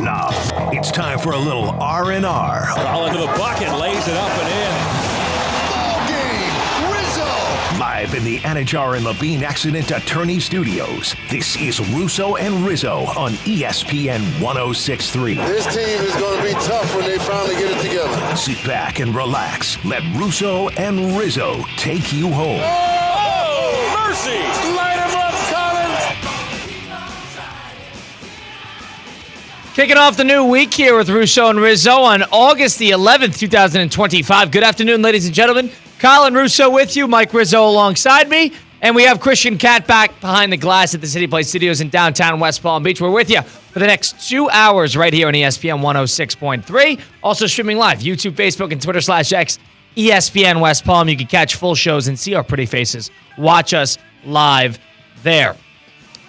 Now, it's time for a little R&R. Ball into the bucket, lays it up and in. Ball game, Rizzo! Live in the Anajar and Levine Accident Attorney Studios, this is Russo and Rizzo on ESPN 106.3. This team is going to be tough when they finally get it together. Sit back and relax. Let Russo and Rizzo take you home. Oh, mercy! Light him up, Colin! Kicking off the new week here with Russo and Rizzo on August the 11th, 2025. Good afternoon, ladies and gentlemen. Colin Russo with you, Mike Rizzo alongside me, and we have Christian Cat back behind the glass at the City Place Studios in downtown West Palm Beach. We're with you for the next 2 hours right here on ESPN 106.3. Also streaming live, YouTube, Facebook, and Twitter/X, ESPN West Palm. You can catch full shows and see our pretty faces. Watch us live there.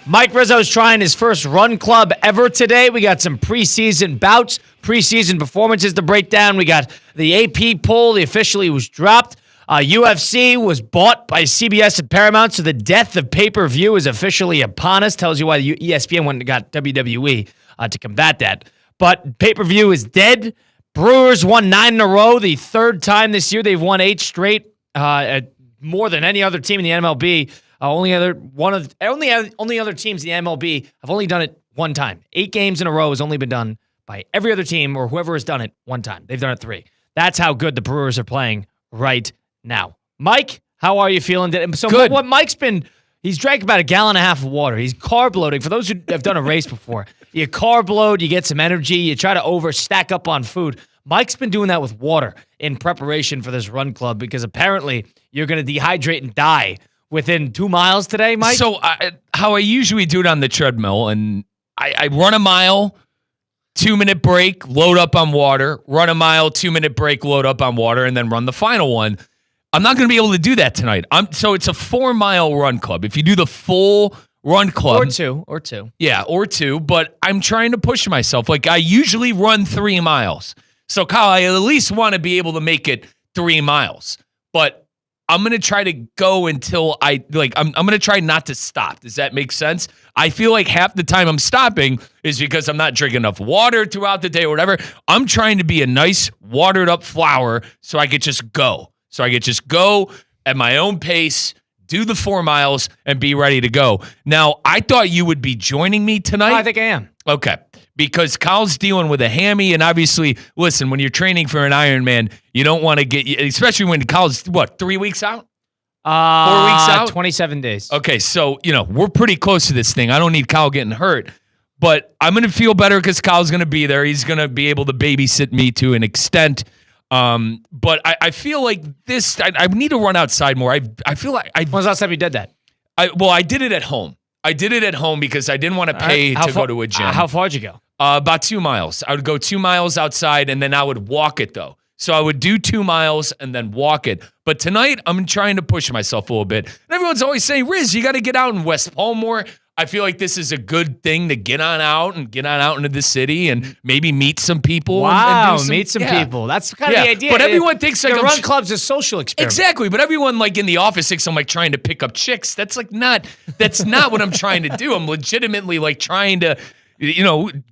Mike Rizzo's trying his first run club ever today. We got some preseason bouts, preseason performances to break down. We got the AP poll. The officially was dropped. UFC was bought by CBS and Paramount, so the death of pay-per-view is officially upon us. Tells you why the ESPN went and got WWE to combat that. But pay-per-view is dead. Brewers won 9 in a row. The third time this year they've won 8 straight, more than any other team in the MLB. Only other teams in the MLB have only done it one time. 8 games in a row has only been done by every other team or whoever has done it one time. They've done it 3. That's how good the Brewers are playing right now. Mike, how are you feeling today? So good. What Mike's been, he's drank about 1.5 gallons of water. He's carb loading. For those who have done a race before, you carb load, you get some energy, you try to stack up on food. Mike's been doing that with water in preparation for this run club because apparently you're going to dehydrate and die within 2 miles today, Mike? So how I usually do it on the treadmill, and I run a mile, 2-minute break, load up on water, run a mile, 2-minute break, load up on water, and then run the final one. I'm not going to be able to do that tonight. So it's a 4-mile run club. If you do the full run club. Or two. Yeah, or 2, but I'm trying to push myself. Like I usually run 3 miles. So Kyle, I at least want to be able to make it 3 miles. But I'm going to try to go until I'm going to try not to stop. Does that make sense? I feel like half the time I'm stopping is because I'm not drinking enough water throughout the day or whatever. I'm trying to be a nice watered up flower so I could just go. So I could just go at my own pace, do the 4 miles, and be ready to go. Now, I thought you would be joining me tonight. Oh, I think I am. Okay. Because Kyle's dealing with a hammy, and obviously, listen, when you're training for an Ironman, you don't want to get, especially when Kyle's, 3 weeks out? 4 weeks out? 27 days. Okay, so, we're pretty close to this thing. I don't need Kyle getting hurt, but I'm going to feel better because Kyle's going to be there. He's going to be able to babysit me to an extent. But I feel like this, I need to run outside more. I feel like When was the last time you did that? I did it at home. I did it at home because I didn't want to pay to go to a gym. How far did you go? About 2 miles. I would go 2 miles outside, and then I would walk it, though. So I would do 2 miles and then walk it. But tonight, I'm trying to push myself a little bit. And everyone's always saying, Riz, you got to get out in West Palm more. I feel like this is a good thing to get on out into the city and maybe meet some people. Wow, and meet some people. That's kind of the idea. But everyone thinks like the run club's a social experiment. Exactly, but everyone like in the office thinks I'm like trying to pick up chicks. That's not what I'm trying to do. I'm legitimately like trying to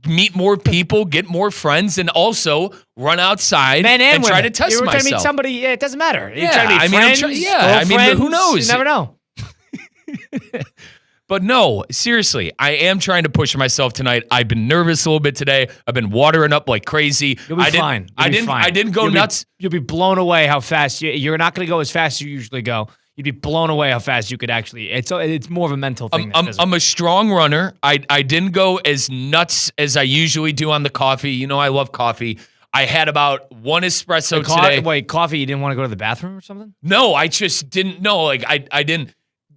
meet more people, get more friends, and also run outside and try to test myself. You're trying to meet somebody, it doesn't matter. You're trying to meet friends, who knows? You never know. But no, seriously, I am trying to push myself tonight. I've been nervous a little bit today. I've been watering up like crazy. You'll be fine. I didn't go nuts. You'll be blown away how fast you're not going to go as fast as you usually go. You'd be blown away how fast you could actually. It's more of a mental thing. I'm a strong runner. I didn't go as nuts as I usually do on the coffee. I love coffee. I had about 1 espresso today. Wait, coffee? You didn't want to go to the bathroom or something? No, I just didn't know. Like I didn't.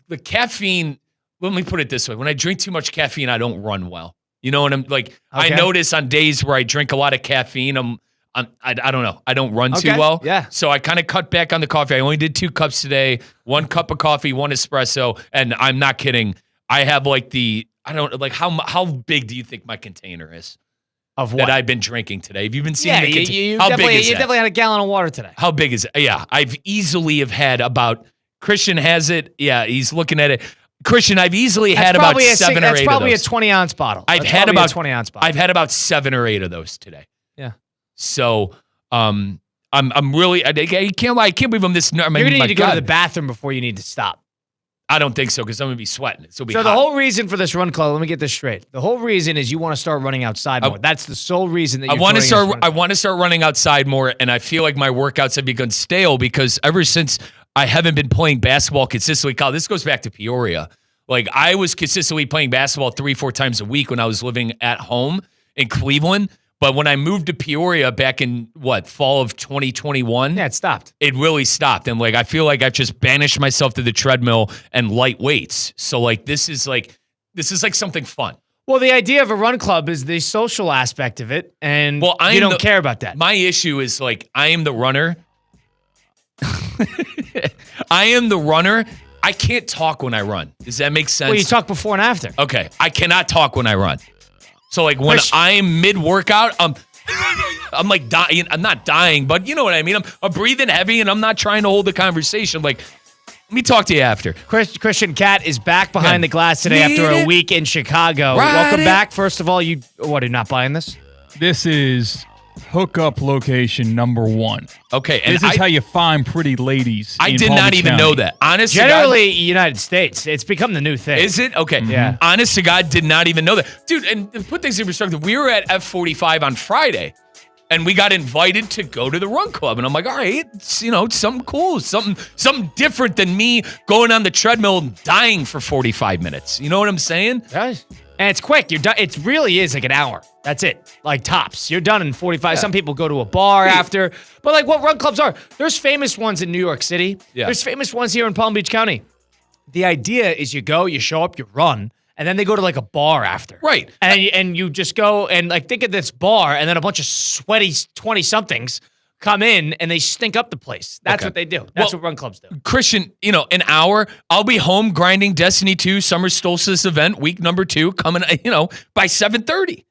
The caffeine. Let me put it this way. When I drink too much caffeine, I don't run well. You know what I'm like? Okay. I notice on days where I drink a lot of caffeine, I don't know. I don't run too well. Yeah. So I kind of cut back on the coffee. I only did 2 cups today, 1 cup of coffee, 1 espresso. And I'm not kidding. I have like how big do you think my container is? Of what? That I've been drinking today. Have you been seeing the container? You How big is that? You definitely had 1 gallon of water today. How big is it? Yeah. I've easily have had about, Christian has it. Yeah. He's looking at it. Christian, I've easily had about 7 or 8 of those. That's probably a 20-ounce bottle. I've had about 20-ounce bottle. I've had about 7 or 8 of those today. Yeah. So, I'm really, I can't lie. I can't believe I'm this. You're going to need to go to the bathroom before you need to stop. I don't think so because I'm going to be sweating. So the whole reason for this run club, let me get this straight. The whole reason is you want to start running outside more. That's the sole reason that you're doing this. I want to start running outside more, and I feel like my workouts have begun stale because ever since I haven't been playing basketball consistently, Kyle, this goes back to Peoria. Like, I was consistently playing basketball 3-4 times a week when I was living at home in Cleveland. But when I moved to Peoria back in, fall of 2021? Yeah, it stopped. It really stopped. And, I feel like I've just banished myself to the treadmill and light weights. So, this is something fun. Well, the idea of a run club is the social aspect of it, and you don't care about that. My issue is, I am the runner. I am the runner. I can't talk when I run. Does that make sense? Well, you talk before and after. Okay. I cannot talk when I run. So, when I'm mid-workout, I'm dying. I'm not dying, but you know what I mean? I'm breathing heavy, and I'm not trying to hold the conversation. Let me talk to you after. Christian Cat is back behind the glass today after a week in Chicago. Welcome back. First of all, you're not buying this? This is hookup location number 1. Okay. And this is how you find pretty ladies. I did not even know that. Honestly, generally, United States, it's become the new thing. Is it? Okay. Yeah. Honest to God, did not even know that. Dude, and put things in perspective, we were at F45 on Friday, and we got invited to go to the run club. And I'm like, all right, it's, something cool, something different than me going on the treadmill and dying for 45 minutes. You know what I'm saying? Yes. And it's quick. You're done. It really is an hour. That's it. Tops. You're done in 45. Yeah. Some people go to a bar after. But what run clubs are, there's famous ones in New York City. Yeah. There's famous ones here in Palm Beach County. The idea is you go, you show up, you run, and then they go to a bar after. Right. And you just go and think of this bar, and then a bunch of sweaty 20-somethings come in and they stink up the place. That's what they do. That's what run clubs do. Christian, an hour, I'll be home grinding Destiny 2 Summer Solstice event, week number 2, coming, by 7:30.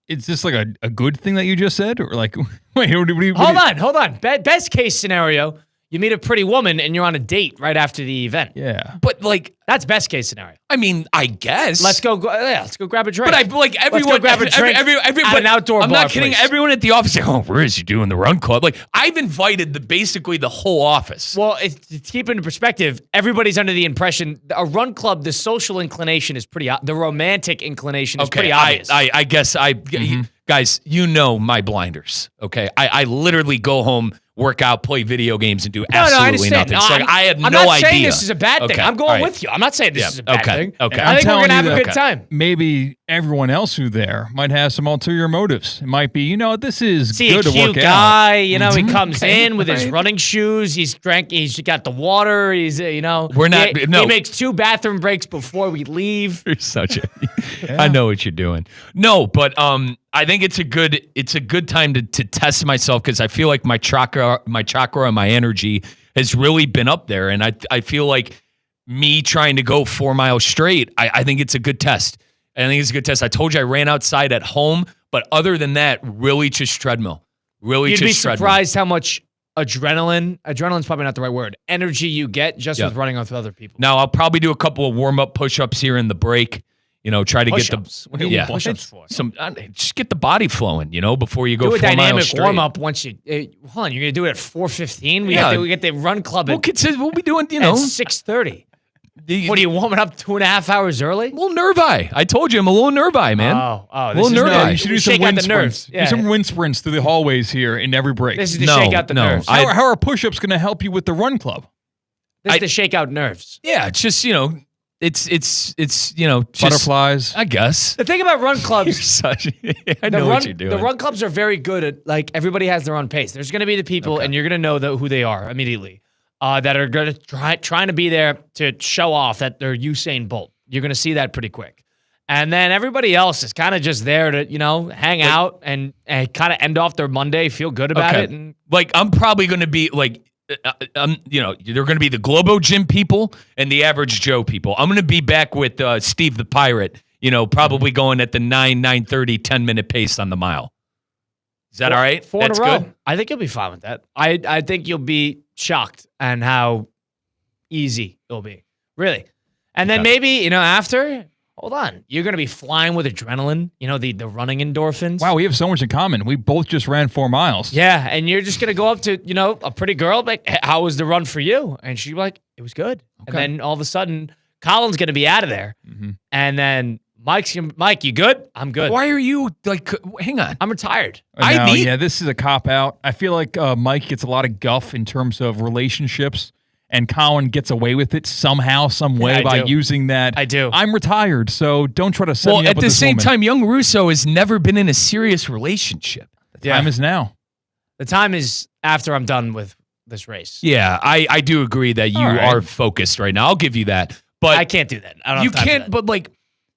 Is this a good thing that you just said? Or wait, what do you... Hold on. Best case scenario, you meet a pretty woman and you're on a date right after the event. Yeah. But that's best case scenario. I mean, I guess. Let's go grab a drink. But everyone, let's go grab a drink at an outdoor bar. I'm not kidding. Place. Everyone at the office say, "Oh, where is you doing the run club?" I've invited basically the whole office. Well, to keep it in perspective, everybody's under the impression a run club, the social inclination is the romantic inclination is pretty obvious. I guess guys, my blinders. Okay, I literally go home, work out, play video games, and do absolutely nothing. No, so I have no idea. I'm not saying this is a bad thing. I'm going with you. I'm not saying this is a bad thing. Okay. I think we're going to have a good time. Maybe everyone else who there might have some ulterior motives. It might be, this is See, good to work a cute guy, out. He comes in with his running shoes. He's got the water. He's, We're not, he makes 2 bathroom breaks before we leave. You're such a, I know what you're doing. No, but, I think it's a good time to test myself because I feel like my chakra and my energy has really been up there, and I feel like me trying to go 4 miles straight. I think it's a good test. I told you I ran outside at home, but other than that, really just treadmill. You'd be surprised how much adrenaline's probably not the right word, energy you get just with running with other people. Now I'll probably do a couple of warm up push ups here in the break. Try to push-ups. Get what do you need push-ups for? Just get the body flowing, before you go. Do a 4 miles dynamic straight. warm up once you. Hold on, you're gonna do it at 4:15. We get the run club. We'll be doing at 6:30. What are you warming up 2.5 hours early? A little nerve-eye. I told you I'm a little nerve-eye, man. Oh, a little nerve-eye. You should do some wind sprints. Do some wind sprints through the hallways here in every break. This is to shake out the nerves. How are push-ups going to help you with the run club? This is to shake out nerves. Yeah, it's just it's just, butterflies. I guess. The thing about run clubs, I know what you're doing. The run clubs are very good at everybody has their own pace. There's going to be the people, and you're going to know who they are immediately. That are going to trying to be there to show off that they're Usain Bolt. You're going to see that pretty quick. And then everybody else is kind of just there to, hang out and kind of end off their Monday, feel good about it. And I'm probably going to be they're going to be the Globo Gym people and the average Joe people. I'm going to be back with Steve the Pirate, probably going at the 9:30, 10-minute pace on the mile. Is that all right? 4 in a row. Good? I think you'll be fine with that. I think you'll be shocked and how easy it'll be. Really. And then maybe, after, hold on, you're going to be flying with adrenaline, the running endorphins. Wow, we have so much in common. We both just ran 4 miles. Yeah, and you're just going to go up to, a pretty girl, like, how was the run for you? And she's like, it was good. Okay. And then all of a sudden, Colin's going to be out of there. Mm-hmm. And then Mike, you good? I'm good. Why are you, hang on. I'm retired. This is a cop-out. I feel like Mike gets a lot of guff in terms of relationships, and Colin gets away with it somehow, some way by using that. I do. I'm retired, so don't try to set me up with this woman. Well, at the same time, young Russo has never been in a serious relationship. The time is now. The time is after I'm done with this race. Yeah, I do agree that you are focused right now. I'll give you that. But I can't do that. I don't have time for that. But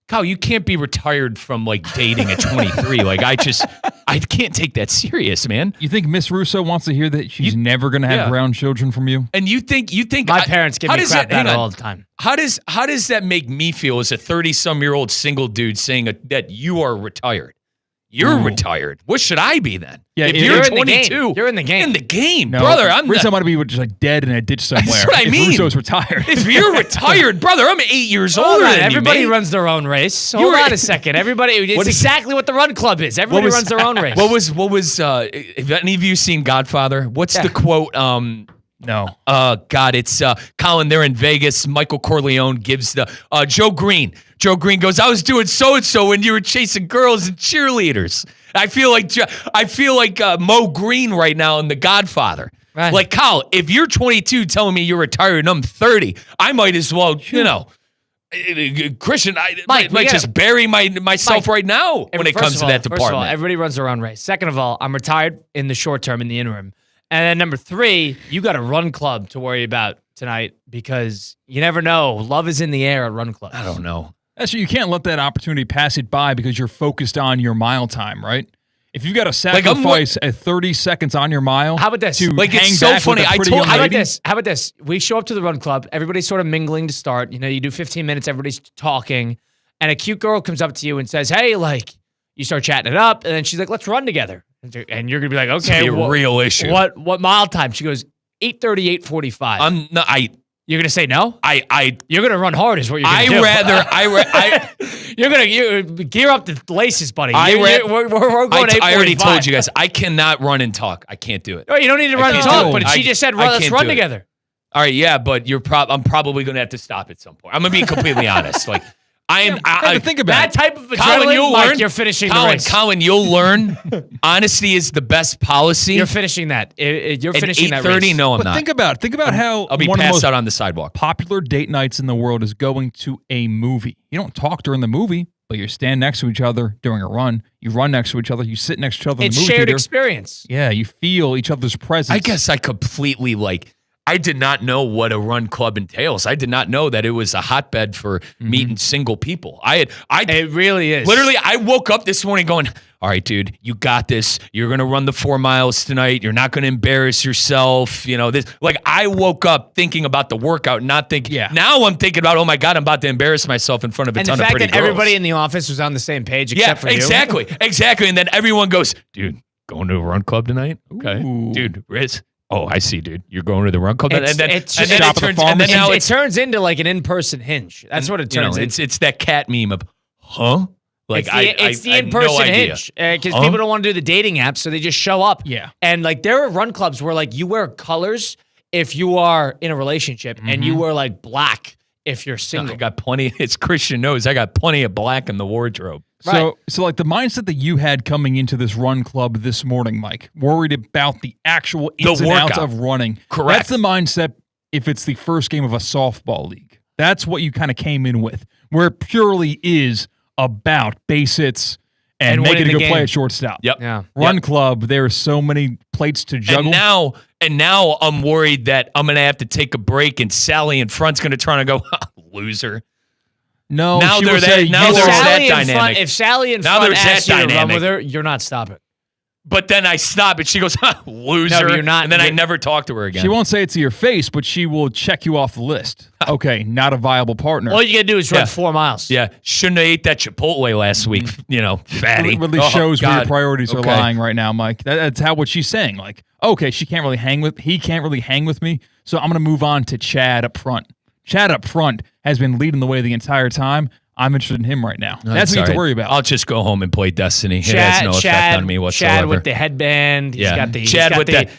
Kyle, you can't be retired from dating at 23. I can't take that serious, man. You think Miss Russo wants to hear that she's never going to have ground children from you? And you think my parents give me crap about it all the time. How does that make me feel as a 30-some-year-old single dude saying that you are retired? You're retired. What should I be then? Yeah, if you're 22, you're in the game. In the game, brother. Rizzo might be just dead in a ditch somewhere. That's what I mean. Russo's retired. If you're retired, brother, I'm 8 years older than everybody you, runs their own race. Hold on a second. It's exactly what the run club is. Everybody runs their own race. What was? Have any of you seen Godfather? What's the quote? No. God, it's Colin. They're in Vegas. Michael Corleone gives the Joe Green. Joe Green goes, I was doing so-and-so when you were chasing girls and cheerleaders. I feel like Mo Green right now in The Godfather. Right. Like, Kyle, if you're 22 telling me you're retired and I'm 30, I might as well, Christian, I might just bury myself right now when it comes to that department. First of all, everybody runs their own race. Second of all, I'm retired in the short term, in the interim. And then number 3, you got a run club to worry about tonight because you never know. Love is in the air at run clubs. I don't know. That's you can't let that opportunity pass it by because you're focused on your mile time, right? If you've got to sacrifice at 30 seconds on your mile, how about this? It's so funny. How about this? We show up to the run club. Everybody's sort of mingling to start. You do 15 minutes. Everybody's talking, and a cute girl comes up to you and says, "Hey, you start chatting it up," and then she's like, "Let's run together." And you're gonna be like, "Okay, a real issue." What mile time? She goes 8:30, 8:45. You're gonna say no? You're gonna run hard, is what you're gonna do. You're gonna gear up the laces, buddy. We're going 8:45. I already told you guys, I cannot run and talk. I can't do it. No, you don't need to run and talk. But she just said, let's run together. All right, yeah, but I'm probably gonna have to stop at some point. I'm gonna be completely honest. I think about that type of adrenaline, you're finishing the race. Colin, you'll learn. Honesty is the best policy. You're finishing that. You're finishing that race. No, I'm not. Think about how I'll be passed out on the sidewalk. Popular date nights in the world is going to a movie. You don't talk during the movie, but you stand next to each other during a run. You run next to each other. You sit next to each other in the movie theater. It's shared theater. experience. Yeah, you feel each other's presence. I guess I completely I did not know what a run club entails. I did not know that it was a hotbed for meeting single people. It really is. Literally, I woke up this morning going, all right, dude, you got this. You're going to run the 4 miles tonight. You're not going to embarrass yourself. I woke up thinking about the workout, not thinking. Yeah. Now I'm thinking about, oh my God, I'm about to embarrass myself in front of a ton of pretty girls. And the fact that everybody in the office was on the same page except for you. Exactly. And then everyone goes, dude, going to a run club tonight? Okay. Ooh. Dude, Riz. Oh, I see, dude. You're going to the run club, and then it turns into an in-person Hinge. That's what it turns into. It's that cat meme of, huh? It's the in-person Hinge because people don't want to do the dating apps, so they just show up. Yeah, and there are run clubs where you wear colors if you are in a relationship, and you wear black if you're single. I got plenty. It's Christian knows I got plenty of black in the wardrobe. So the mindset that you had coming into this run club this morning, Mike, worried about the actual ins and outs of running. Correct. That's the mindset if it's the first game of a softball league. That's what you kind of came in with, where it purely is about base hits and making a good play at shortstop. Yep. Yeah. Run club, there are so many plates to juggle. And now I'm worried that I'm going to have to take a break and Sally in front's going to try to go, loser. No, now they're that dynamic. If Sally in front asks you to run with her, you're not stopping. But then I stop and she goes, loser. No, you're not. And then I never talk to her again. She won't say it to your face, but she will check you off the list. Okay, not a viable partner. All you got to do is run 4 miles. Yeah, shouldn't have ate that Chipotle last week, fatty. It really shows where your priorities are lying right now, Mike. That's what she's saying. Okay, he can't really hang with me, so I'm going to move on to Chad up front. Chad up front has been leading the way the entire time. I'm interested in him right now. That's what you have to worry about. I'll just go home and play Destiny. It has no effect on me whatsoever. Chad with the headband. He's got the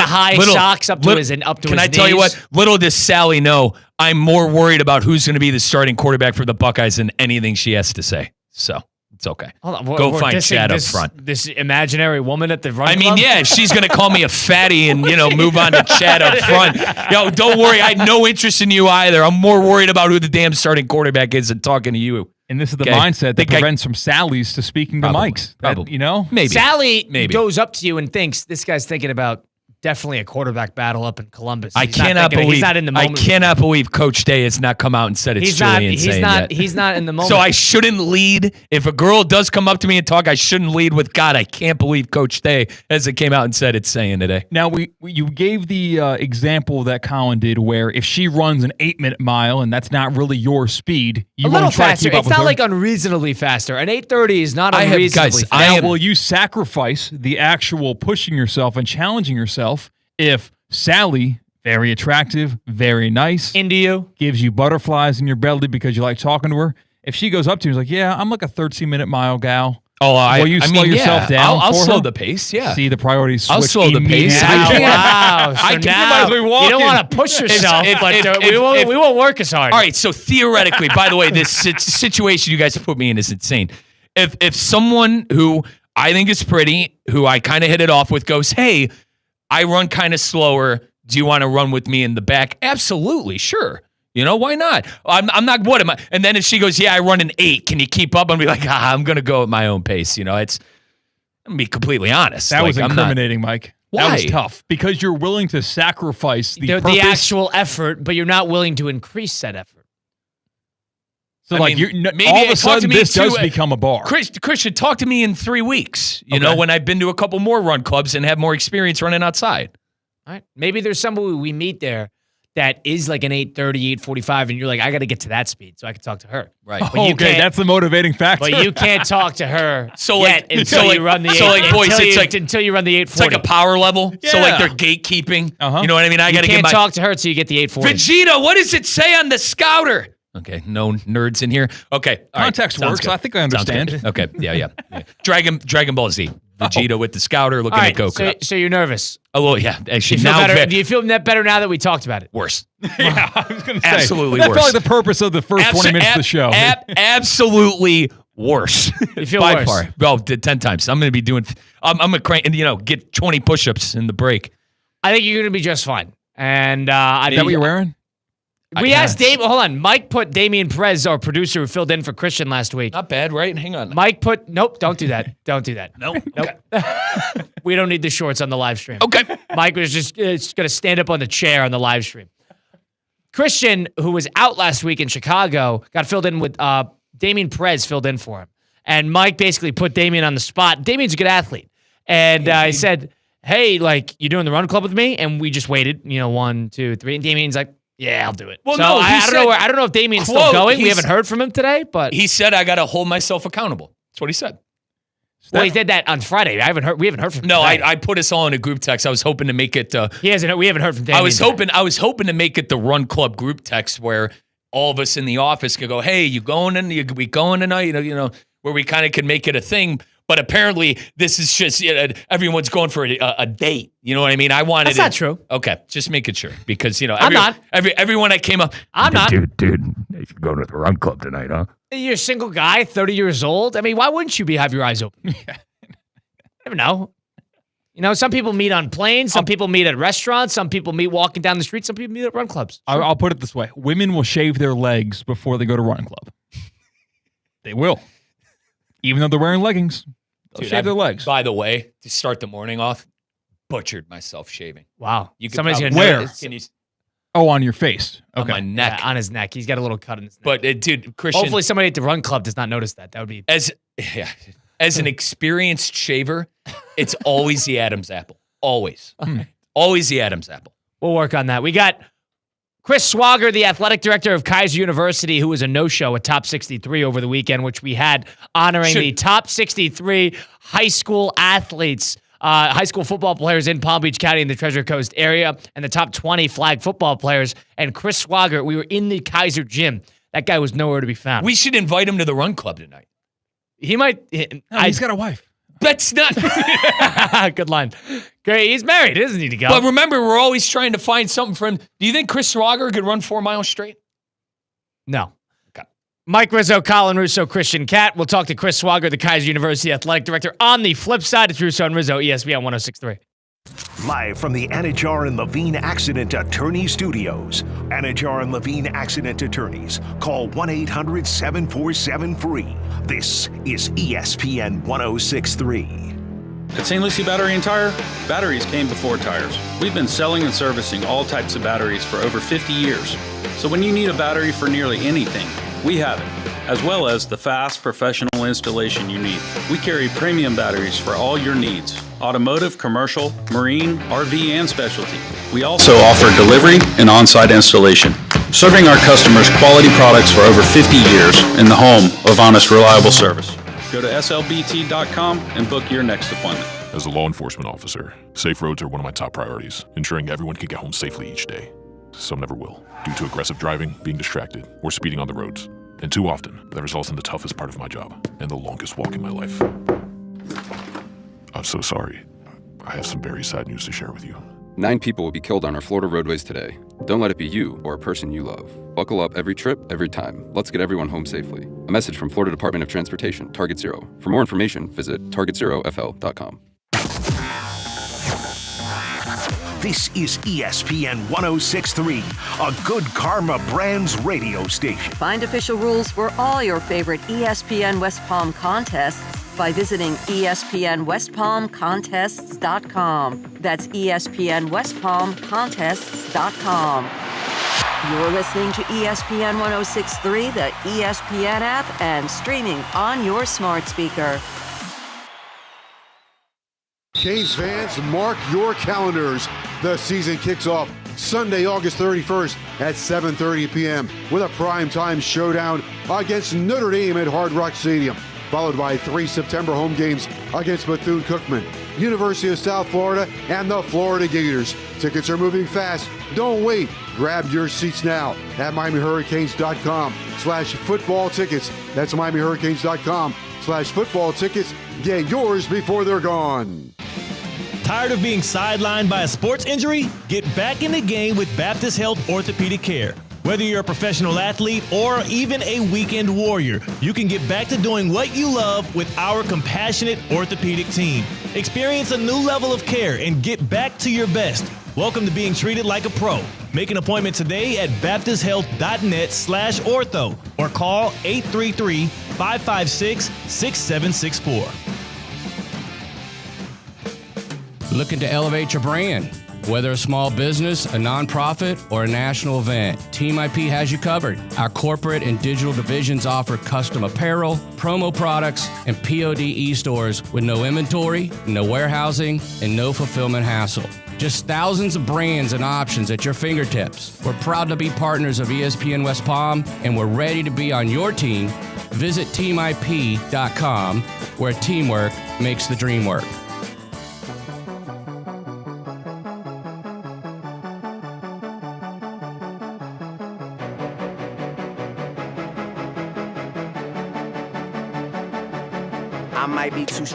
high little, socks up to his knees. Can I tell you what? Little does Sally know, I'm more worried about who's going to be the starting quarterback for the Buckeyes than anything she has to say. So it's okay. Go find Chad up front. This imaginary woman at the run club? Yeah, she's going to call me a fatty and, move on to Chad up front. Don't worry. I had no interest in you either. I'm more worried about who the damn starting quarterback is than talking to you. And this is the mindset that prevents from Sally's to speaking to Mike's. Probably. Maybe. Sally goes up to you and thinks, this guy's thinking about definitely a quarterback battle up in Columbus. I cannot believe Coach Day has not come out and said it's truly insane yet. He's not in the moment. So I shouldn't lead. If a girl does come up to me and talk, I shouldn't lead with, God, I can't believe Coach Day as it came out and said it's saying today. Now, you gave the example that Colin did where if she runs an 8-minute mile and that's not really your speed, you want to try to keep up with her. It's not like unreasonably faster. An 8:30 is not unreasonably faster. Will you sacrifice the actual pushing yourself and challenging yourself if Sally, very attractive, very nice, into you, gives you butterflies in your belly because you like talking to her? If she goes up to you and is like, yeah, I'm like a 13-minute mile gal. Will you slow yourself down? I'll slow the pace, yeah. See, the priorities switch. I'll slow the pace. Wow. So you don't want to push yourself, but we won't work as hard. All right, so theoretically, by the way, this situation you guys put me in is insane. If someone who I think is pretty, who I kind of hit it off with, goes, hey, I run kind of slower. Do you want to run with me in the back? Absolutely, sure. Why not? I'm not, what am I? And then if she goes, yeah, I run an 8. Can you keep up? I'm going to be like, I'm going to go at my own pace. I'm going to be completely honest. That was incriminating, Mike. Why? That was tough because you're willing to sacrifice the actual effort, but you're not willing to increase that effort. So maybe all of a sudden this does become a bar. Christian, talk to me in 3 weeks, when I've been to a couple more run clubs and have more experience running outside. All right. Maybe there's somebody we meet there that is like an 8:30, 8:45, and you're like, I got to get to that speed so I can talk to her. Right. But that's the motivating factor. But you can't talk to her until you run the 8:40. It's like a power level. Yeah. So they're gatekeeping. You know what I mean? I got to get can't talk to her until you get the 8:40. Vegeta, what does it say on the scouter? Okay, no nerds in here. Okay, context works. I think I understand. Okay, yeah. Dragon Ball Z. Vegeta with the scouter looking at Goku. So you're nervous? Oh, well, yeah. Do you feel better now that we talked about it? Worse. Yeah, I was going to say. Absolutely worse. That's probably the purpose of the first 20 minutes of the show. Absolutely worse. You feel by worse? Far. Well, 10 times. I'm going to be doing. I'm going to crank and get 20 push-ups in the break. I think you're going to be just fine. And is that what you're wearing? We asked Dave. Hold on. Mike put Damian Perez, our producer who filled in for Christian last week. Not bad, right? Hang on. Mike put. Nope. Don't do that. Don't do that. Nope. Okay. We don't need the shorts on the live stream. Okay. Mike was just going to stand up on the chair on the live stream. Christian, who was out last week in Chicago, got filled in with Damian Perez filled in for him. And Mike basically put Damian on the spot. Damian's a good athlete. And I said, hey, you doing the run club with me? And we just waited, 1, 2, 3. And Damian's like, yeah, I'll do it. Well, so no, I don't know if Damian's still going. We haven't heard from him today, but he said I got to hold myself accountable. That's what he said. Well, he did that on Friday. We haven't heard from him. No, I put us all in a group text. I was hoping to make it. We haven't heard from Damian. I was hoping to make it the Run Club group text where all of us in the office could go, "Hey, we going tonight?" Where we kind of could make it a thing. But apparently, this is just everyone's going for a date. You know what I mean? I wanted. That's not true. Okay, just making sure because I'm not. Everyone that came up, I'm not. Dude, you should go to the Run Club tonight, huh? You're a single guy, 30 years old. I mean, why wouldn't you have your eyes open? I never know. Some people meet on planes. Some people meet at restaurants. Some people meet walking down the street. Some people meet at run clubs. Sure. I'll put it this way: women will shave their legs before they go to run club. They will, even though they're wearing leggings. They'll shave their legs. By the way, to start the morning off, butchered myself shaving. Wow. Somebody's going to notice. On your face. Okay. On my neck. Yeah, on his neck. He's got a little cut in his neck. But, dude, Christian. Hopefully somebody at the run club does not notice that. That would be. As an experienced shaver, it's always the Adam's apple. Always. Always the Adam's apple. We'll work on that. We got Chris Swager, the athletic director of Kaiser University, who was a no-show at Top 63 over the weekend, which we had honoring the top 63 high school athletes, high school football players in Palm Beach County in the Treasure Coast area, and the top 20 flag football players. And Chris Swager, we were in the Kaiser gym. That guy was nowhere to be found. We should invite him to the run club tonight. He might. He's got a wife. That's not. Good line. Great. He's married. He doesn't need to go. But remember, we're always trying to find something for him. Do you think Chris Swager could run 4 miles straight? No. Okay. Mike Rizzo, Colin Russo, Christian Cat. We'll talk to Chris Swager, the Kaiser University Athletic Director. On the flip side, it's Russo and Rizzo, ESPN 106.3. Live from the Anajar and Levine Accident Attorney Studios. Anajar and Levine Accident Attorneys. Call 1-800-747-FREE. This is ESPN 106.3. At St. Lucie Battery and Tire, batteries came before tires. We've been selling and servicing all types of batteries for over 50 years. So when you need a battery for nearly anything, we have it, as well as the fast, professional installation you need. We carry premium batteries for all your needs: automotive, commercial, marine, RV, and specialty. We also offer delivery and on-site installation, serving our customers quality products for over 50 years in the home of honest, reliable service. Go to slbt.com and book your next appointment. As a law enforcement officer, safe roads are one of my top priorities, ensuring everyone can get home safely each day. Some never will, due to aggressive driving, being distracted, or speeding on the roads. And too often, that results in the toughest part of my job and the longest walk in my life. I'm so sorry. I have some very sad news to share with you. 9 people will be killed on our Florida roadways today. Don't let it be you or a person you love. Buckle up every trip, every time. Let's get everyone home safely. A message from Florida Department of Transportation, Target Zero. For more information, visit targetzerofl.com. This is ESPN 106.3, a Good Karma Brands radio station. Find official rules for all your favorite ESPN West Palm contests by visiting ESPNWestPalmContests.com. That's ESPNWestPalmContests.com. You're listening to ESPN 106.3, the ESPN app, and streaming on your smart speaker. Canes fans, mark your calendars. The season kicks off Sunday, August 31st at 7:30 p.m. with a primetime showdown against Notre Dame at Hard Rock Stadium, followed by 3 September home games against Bethune-Cookman, University of South Florida, and the Florida Gators. Tickets are moving fast. Don't wait. Grab your seats now at MiamiHurricanes.com/football tickets. That's MiamiHurricanes.com/football tickets. Get yours before they're gone. Tired of being sidelined by a sports injury? Get back in the game with Baptist Health Orthopedic Care. Whether you're a professional athlete or even a weekend warrior, you can get back to doing what you love with our compassionate orthopedic team. Experience a new level of care and get back to your best. Welcome to being treated like a pro. Make an appointment today at baptisthealth.net/ortho or call 833-556-6764. Looking to elevate your brand? Whether a small business, a nonprofit, or a national event, Team IP has you covered. Our corporate and digital divisions offer custom apparel, promo products, and POD stores with no inventory, no warehousing, and no fulfillment hassle. Just thousands of brands and options at your fingertips. We're proud to be partners of ESPN West Palm, and we're ready to be on your team. Visit teamip.com, where teamwork makes the dream work.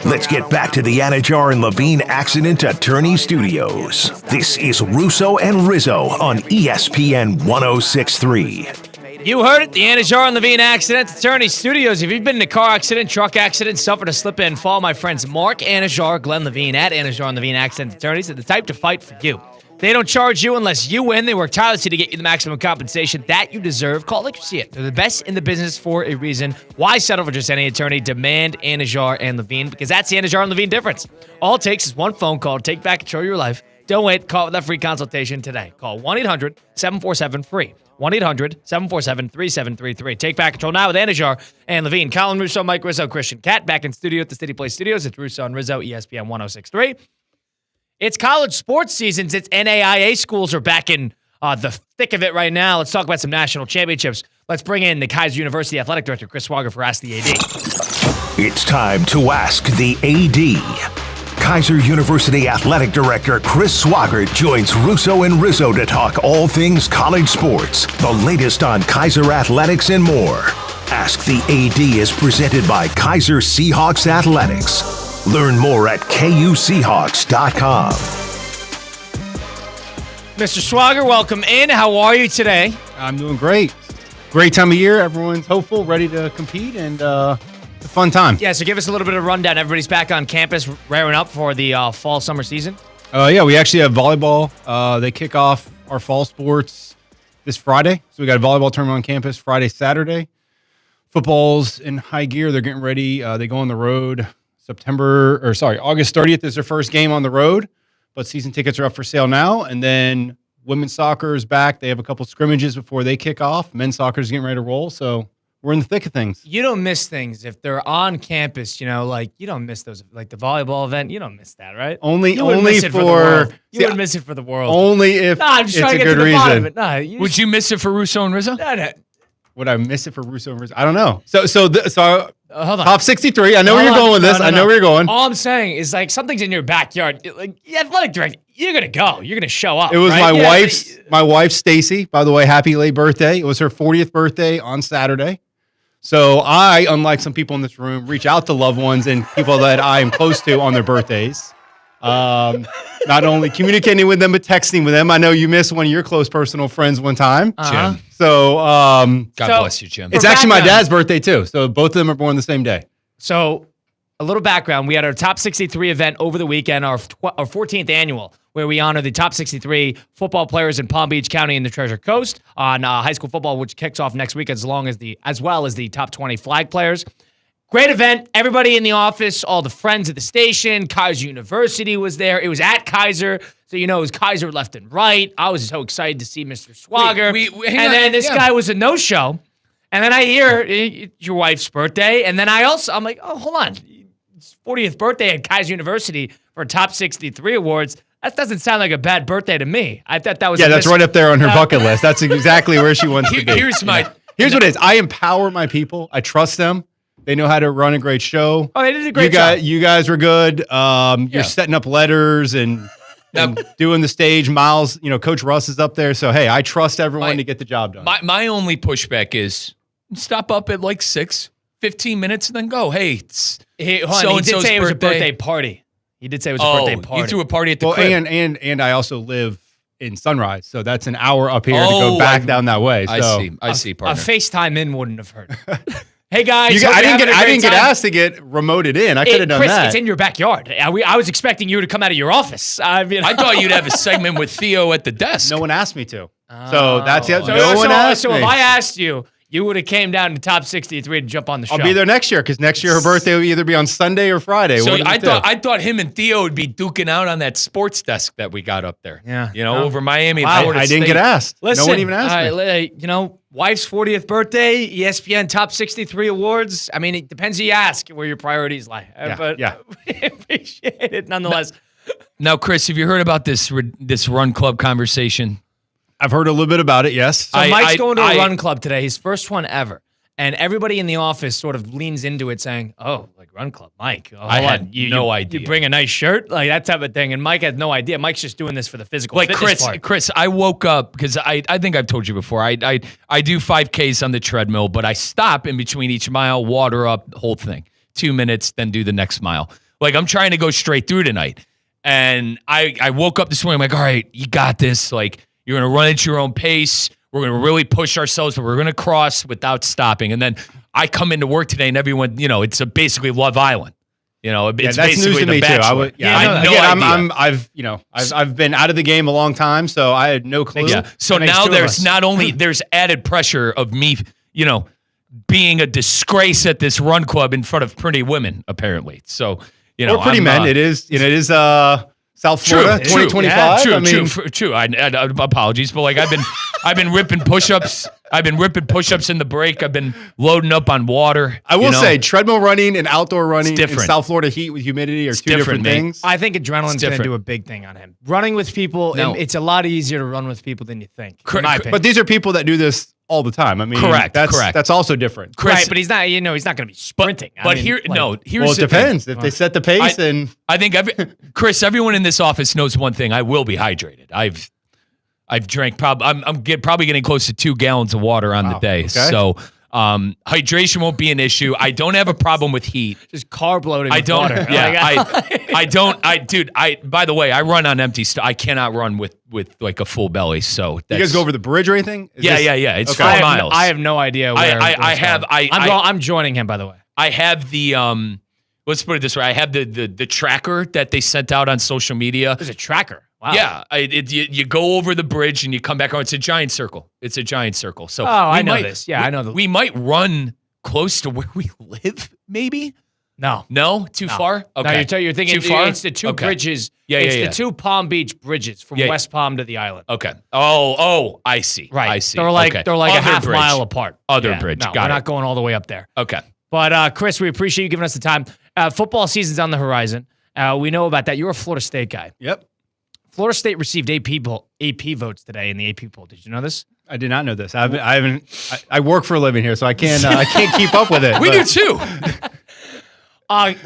Let's get back to the Anajar and Levine Accident Attorney Studios. This is Russo and Rizzo on ESPN 106.3. You heard it, the Anajar and Levine Accident Attorney Studios. If you've been in a car accident, truck accident, suffered a slip and fall, my friends Mark Anajar, Glenn Levine at Anajar and Levine Accident Attorneys are the type to fight for you. They don't charge you unless you win. They work tirelessly to get you the maximum compensation that you deserve. Call like you see it. They're the best in the business for a reason. Why settle for just any attorney? Demand Anajar and Levine, because that's the Anajar and Levine difference. All it takes is one phone call to take back control of your life. Don't wait. Call with that free consultation today. Call 1-800-747-FREE. 1-800-747-3733. Take back control now with Anajar and Levine. Colin Russo, Mike Rizzo, Christian Cat back in studio at the City Place Studios. It's Russo and Rizzo, ESPN 106.3. It's college sports season. It's NAIA schools are back in the thick of it right now. Let's talk about some national championships. Let's bring in the Kaiser University Athletic Director, Chris Swager, for Ask the AD. It's time to Ask the AD. Kaiser University Athletic Director Chris Swigert joins Russo and Rizzo to talk all things college sports, the latest on Kaiser athletics and more. Ask the AD is presented by Kaiser Seahawks Athletics. Learn more at kuseahawks.com. Mr. Swigert, welcome in. How are you today? I'm doing great. Great time of year. Everyone's hopeful, ready to compete, and a fun time. Yeah, so give us a little bit of a rundown. Everybody's back on campus, raring up for the fall-summer season? Yeah, we actually have volleyball. They kick off our fall sports this Friday. So we got a volleyball tournament on campus Friday, Saturday. Football's in high gear. They're getting ready. They go on the road August 30th is their first game on the road, but season tickets are up for sale now. And then women's soccer is back. They have a couple scrimmages before they kick off. Men's soccer is getting ready to roll. So we're in the thick of things. You don't miss things if they're on campus, you don't miss those, like the volleyball event. You don't miss that, right? Only You for wouldn't miss it for the world. Only if I'm just it's trying a to get good to the bottom reason. of it. Would you miss it for Russo and Rizzo? No. Would I miss it for Russo and Rizzo? I don't know. So Hold on. top 63. I know where you're going with this. I know where you're going. All I'm saying is like something's in your backyard. Like the athletic director, you're gonna go. You're gonna show up. It was right? my wife Stacy. By the way, happy late birthday. It was her 40th birthday on Saturday. So I, unlike some people in this room, reach out to loved ones and people that I am close to on their birthdays. Not only communicating with them, but texting with them. I know you missed one of your close personal friends one time. Jim. So God bless you, Jim. It's actually my dad's birthday too. So both of them are born the same day. So a little background. We had our Top 63 event over the weekend, our 14th annual, where we honor the top 63 football players in Palm Beach County and the Treasure Coast on high school football, which kicks off next week, as well as the top 20 flag players. Great event. Everybody in the office, all the friends at the station, Kaiser University was there. It was at Kaiser, so it was Kaiser left and right. I was so excited to see Mr. Swigert. And then this guy was a no-show. And then I hear it's your wife's birthday, and then I'm like, oh, hold on. It's 40th birthday at Kaiser University for top 63 awards. That doesn't sound like a bad birthday to me. I thought that was that's right up there on her bucket list. That's exactly where she wants to be. Here's what it is. I empower my people. I trust them. They know how to run a great show. Oh, they did a great job. You guys were good. You're setting up letters and doing the stage. Miles, Coach Russ is up there. So, hey, I trust everyone to get the job done. My only pushback is stop up at like 15 minutes and then go. Hey, he did say it was a birthday party. He did say it was a birthday party. You threw a party at the crib. And I also live in Sunrise, so that's an hour up here to go back down that way. So. I see. Partner. A FaceTime in wouldn't have hurt. Hey guys, I didn't get asked to get remoted in. I could have done Chris, that. It's in your backyard. I was expecting you to come out of your office. I thought you'd have a segment with Theo at the desk. No one asked me to. So that's it. No one asked me. So if I asked you, you would have came down to top 63 to jump on the show. I'll be there next year because next year her birthday will either be on Sunday or Friday. So I thought him and Theo would be duking out on that sports desk that we got up there. Yeah. Over Miami. Wow, I didn't get asked. Listen, no one even asked me. Wife's 40th birthday, ESPN top 63 awards. I mean, it depends who you ask where your priorities lie. But we appreciate it nonetheless. Now, Chris, have you heard about this run club conversation? I've heard a little bit about it, yes. So Mike's going to a run club today, his first one ever. And everybody in the office sort of leans into it saying, oh, like run club, Mike. I had no idea. You bring a nice shirt, like that type of thing. And Mike has no idea. Mike's just doing this for the physical fitness part. Chris, I woke up because I think I've told you before. I do 5Ks on the treadmill, but I stop in between each mile, water up, the whole thing. 2 minutes, then do the next mile. Like I'm trying to go straight through tonight. And I woke up this morning, I'm like, all right, you got this. Like you're going to run at your own pace. We're going to really push ourselves, but we're going to cross without stopping. And then I come into work today and everyone, it's basically Love Island. It's that's basically news to The me Bachelor. Too. I had no idea. I've been out of the game a long time, so I had no clue. Yeah. So now there's not only there's added pressure of me, being a disgrace at this run club in front of pretty women, apparently. So, or pretty men. It is South Florida, 2025. True. I apologies, but like I've been ripping push-ups I've been ripping push-ups in the break. I've been loading up on water. I will say treadmill running and outdoor running in South Florida heat with humidity are two different things. I think adrenaline's going to do a big thing on him. Running with people, it's a lot easier to run with people than you think. But these are people that do this all the time. I mean, that's also different. Chris, right, but he's not going to be sprinting. Here's it depends. If they set the pace I think Chris, everyone in this office knows one thing. I will be hydrated. I've drank I'm probably getting close to 2 gallons of water on the day. Okay. So hydration won't be an issue. I don't have a problem with heat. Just carb loading with water. Yeah, dude, by the way, I run on empty I cannot run with like a full belly. So you guys go over the bridge or anything? Yeah. It's 4 miles. I have no idea where I'm joining him, by the way. I have the let's put it this way. I have the tracker that they sent out on social media. There's a tracker. Wow. Yeah, you go over the bridge and you come back around. It's a giant circle. So I know this. Yeah, I know. We might run close to where we live, maybe. No, too far. Okay, no, you're thinking too far? It's the 2 bridges. Yeah, it's the 2 Palm Beach bridges from West Palm to the island. Okay. Oh, I see. Right. I see. They're like a half bridge. mile apart. Other bridge. No, we're not going all the way up there. Okay. But Chris, we appreciate you giving us the time. Football season's on the horizon. We know about that. You're a Florida State guy. Yep. Florida State received AP votes today in the AP poll. Did you know this? I did not know this. I work for a living here, so I can't keep up with it. We do too.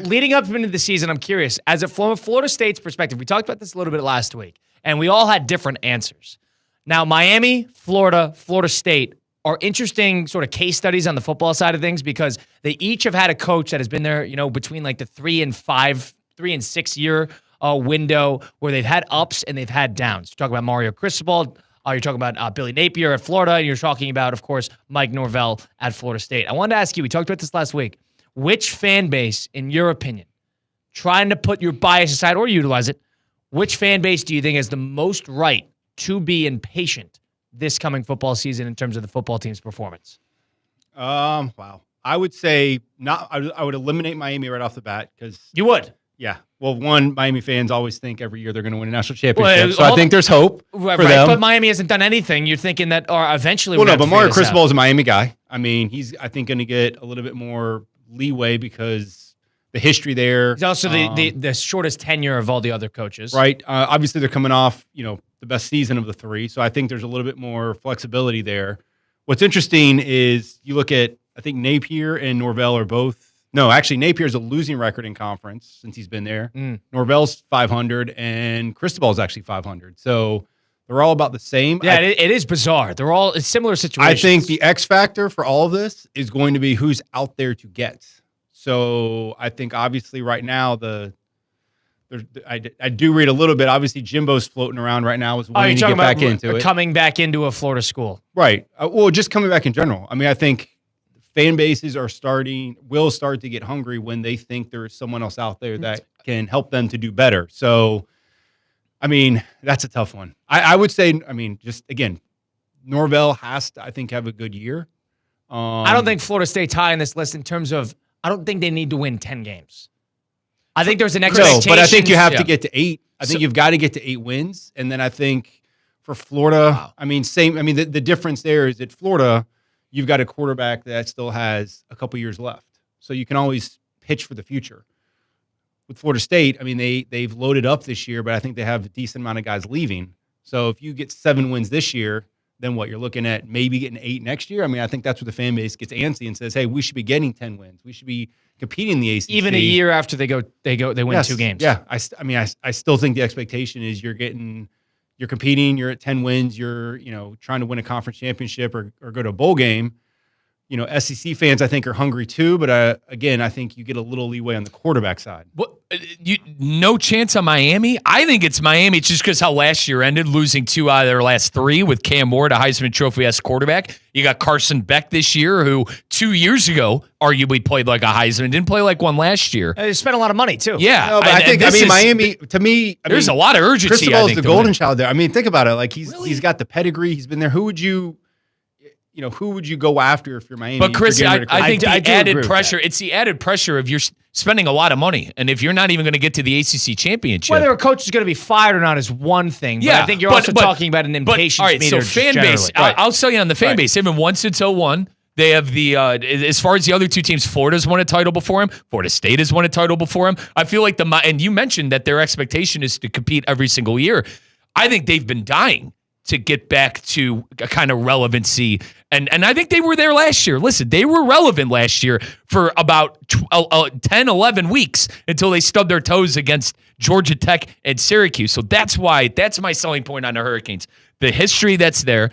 Leading up into the season, I'm curious, from Florida State's perspective, we talked about this a little bit last week, and we all had different answers. Now, Miami, Florida State are interesting sort of case studies on the football side of things because they each have had a coach that has been there, between like the 3 and 6 year window where they've had ups and they've had downs. You're talking about Mario Cristobal. You're talking about Billy Napier at Florida. And you're talking about, of course, Mike Norvell at Florida State. I wanted to ask you, we talked about this last week. Which fan base, in your opinion, trying to put your bias aside or utilize it, which fan base do you think has the most right to be impatient this coming football season in terms of the football team's performance? Wow. I would say I would eliminate Miami right off the bat because you would. Yeah. Well, Miami fans always think every year they're going to win a national championship. So I think there's hope for them. But Miami hasn't done anything. You're thinking that or eventually but Mario Cristobal is a Miami guy. I mean, he's, I think, going to get a little bit more leeway because the history there. He's also the shortest tenure of all the other coaches. Right. Obviously, they're coming off, the best season of the 3. So I think there's a little bit more flexibility there. What's interesting is you look at, I think Napier and Norvell are both. No, actually, Napier's a losing record in conference since he's been there. Norvell's 500, and Cristobal's actually 500. So they're all about the same. Yeah, it is bizarre. They're all similar situations. I think the X factor for all of this is going to be who's out there to get. So I think obviously right now I do read a little bit. Obviously, Jimbo's floating around right now. Is wanting to get back into it. Coming back into a Florida school. Right. Well, just coming back in general. I mean, I think fan bases will start to get hungry when they think there's someone else out there that can help them to do better. So, I mean, that's a tough one. I would say, just again, Norvell has to, I think, have a good year. I don't think Florida State's high on this list in terms of, I don't think they need to win 10 games. I think there's an expectation. No, but I think you have to get to 8. I think you've got to get to 8 wins. And then I think for Florida, the difference there is that Florida, you've got a quarterback that still has a couple years left. So you can always pitch for the future. With Florida State, they've loaded up this year, but I think they have a decent amount of guys leaving. So if you get 7 wins this year, then what? You're looking at maybe getting 8 next year? I think that's where the fan base gets antsy and says, hey, we should be getting 10 wins. We should be competing in the ACC. Even a year after they win 2 games. Yeah. I still think the expectation is you're competing, you're at 10 wins, you're, trying to win a conference championship or go to a bowl game. SEC fans, I think, are hungry too, but again, I think you get a little leeway on the quarterback side. What? No chance on Miami? I think it's Miami just because how last year ended, losing 2 out of their last 3 with Cam Ward, a Heisman Trophy-esque quarterback. You got Carson Beck this year, who 2 years ago arguably played like a Heisman, didn't play like one last year. They spent a lot of money too. Yeah, no, but I think Miami. To me, there's a lot of urgency. Cristobal's the golden child there. Think about it. Like he's got the pedigree. He's been there. Who would you? who would you go after if you're Miami? But Chris, I think I the do added agree with pressure, that. it's the added pressure of you're spending a lot of money. And if you're not even going to get to the ACC championship. Whether a coach is going to be fired or not is one thing. But Yeah, I think you're also talking about an impatience all right, meter. so fan generally. base, I'll tell you on the fan base, they've been won since 01. They have the, as far as the other two teams, Florida's won a title before him. Florida State has won a title before him. I feel like and you mentioned that their expectation is to compete every single year. I think they've been dying to get back to a kind of relevancy. And I think they were there last year. Listen, they were relevant last year for about 10, 11 weeks until they stubbed their toes against Georgia Tech and Syracuse. So that's my selling point on the Hurricanes. The history that's there,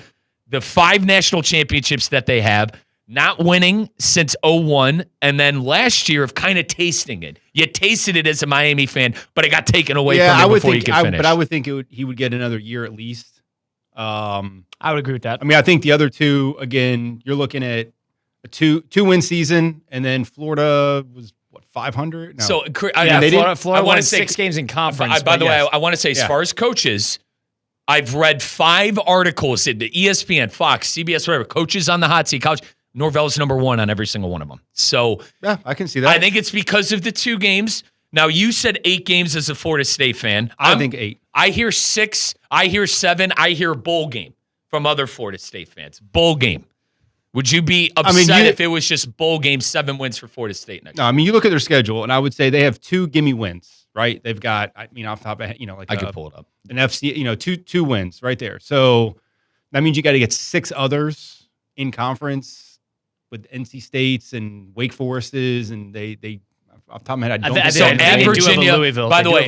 the 5 national championships that they have, not winning since 01, and then last year of kind of tasting it. You tasted it as a Miami fan, but it got taken away from you before you could finish. But I would think he would get another year at least. I would agree with that. I mean, I think the other two, again, you're looking at a two-win season, and then Florida was, 500? No. So, Florida won 6 games in conference. By the way, I want to say, as far as coaches, I've read 5 articles in the ESPN, Fox, CBS, whatever, coaches on the hot seat, college. Norvell's number 1 on every single one of them. So yeah, I can see that. I think it's because of the 2 games. Now, you said 8 games as a Florida State fan. I think 8. I hear 6. I hear 7. I hear bowl game from other Florida State fans. Bowl game. Would you be upset if it was just bowl game, 7 wins for Florida State next year? No, I mean, you look at their schedule, and I would say they have 2 gimme wins, right? They've got, off the top of my head, like I could pull it up. An FC, two wins right there. So that means you got to get 6 others in conference with NC States and Wake Forests, and they off the top of my head, I don't think so. At Virginia, Louisville. By the way,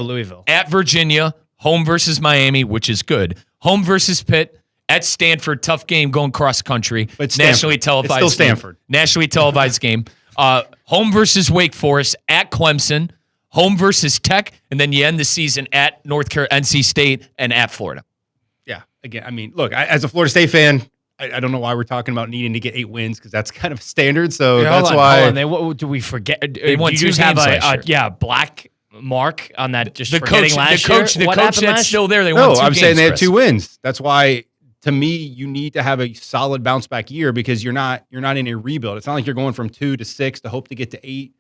at Virginia, home versus Miami, which is good. Home versus Pitt. At Stanford, tough game going cross country. But nationally televised. It's still Stanford. Nationally televised game. Home versus Wake Forest. At Clemson. Home versus Tech, and then you end the season at North Carolina, NC State, and at Florida. Yeah. Again, I mean, look, as a Florida State fan, I don't know why we're talking about needing to get 8 wins because that's kind of standard. So that's why. Hold on. What do we forget? They won 2 games last year. Black mark on that. Just the forgetting coach, last the coach, year. The coach that's still there. They won 2 games. I'm saying they had Chris. 2 wins. That's why, to me, you need to have a solid bounce back year because you're not in a rebuild. It's not like you're going from 2 to 6 to hope to get to 8.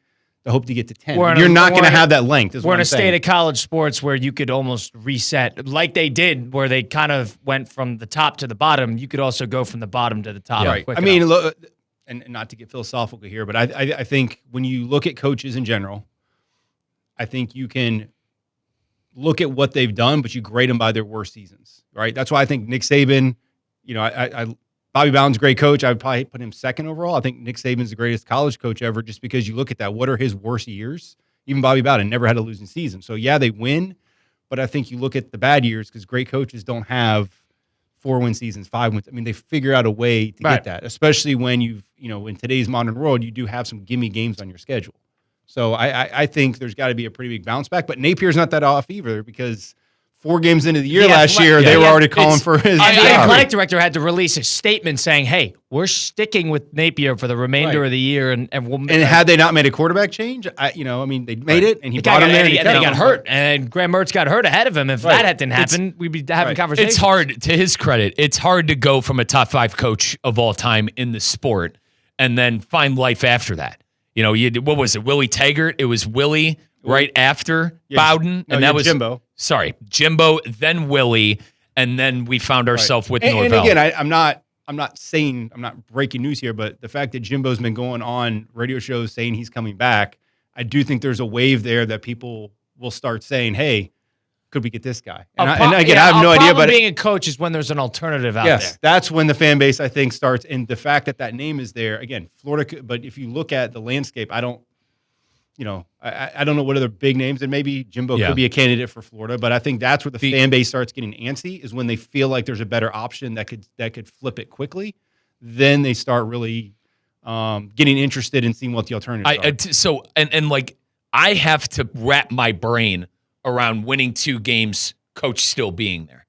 To hope to get to 10. You're not going to have that length. We're in a state of college sports where you could almost reset, like they did, where they kind of went from the top to the bottom. You could also go from the bottom to the top. Right. I mean, look, and not to get philosophical here, but I think when you look at coaches in general, I think you can look at what they've done, but you grade them by their worst seasons. Right. That's why I think Nick Saban, Bobby Bowden's a great coach. I would probably put him 2nd overall. I think Nick Saban's the greatest college coach ever just because you look at that. What are his worst years? Even Bobby Bowden never had a losing season. So, yeah, they win, but I think you look at the bad years because great coaches don't have 4-win seasons, 5 wins. I mean, they figure out a way to get that, especially when in today's modern world, you do have some gimme games on your schedule. So I think there's got to be a pretty big bounce back. But Napier's not that off either because 4 games into the year last year, they were already calling for his job. The athletic director had to release a statement saying, hey, we're sticking with Napier for the remainder of the year. And had they not made a quarterback change, they made it, and he brought him there. And he got hurt, and Graham Mertz got hurt ahead of him. If that didn't happen, we'd be having conversations. It's hard, to his credit, it's hard to go from a top 5 coach of all time in the sport and then find life after that. What was it, Willie Taggart? It was Willie right after Bowden, and that was Jimbo. Sorry, Jimbo, then Willie, and then we found ourselves with Norvell. And again, I'm not breaking news here, but the fact that Jimbo's been going on radio shows saying he's coming back, I do think there's a wave there that people will start saying, "Hey, could we get this guy?" And again, I have no idea. But being a coach is when there's an alternative out there. Yes, that's when the fan base I think starts, and the fact that name is there again, Florida. But if you look at the landscape, I don't know what other big names, and maybe Jimbo could be a candidate for Florida, but I think that's where the fan base starts getting antsy is when they feel like there's a better option that could flip it quickly. Then they start really getting interested in seeing what the alternatives are. I have to wrap my brain around winning 2 games, coach still being there.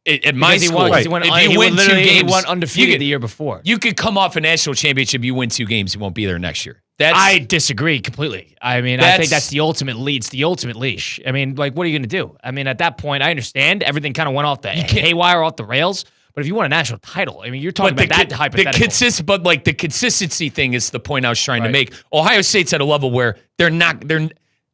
At my school, if you win 2 games, he won undefeated the year before. You could come off a national championship, you win 2 games, you won't be there next year. I disagree completely. I mean, I think that's the ultimate lead. It's the ultimate leash. I mean, what are you going to do? I mean, at that point, I understand everything kind of went off the haywire, off the rails. But if you want a national title, I mean, you're talking about that hypothetical. The consistency thing is the point I was trying to make. Ohio State's at a level where they're not.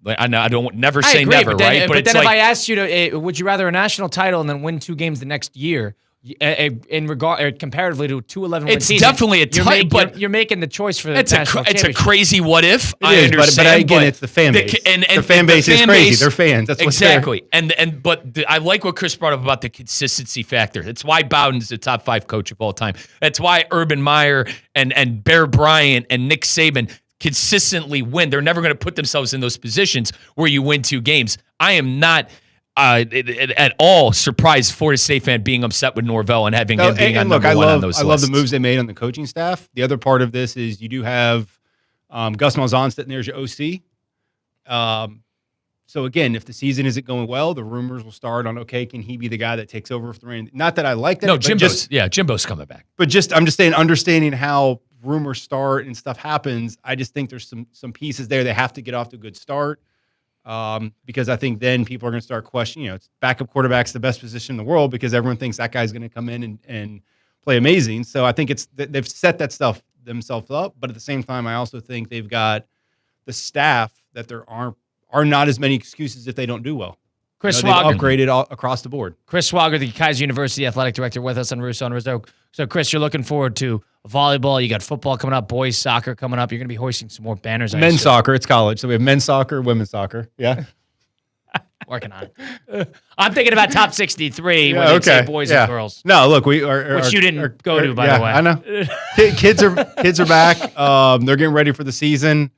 I know I don't never say agree, never, right? But then if I asked you to, would you rather a national title and then win 2 games the next year? In regard, comparatively to 2-11 win it's season, definitely a tight, but you're making the choice for the it's national it's a crazy what if. I understand, but again, it's the fan base. The fan base is crazy. They're fans. That's exactly. But I like what Chris brought up about the consistency factor. That's why Bowden's the top 5 coach of all time. That's why Urban Meyer and Bear Bryant and Nick Saban consistently win. They're never going to put themselves in those positions where you win 2 games. I am not at all surprised Florida State fan being upset with Norvell and having him being on number 1 on those lists. I love the moves they made on the coaching staff. The other part of this is you do have Gus Malzahn sitting there as your OC. So again, if the season isn't going well, the rumors will start on, okay, can he be the guy that takes over for the reign? Not that I like that. No, Jimbo's coming back. But I'm just saying, understanding how rumors start and stuff happens, I just think there's some pieces there they have to get off to a good start. Because I think then people are going to start questioning, it's backup quarterback's the best position in the world because everyone thinks that guy's going to come in and play amazing. So I think they've set that stuff themselves up. But at the same time, I also think they've got the staff that there are not as many excuses if they don't do well. Chris Swagger. They've upgraded all across the board. Chris Swagger, the Kaiser University athletic director, with us on Russo Rizzo. So, Chris, you're looking forward to volleyball. You got football coming up, boys soccer coming up. You're going to be hoisting some more banners. Men's soccer, it's college. So we have men's soccer, women's soccer. Yeah. Working on it. I'm thinking about top 63 when they say boys and girls. No, look, which you didn't go to, by the way. I know. Kids are back. They're getting ready for the season.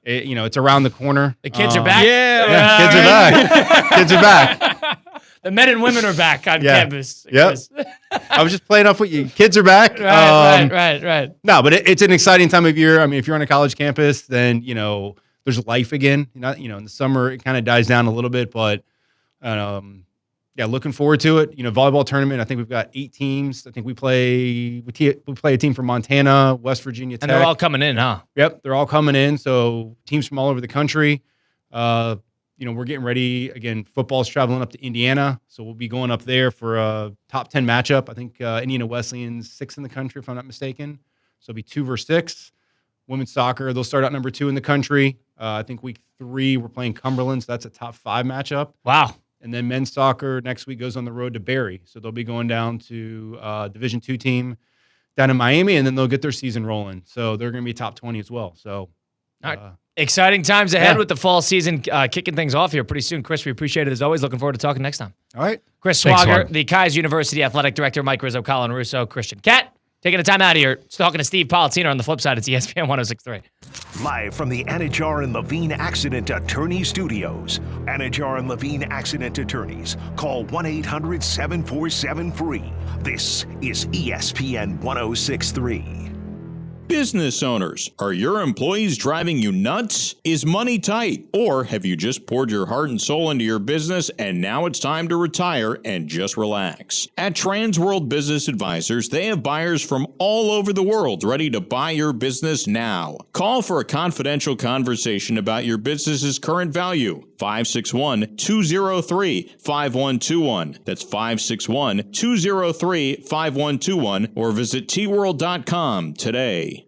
It's around the corner. The kids are back? Yeah, kids are back. Kids are back. The men and women are back on campus. Yep. I was just playing off with you. Kids are back. Right. No, but it's an exciting time of year. I mean, if you're on a college campus, then, there's life again. In the summer, it kind of dies down a little bit, but, looking forward to it. Volleyball tournament, I think we've got 8 teams. I think we play a team from Montana, West Virginia Tech. And they're all coming in, huh? Yep, they're all coming in. So teams from all over the country. We're getting ready. Again, football's traveling up to Indiana. So we'll be going up there for a top 10 matchup. I think Indiana Wesleyan's 6th in the country, if I'm not mistaken. So it'll be 2 versus 6. Women's soccer, they'll start out number 2 in the country. I think week 3, we're playing Cumberland. So that's a top 5 matchup. Wow. And then men's soccer next week goes on the road to Barry. So they'll be going down to Division II team down in Miami, and then they'll get their season rolling. So they're going to be top 20 as well. So all right. Exciting times ahead with the fall season kicking things off here pretty soon. Chris, we appreciate it as always. Looking forward to talking next time. All right. Chris Swagger, the Kaiser University Athletic Director, Mike Rizzo, Colin Russo, Christian Cat. Taking a time out here. Talking to Steve Politina on the flip side. It's ESPN 106.3. Live from the Anajar and Levine Accident Attorney Studios. Anajar and Levine Accident Attorneys. Call 1-800-747-FREE. This is ESPN 106.3. Business owners, are your employees driving you nuts? Is money tight? Or have you just poured your heart and soul into your business and now it's time to retire and just relax? At Transworld Business Advisors, they have buyers from all over the world ready to buy your business now. Call for a confidential conversation about your business's current value. 561-203-5121. That's 561-203-5121 or visit tworld.com today.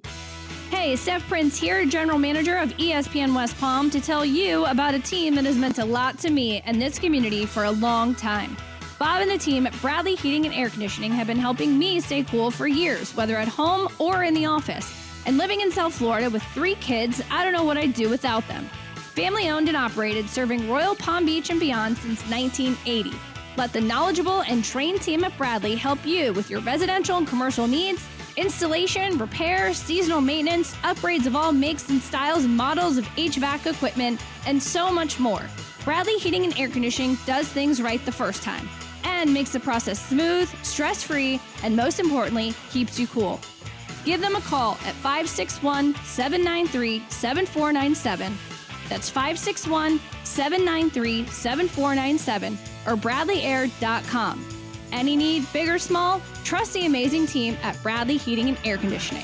Hey, Steph Prince here, General Manager of ESPN West Palm, to tell you about a team that has meant a lot to me and this community for a long time. Bob and the team at Bradley Heating and Air Conditioning have been helping me stay cool for years, whether at home or in the office. And living in South Florida with 3 kids, I don't know what I'd do without them. Family owned and operated, serving Royal Palm Beach and beyond since 1980. Let the knowledgeable and trained team at Bradley help you with your residential and commercial needs, installation, repair, seasonal maintenance, upgrades of all makes and styles and models of HVAC equipment, and so much more. Bradley Heating and Air Conditioning does things right the first time and makes the process smooth, stress-free, and most importantly, keeps you cool. Give them a call at 561-793-7497. That's 561-793-7497 or bradleyair.com. Any need, big or small, trust the amazing team at Bradley Heating and Air Conditioning.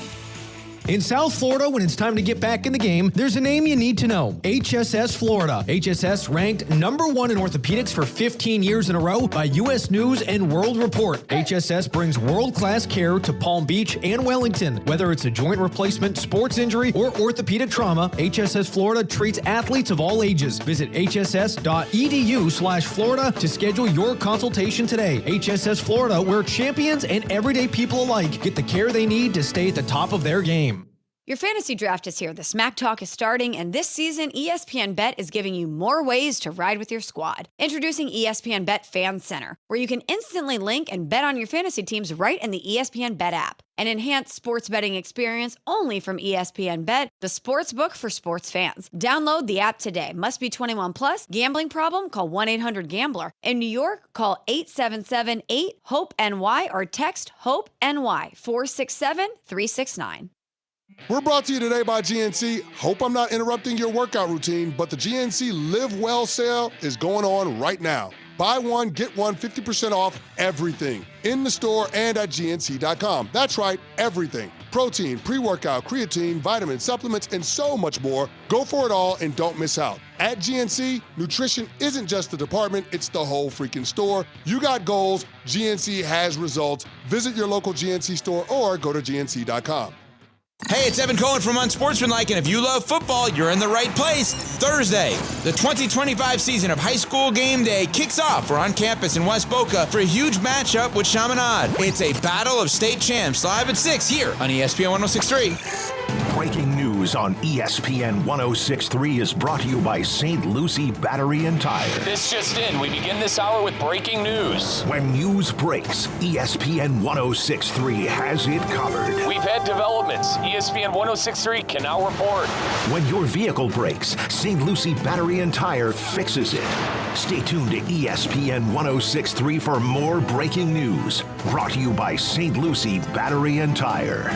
In South Florida, when it's time to get back in the game, there's a name you need to know. HSS Florida. HSS ranked number 1 in orthopedics for 15 years in a row by U.S. News and World Report. HSS brings world-class care to Palm Beach and Wellington. Whether it's a joint replacement, sports injury, or orthopedic trauma, HSS Florida treats athletes of all ages. Visit hss.edu/Florida to schedule your consultation today. HSS Florida, where champions and everyday people alike get the care they need to stay at the top of their game. Your fantasy draft is here. The Smack Talk is starting, and this season, ESPN Bet is giving you more ways to ride with your squad. Introducing ESPN Bet Fan Center, where you can instantly link and bet on your fantasy teams right in the ESPN Bet app. An enhanced sports betting experience only from ESPN Bet, the sports book for sports fans. Download the app today. Must be 21 plus. Gambling problem? Call 1-800-GAMBLER. In New York, call 877-8-HOPE-NY or text HOPE-NY 467-369. We're brought to you today by GNC. Hope I'm not interrupting your workout routine, but the GNC Live Well sale is going on right now. Buy one, get one, 50% off everything in the store and at GNC.com. That's right, everything. Protein, pre-workout, creatine, vitamins, supplements, and so much more. Go for it all and don't miss out. At GNC, nutrition isn't just the department, it's the whole freaking store. You got goals, GNC has results. Visit your local GNC store or go to GNC.com. Hey, it's Evan Cohen from Unsportsmanlike, and if you love football, you're in the right place. Thursday, the 2025 season of High School Game Day kicks off. We're on campus in West Boca for a huge matchup with Chaminade. It's a battle of state champs live at 6 here on ESPN 106.3. Breaking news on ESPN 106.3 is brought to you by St. Lucie Battery and Tire. This just in. We begin this hour with breaking news. When news breaks, ESPN 106.3 has it covered. We've had developments. ESPN 106.3 can now report. When your vehicle breaks, St. Lucie Battery and Tire fixes it. Stay tuned to ESPN 106.3 for more breaking news. Brought to you by St. Lucie Battery and Tire.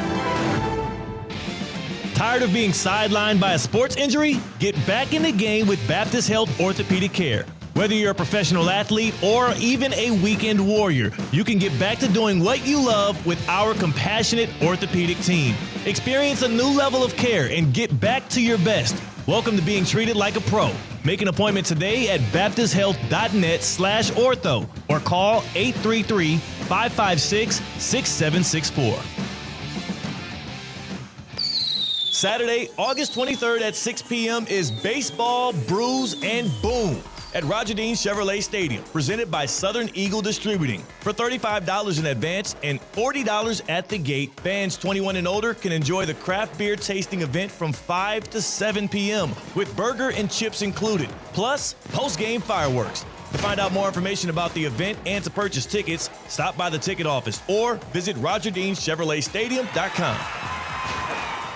Tired of being sidelined by a sports injury? Get back in the game with Baptist Health Orthopedic Care. Whether you're a professional athlete or even a weekend warrior, you can get back to doing what you love with our compassionate orthopedic team. Experience a new level of care and get back to your best. Welcome to being treated like a pro. Make an appointment today at baptisthealth.net/ortho or call 833-556-6764. Saturday, August 23rd at 6 p.m. is Baseball, Brews, and Boom at Roger Dean Chevrolet Stadium, presented by Southern Eagle Distributing. For $35 in advance and $40 at the gate, fans 21 and older can enjoy the craft beer tasting event from 5 to 7 p.m. with burger and chips included, plus post-game fireworks. To find out more information about the event and to purchase tickets, stop by the ticket office or visit RogerDeanChevroletStadium.com.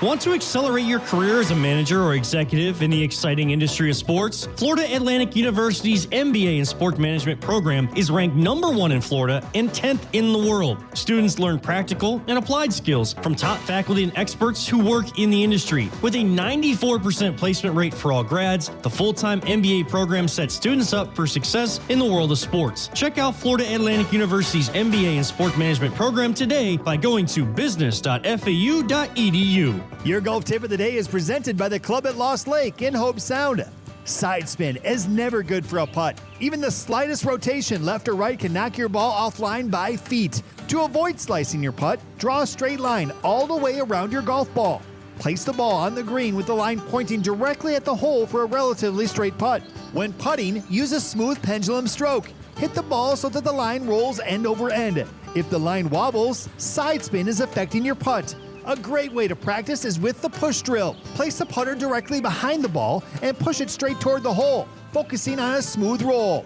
Want to accelerate your career as a manager or executive in the exciting industry of sports? Florida Atlantic University's MBA in Sport Management program is ranked number 1 in Florida and 10th in the world. Students learn practical and applied skills from top faculty and experts who work in the industry. With a 94% placement rate for all grads, the full-time MBA program sets students up for success in the world of sports. Check out Florida Atlantic University's MBA in Sport Management program today by going to business.fau.edu. Your golf tip of the day is presented by the Club at Lost Lake in Hope Sound. Side spin is never good for a putt. Even the slightest rotation left or right can knock your ball offline by feet. To avoid slicing your putt, draw a straight line all the way around your golf ball. Place the ball on the green with the line pointing directly at the hole for a relatively straight putt. When putting, use a smooth pendulum stroke. Hit the ball so that the line rolls end over end. If the line wobbles, side spin is affecting your putt. A great way to practice is with the push drill. Place the putter directly behind the ball and push it straight toward the hole, focusing on a smooth roll.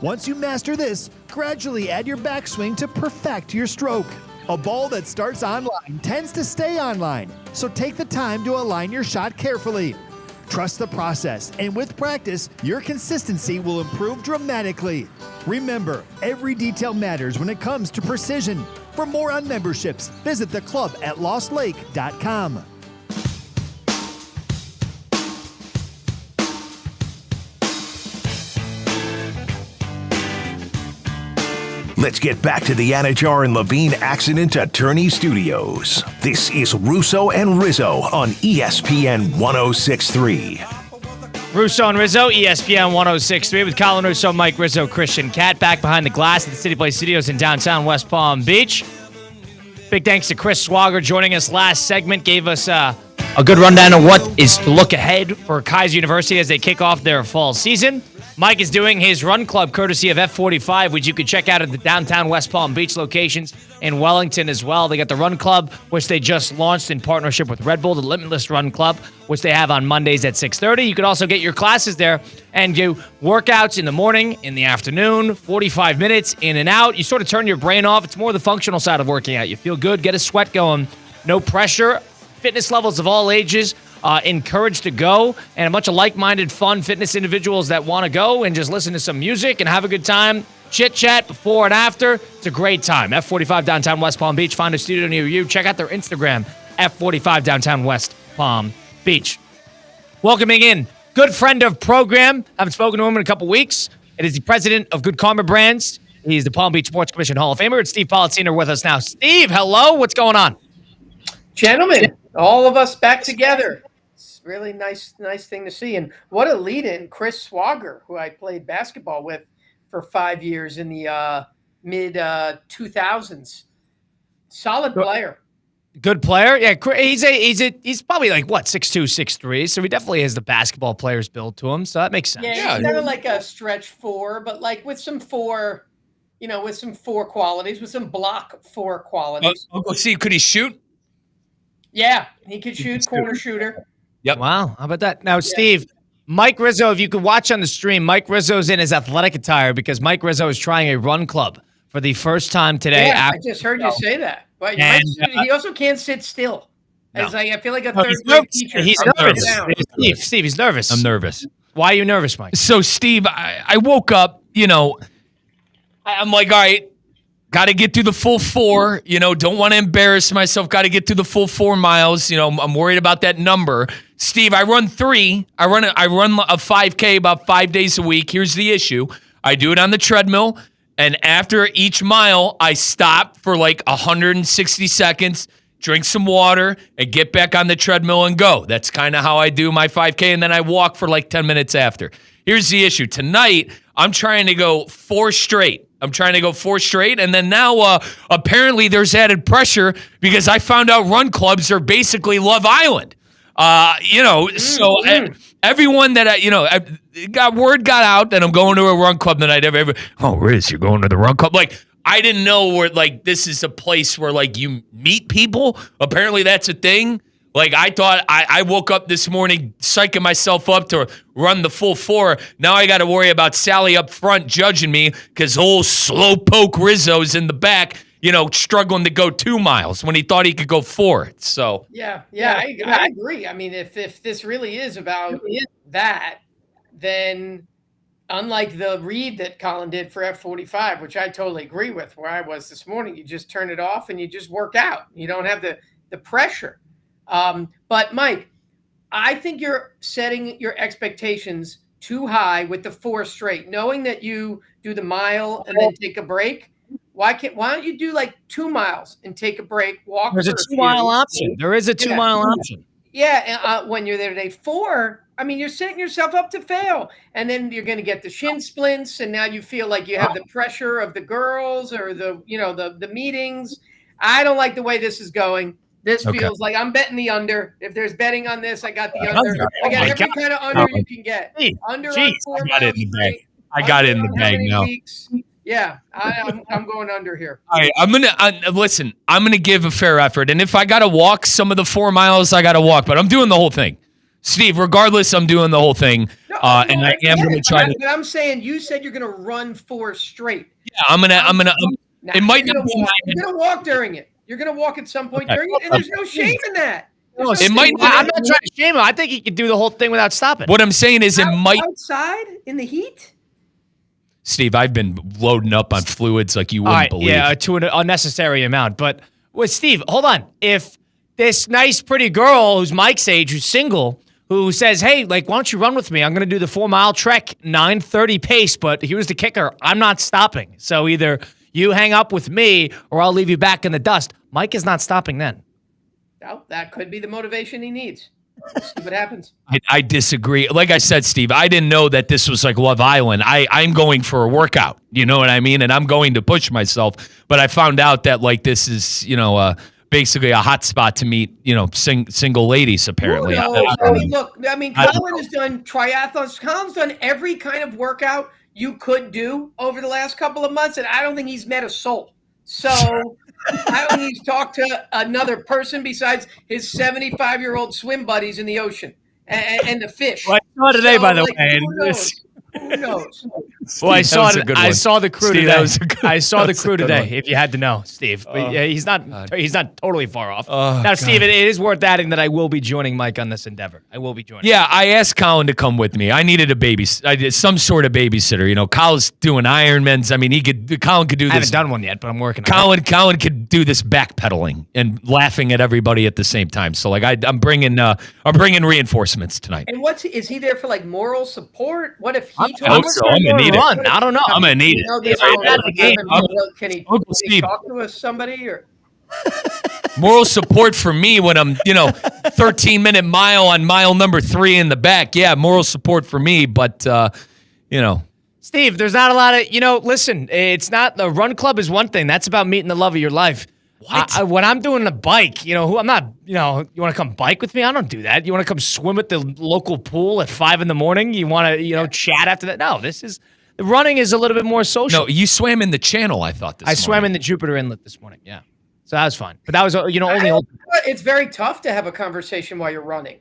Once you master this, gradually add your backswing to perfect your stroke. A ball that starts online tends to stay online, so take the time to align your shot carefully. Trust the process, and with practice, your consistency will improve dramatically. Remember, every detail matters when it comes to precision. For more on memberships, visit theclubatlostlake.com. Let's get back to the Anajar and Levine Accident Attorney Studios. This is Russo and Rizzo on ESPN 106.3. Russo and Rizzo, ESPN 106.3 with Colin Russo, Mike Rizzo, Christian Cat, back behind the glass at the City Place Studios in downtown West Palm Beach. Big thanks to Chris Swager joining us last segment, gave us a good rundown of what is to look ahead for Kaiser University as they kick off their fall season. Mike is doing his run club courtesy of F45, which you can check out at the downtown West Palm Beach locations in Wellington as well. They got the run club, which they just launched in partnership with Red Bull, the Limitless Run Club, which they have on Mondays at 6:30. You could also get your classes there and do workouts in the morning, in the afternoon, 45 minutes in and out. You sort of turn your brain off. It's more the functional side of working out. You feel good, get a sweat going, no pressure. Fitness levels of all ages encouraged to go, and a bunch of like-minded, fun fitness individuals that want to go and just listen to some music and have a good time, chit-chat before and after. It's a great time. F45 downtown West Palm Beach. Find a studio near you. Check out their Instagram, F45 downtown West Palm Beach. Welcoming in good friend of program. Haven't spoken to him in a couple weeks. It is the president of Good Karma Brands. He's the Palm Beach Sports Commission Hall of Famer. It's Steve Politziner with us now. Steve, hello. What's going on? Gentlemen, all of us back together. It's really nice thing to see. And what a lead-in, Chris Swager, who I played basketball with for 5 years in the mid-2000s. Solid player. Good player. Yeah, he's probably like, 6'2", 6'3", so he definitely has the basketball player's build to him, so that makes sense. Yeah, he's kind of like a stretch four, but like with some four qualities, with some block four qualities. See, could he shoot? Yeah, he could shoot, corner shooter. Yep. Wow, how about that? Now, Steve, Mike Rizzo, if you could watch on the stream, Mike Rizzo's in his athletic attire because Mike Rizzo is trying a run club for the first time today. Yeah, I just heard you say that. But he also can't sit still. No. I feel like a third grade teacher. He's nervous. Steve, he's nervous. I'm nervous. Why are you nervous, Mike? So, Steve, I woke up, I'm like, all right, got to get through the full 4, don't want to embarrass myself. Got to get through the full 4 miles. I'm worried about that number. Steve, I run 3. I run a 5K about 5 days a week. Here's the issue. I do it on the treadmill, and after each mile, I stop for like 160 seconds, drink some water, and get back on the treadmill and go. That's kind of how I do my 5K, and then I walk for like 10 minutes after. Here's the issue. Tonight, I'm trying to go 4 straight. And then now apparently there's added pressure because I found out run clubs are basically Love Island. Everyone that word got out that I'm going to a run club tonight. Riz, you're going to the run club? Like, I didn't know where, like, this is a place where, like, you meet people. Apparently that's a thing. Like, I thought I woke up this morning psyching myself up to run the full 4. Now I got to worry about Sally up front judging me because old slowpoke Rizzo's in the back, struggling to go 2 miles when he thought he could go 4. So I agree. I mean, if this really is about that, then unlike the read that Colin did for F45, which I totally agree with, where I was this morning, you just turn it off and you just work out. You don't have the pressure. But Mike, I think you're setting your expectations too high with the 4 straight, knowing that you do the mile and then take a break. Why don't you do like 2 miles and take a break, walk? There's a 2-mile option. There is a 2-mile option. Yeah. When you're there today, 4, I mean, you're setting yourself up to fail, and then you're going to get the shin splints. And now you feel like you have the pressure of the girls or the meetings. I don't like the way this is going. This feels like I'm betting the under. If there's betting on this, I got the under. I got every kind of under you can get. Under on 4 miles. I got it in the bag now. Yeah, I'm going under here. All right, I'm gonna give a fair effort, and if I gotta walk some of the 4 miles, I gotta walk. But I'm doing the whole thing, Steve. Regardless, I'm doing the whole thing, and I am gonna try to. But I'm saying you said you're gonna run 4 straight. Yeah, I'm gonna. It might not be. You're gonna walk during it. You're going to walk at some point during it, and there's no shame in that. I'm not trying to shame him. I think he could do the whole thing without stopping. What I'm saying is outside in the heat? Steve, I've been loading up on fluids like you wouldn't believe. Yeah, to an unnecessary amount. But Steve, hold on. If this nice, pretty girl who's Mike's age, who's single, who says, hey, why don't you run with me? I'm going to do the 4-mile trek, 9:30 pace, but here's the kicker. I'm not stopping. So either You hang up with me or I'll leave you back in the dust. Mike is not stopping then. Well, that could be the motivation he needs. We'll see what happens. I disagree. Like I said, Steve, I didn't know that this was like Love Island. I'm going for a workout. You know what I mean? And I'm going to push myself. But I found out that like this is, basically a hot spot to meet, single ladies, apparently. I mean, look, Colin has done triathlons. Colin's done every kind of workout you could do over the last couple of months, and I don't think he's met a soul. So I don't think he's talked to another person besides his 75-year-old swim buddies in the ocean and the fish. Well, I saw today, by the way. Who knows? Well, I saw the crew Steve, today. that was a good- I saw the that was a crew good today. one. If you had to know, Steve, but yeah, he's not totally far off. Oh, now, Steve, it is worth adding that I will be joining Mike on this endeavor. I will be joining. Yeah, I asked Colin to come with me. I needed I did some sort of babysitter. Colin's doing Ironmans. I mean, Colin could do this. I haven't done one yet, but I'm working on it. Colin could do this backpedaling and laughing at everybody at the same time. So like I'm bringing reinforcements tonight. And is he there for like moral support? What if he I hope so. I'm gonna need it. I don't know. I'm gonna need it. Can he Steve. talk to us, somebody, or Moral support for me when I'm, 13-minute mile on mile number 3 in the back. Yeah, moral support for me, but Steve, there's not a lot of, listen, it's not, the run club is one thing. That's about meeting the love of your life. What? When I'm doing the bike, I'm not, you want to come bike with me? I don't do that. You want to come swim at the local pool at 5 a.m? You want to, chat after that? No, the running is a little bit more social. No, you swam in the channel, I thought I swam in the Jupiter Inlet this morning, yeah. So that was fun. But that was, only it's very tough to have a conversation while you're running.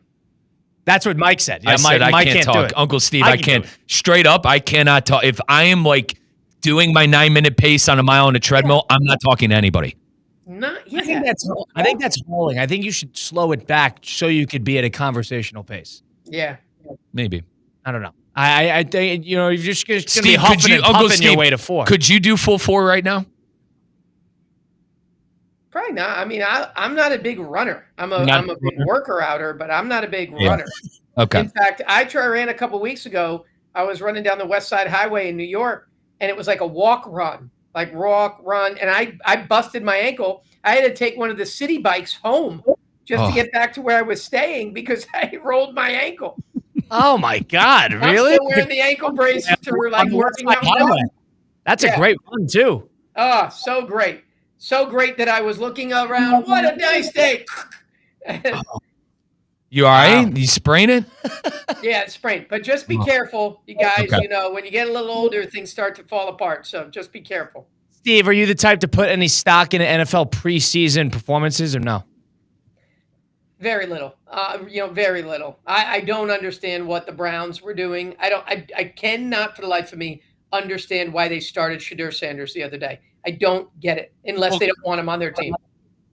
That's what Mike said. Yeah, I can't talk. do it. Uncle Steve, I can't. Straight up, I cannot talk. If I am like doing my 9-minute pace on a mile on a treadmill, I'm not talking to anybody. I think that's hauling. I think you should slow it back so you could be at a conversational pace. Yeah. Maybe. I don't know. I think, you're just going to be Steve, huffing and Uncle puffing Steve, your way to 4. Could you do full 4 right now? Probably not. I mean, I'm not a big runner. I'm a big worker-outer, but I'm not a big runner. Okay. In fact, I ran a couple weeks ago. I was running down the West Side Highway in New York, and it was like a walk run, and I busted my ankle. I had to take one of the city bikes home just to get back to where I was staying because I rolled my ankle. Oh my God! Really? I'm still wearing the ankle brace for working out. That's a great run too. Oh, so great. So great that I was looking around. What a nice day. You all right? You sprain it? Yeah, it's sprained. But just be careful, you guys. Okay. When you get a little older, things start to fall apart. So just be careful. Steve, are you the type to put any stock in NFL preseason performances or no? Very little. Very little. I don't understand what the Browns were doing. I cannot for the life of me understand why they started Shedeur Sanders the other day. I don't get it unless they don't want him on their team.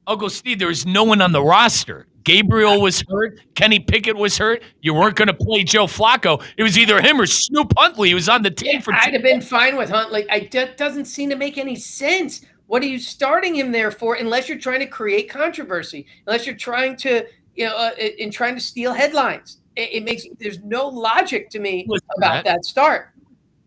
Uncle Steve, there was no one on the roster. Gabriel was hurt. Kenny Pickett was hurt. You weren't going to play Joe Flacco. It was either him or Snoop Huntley. He was on the team for. I'd have been fine with Huntley. That doesn't seem to make any sense. What are you starting him there for? Unless you're trying to create controversy. Unless you're trying to, trying to steal headlines. There's no logic to me about that start.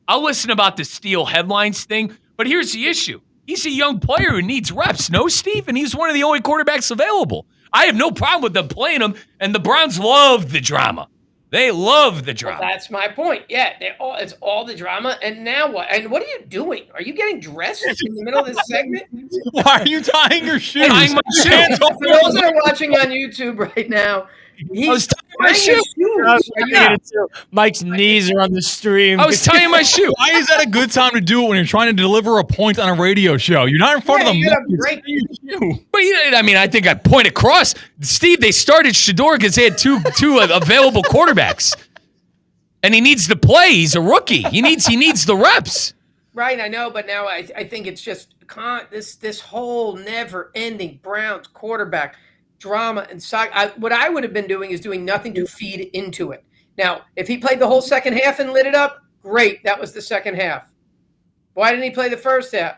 I'll listen about the steal headlines thing, but here's the issue. He's a young player who needs reps, no, Steve? And he's one of the only quarterbacks available. I have no problem with them playing him, and the Browns love the drama. They love the drama. Well, that's my point. Yeah, it's all the drama. And now what? And what are you doing? Are you getting dressed in the middle of this segment? Why are you tying your shoes? Tying my shoes. For those that are watching on YouTube right now, I was tying my shoe. Mike's knees are on the stream. I was tying my shoe. Why is that a good time to do it when you're trying to deliver a point on a radio show? You're not in front of the mic. But I think I point across. Steve, they started Shedeur because they had two available quarterbacks, and he needs to play. He's a rookie. He needs the reps. Right, I know, but now I think it's just this whole never-ending Browns quarterback drama and saga. What I would have been doing is doing nothing to feed into it. Now, if he played the whole second half and lit it up, great. That was the second half. Why didn't he play the first half?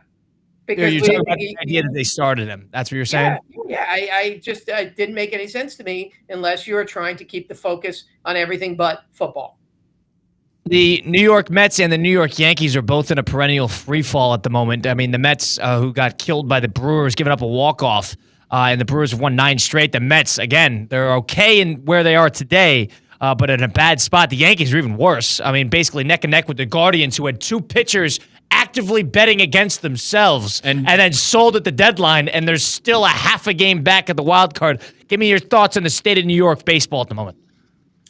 Because you're talking about the idea that they started him. That's what you're saying? Yeah. I just didn't make any sense to me unless you were trying to keep the focus on everything but football. The New York Mets and the New York Yankees are both in a perennial free fall at the moment. I mean, the Mets, who got killed by the Brewers, giving up a walk-off, and the Brewers have won 9 straight. The Mets, again, they're okay in where they are today, but in a bad spot. The Yankees are even worse. I mean, basically neck and neck with the Guardians, who had 2 pitchers actively betting against themselves and then sold at the deadline, and there's still a half a game back at the wild card. Give me your thoughts on the state of New York baseball at the moment.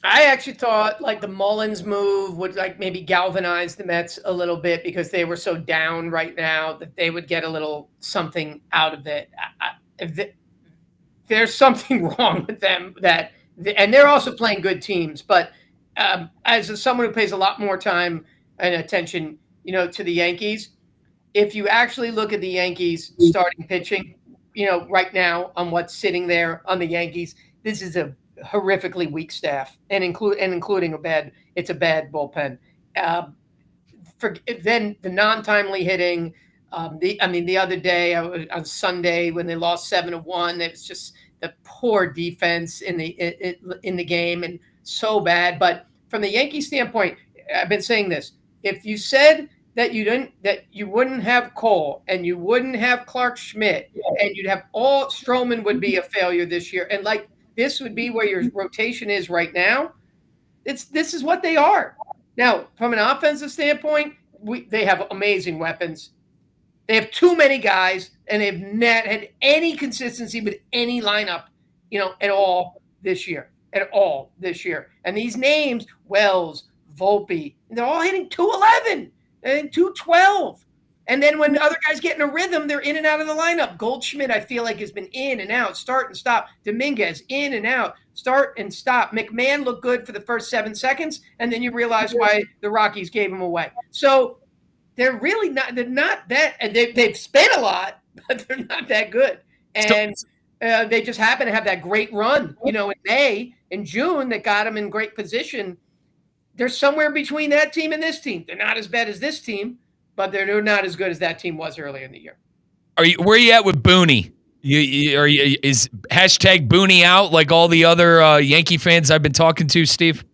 I actually thought like the Mullins move would like maybe galvanize the Mets a little bit because they were so down right now that they would get a little something out of it. There's something wrong with them and they're also playing good teams. But as someone who pays a lot more time and attention, to the Yankees, if you actually look at the Yankees starting pitching, right now on what's sitting there on the Yankees, this is a horrifically weak staff, and including it's a bad bullpen. Then the non-timely hitting. The other day on Sunday when they lost 7-1, it was just the poor defense in the game and so bad. But from the Yankee standpoint, I've been saying this: if you said that you wouldn't have Cole and you wouldn't have Clark Schmidt and you'd have Stroman would be a failure this year, and like this would be where your rotation is right now. This is what they are. Now, from an offensive standpoint, they have amazing weapons. They have too many guys, and they've not had any consistency with any lineup, at all this year. And these names, Wells, Volpe, they're all hitting 211 and 212. And then when the other guys get in a rhythm, they're in and out of the lineup. Goldschmidt, I feel like, has been in and out, start and stop. Dominguez, in and out, start and stop. McMahon looked good for the first 7 seconds, and then you realize why the Rockies gave him away. So they're really not – they're not that – and they've spent a lot, but they're not that good. And they just happen to have that great run, in May and June that got them in great position. They're somewhere between that team and this team. They're not as bad as this team, but they're not as good as that team was earlier in the year. Where are you at with Booney? Is hashtag Booney out like all the other Yankee fans I've been talking to, Steve?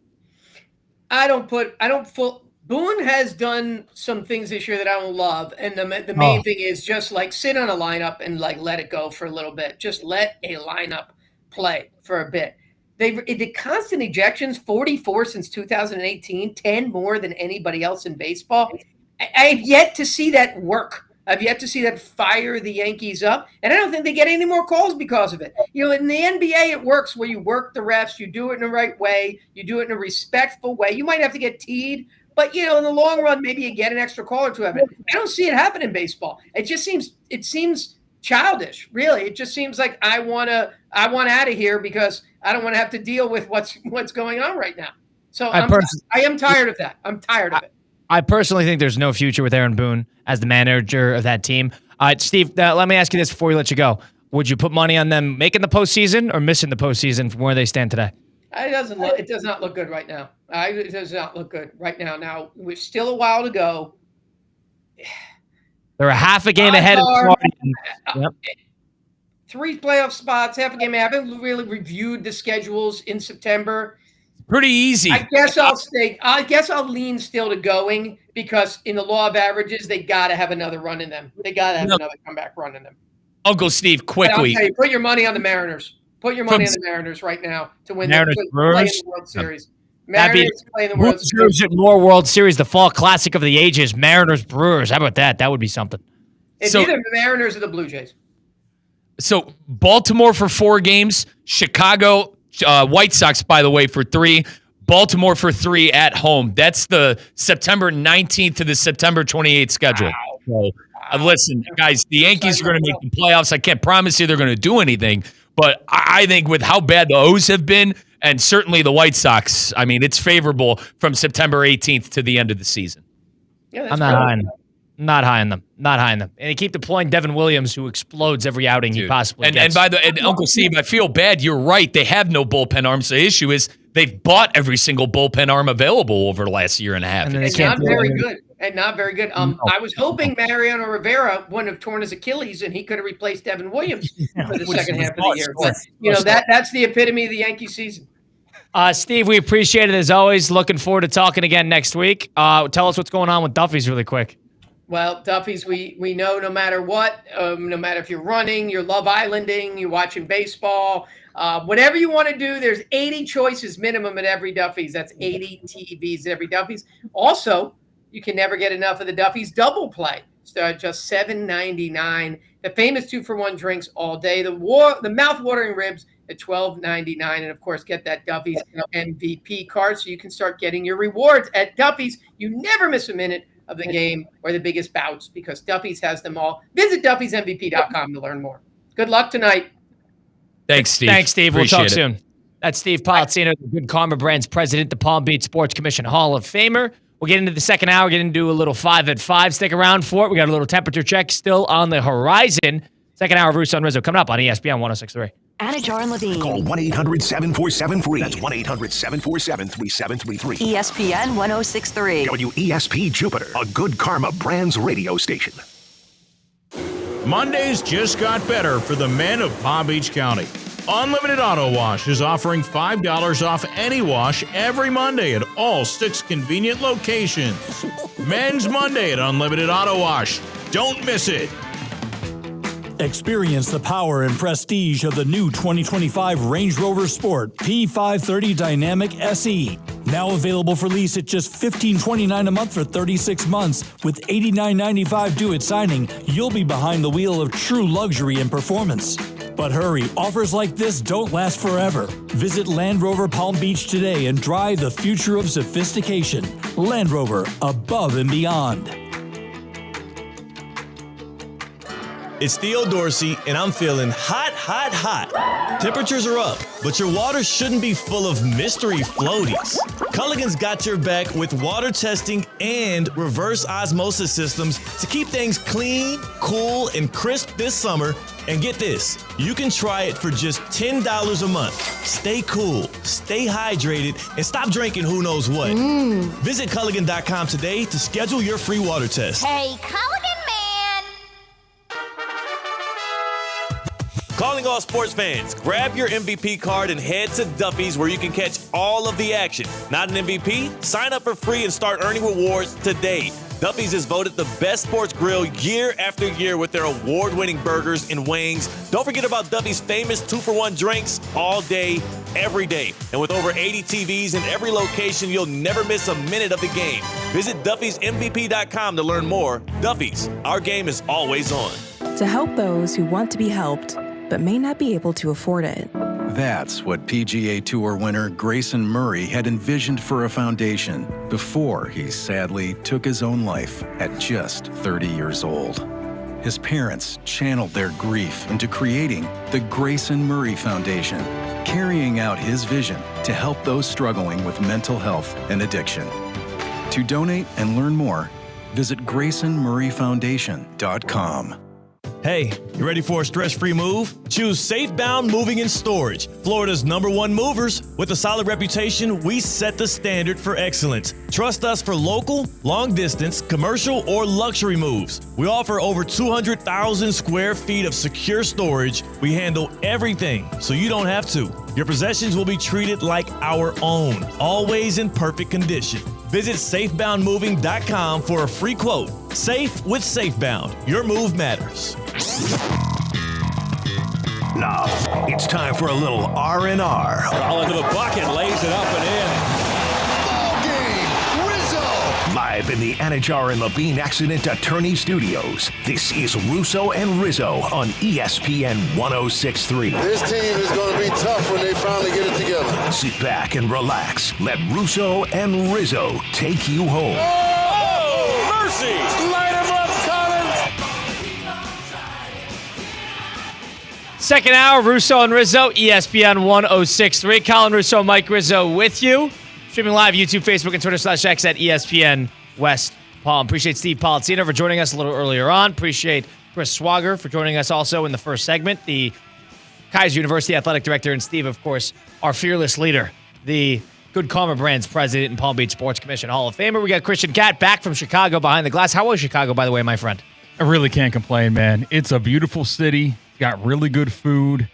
Boone has done some things this year that I don't love, and the main thing is just like sit on a lineup and like let it go for a little bit. Just let a lineup play for a bit. The constant ejections, 44 since 2018, 10 more than anybody else in baseball. I have yet to see that work. I've yet to see that fire the Yankees up, and I don't think they get any more calls because of it. In the NBA, it works where you work the refs, you do it in the right way, you do it in a respectful way. You might have to get teed, but in the long run, maybe you get an extra call or two of it. I don't see it happen in baseball. It seems childish, really. It just seems like I want out of here because I don't want to have to deal with what's going on right now. So I am tired of that. I'm tired of it. I personally think there's no future with Aaron Boone as the manager of that team. Steve, let me ask you this before we let you go. Would you put money on them making the postseason or missing the postseason from where they stand today? It does not look good right now. It does not look good right now. Now, we're still a while to go. They're a half a game ahead of the Guardians. 3 playoff spots, half a game. I haven't really reviewed the schedules in September. Pretty easy. I guess I'll lean still to going because in the law of averages, they got to have another run in them. They got to have another comeback run in them. Uncle Steve, quickly. I'll tell you, put your money on the Mariners. Put your money on the Mariners right now to win Mariners the World Series. Mariners playing the World Series. More World Series, the fall classic of the ages. Mariners Brewers. How about that? That would be something. It's either the Mariners or the Blue Jays. So Baltimore for 4 games, Chicago. White Sox, by the way, for 3. Baltimore for 3 at home. That's the September 19th to the September 28th schedule. Wow. So, listen, guys, the Yankees are going to make the playoffs. I can't promise you they're going to do anything, but I think with how bad the O's have been, and certainly the White Sox, I mean, it's favorable from September 18th to the end of the season. Yeah, I'm not high on them. Not high on them. And they keep deploying Devin Williams, who explodes every outing he possibly gets. And Uncle Steve, I feel bad. You're right. They have no bullpen arms. The issue is they've bought every single bullpen arm available over the last year and a half. It's not very good. I was hoping Mariano Rivera wouldn't have torn his Achilles and he could have replaced Devin Williams for the second half of the year. But that's the epitome of the Yankee season. Steve, we appreciate it as always. Looking forward to talking again next week. Tell us what's going on with Duffy's really quick. Well, Duffy's, we know no matter what, no matter if you're running, you're Love Islanding, you're watching baseball, whatever you want to do, there's 80 choices minimum at every Duffy's. That's 80 TVs at every Duffy's. Also, you can never get enough of the Duffy's Double Play. It's just $7.99. The famous 2-for-1 drinks all day. The mouth-watering ribs at $12.99. And, of course, get that Duffy's MVP card so you can start getting your rewards at Duffy's. You never miss a minute of the game or the biggest bouts because Duffy's has them all. Visit Duffy'sMVP.com to learn more. Good luck tonight. Thanks, Steve. Thanks, Steve. Appreciate We'll talk it. soon. That's Steve Palazzino, the Good Karma Brands president, the Palm Beach Sports Commission Hall of Famer. We'll get into the second hour, get into a little 5 at 5. Stick around for it. We got a little temperature check still on the horizon. Second hour of Russo and Rizzo coming up on ESPN 106.3. Anajar and Levine. Call 1-800-747-FREE. That's 1-800-747-3733. ESPN 106.3. WESP Jupiter, a Good Karma Brands radio station. Mondays just got better for the men of Palm Beach County. Unlimited Auto Wash is offering $5 off any wash every Monday at all 6 convenient locations. Men's Monday at Unlimited Auto Wash. Don't miss it. Experience the power and prestige of the new 2025 Range Rover Sport P530 Dynamic SE. Now available for lease at just $15.29 a month for 36 months. With $89.95 due at signing, you'll be behind the wheel of true luxury and performance. But hurry, offers like this don't last forever. Visit Land Rover Palm Beach today and drive the future of sophistication. Land Rover, above and beyond. It's Theo Dorsey, and I'm feeling hot, hot, hot. Temperatures are up, but your water shouldn't be full of mystery floaties. Culligan's got your back with water testing and reverse osmosis systems to keep things clean, cool, and crisp this summer. And get this, you can try it for just $10 a month. Stay cool, stay hydrated, and stop drinking who knows what. Visit Culligan.com today to schedule your free water test. Hey, Culligan man! Calling all sports fans, grab your MVP card and head to Duffy's where you can catch all of the action. Not an MVP? Sign up for free and start earning rewards today. Duffy's is voted the best sports grill year after year with their award-winning burgers and wings. Don't forget about Duffy's famous 2-for-1 drinks all day, every day. And with over 80 TVs in every location, you'll never miss a minute of the game. Visit Duffy'sMVP.com to learn more. Duffy's, our game is always on. To help those who want to be helped, but may not be able to afford it. That's what PGA Tour winner Grayson Murray had envisioned for a foundation before he sadly took his own life at just 30 years old. His parents channeled their grief into creating the Grayson Murray Foundation, carrying out his vision to help those struggling with mental health and addiction. To donate and learn more, visit GraysonMurrayFoundation.com. Hey, you ready for a stress-free move? Choose Safebound Moving and Storage, Florida's #1 movers. With a solid reputation, we set the standard for excellence. Trust us for local, long-distance, commercial, or luxury moves. We offer over 200,000 square feet of secure storage. We handle everything, so you don't have to. Your possessions will be treated like our own, always in perfect condition. Visit SafeboundMoving.com for a free quote. Safe with Safebound. Your move matters. Now, it's time for a little R&R. All into the bucket, lays it up and in. Ball game, Rizzo! Live in the Anajar and Levine Accident Attorney Studios, this is Russo and Rizzo on ESPN 106.3. This team is going to be tough when they finally get it together. Sit back and relax. Let Russo and Rizzo take you home. Oh, mercy! Light him up, Colin! Second hour, Russo and Rizzo, ESPN 106.3. Colin Russo, Mike Rizzo with you. Streaming live, YouTube, Facebook, and Twitter/X at ESPN West Palm. Appreciate Steve Palazzino for joining us a little earlier on. Appreciate Chris Swagger for joining us also in the first segment. The Kaiser University Athletic Director, and Steve, of course, our fearless leader, the Good Karma Brands president and Palm Beach Sports Commission Hall of Famer. We got Christian Cat back from Chicago behind the glass. How was Chicago, by the way, my friend? I really can't complain, man. It's a beautiful city. It's got really good food.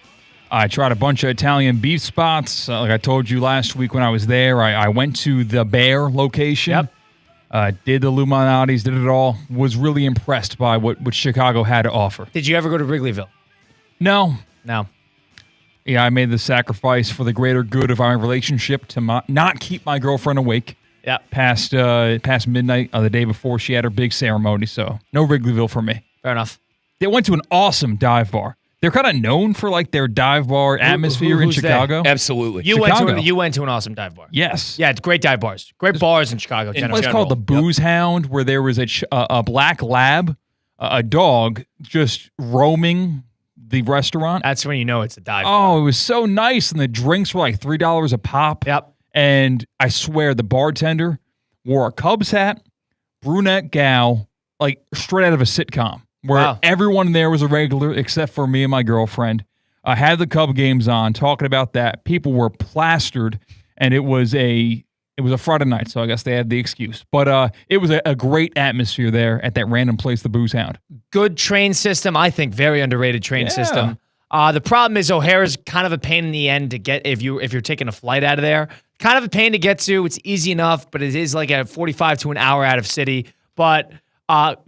I tried a bunch of Italian beef spots. Like I told you last week when I was there, I went to the Bear location. Yep. Did the Illuminatis, did it all. Was really impressed by what Chicago had to offer. Did you ever go to Wrigleyville? No. No. Yeah, I made the sacrifice for the greater good of our relationship to not keep my girlfriend awake. Yeah. Past midnight the day before she had her big ceremony. So no Wrigleyville for me. Fair enough. They went to an awesome dive bar. They're kind of known for like their dive bar atmosphere in Chicago. Absolutely. You went to an awesome dive bar. Yes. Yeah, it's great dive bars. Great bars in Chicago. It's called the Booze Hound, where there was a black lab, a dog just roaming the restaurant. That's when you know it's a dive bar. Oh, it was so nice, and the drinks were like $3 a pop. Yep. And I swear the bartender wore a Cubs hat, brunette gal, like straight out of a sitcom, where everyone there was a regular except for me and my girlfriend. I had the Cub games on, talking about that. People were plastered, and it was a Friday night, so I guess they had the excuse. But it was a great atmosphere there at that random place, the Booze Hound. Good train system, I think. Very underrated train system. The problem is O'Hara's kind of a pain in the end to get if you're taking a flight out of there. Kind of a pain to get to. It's easy enough, but it is like a 45 to an hour out of city. But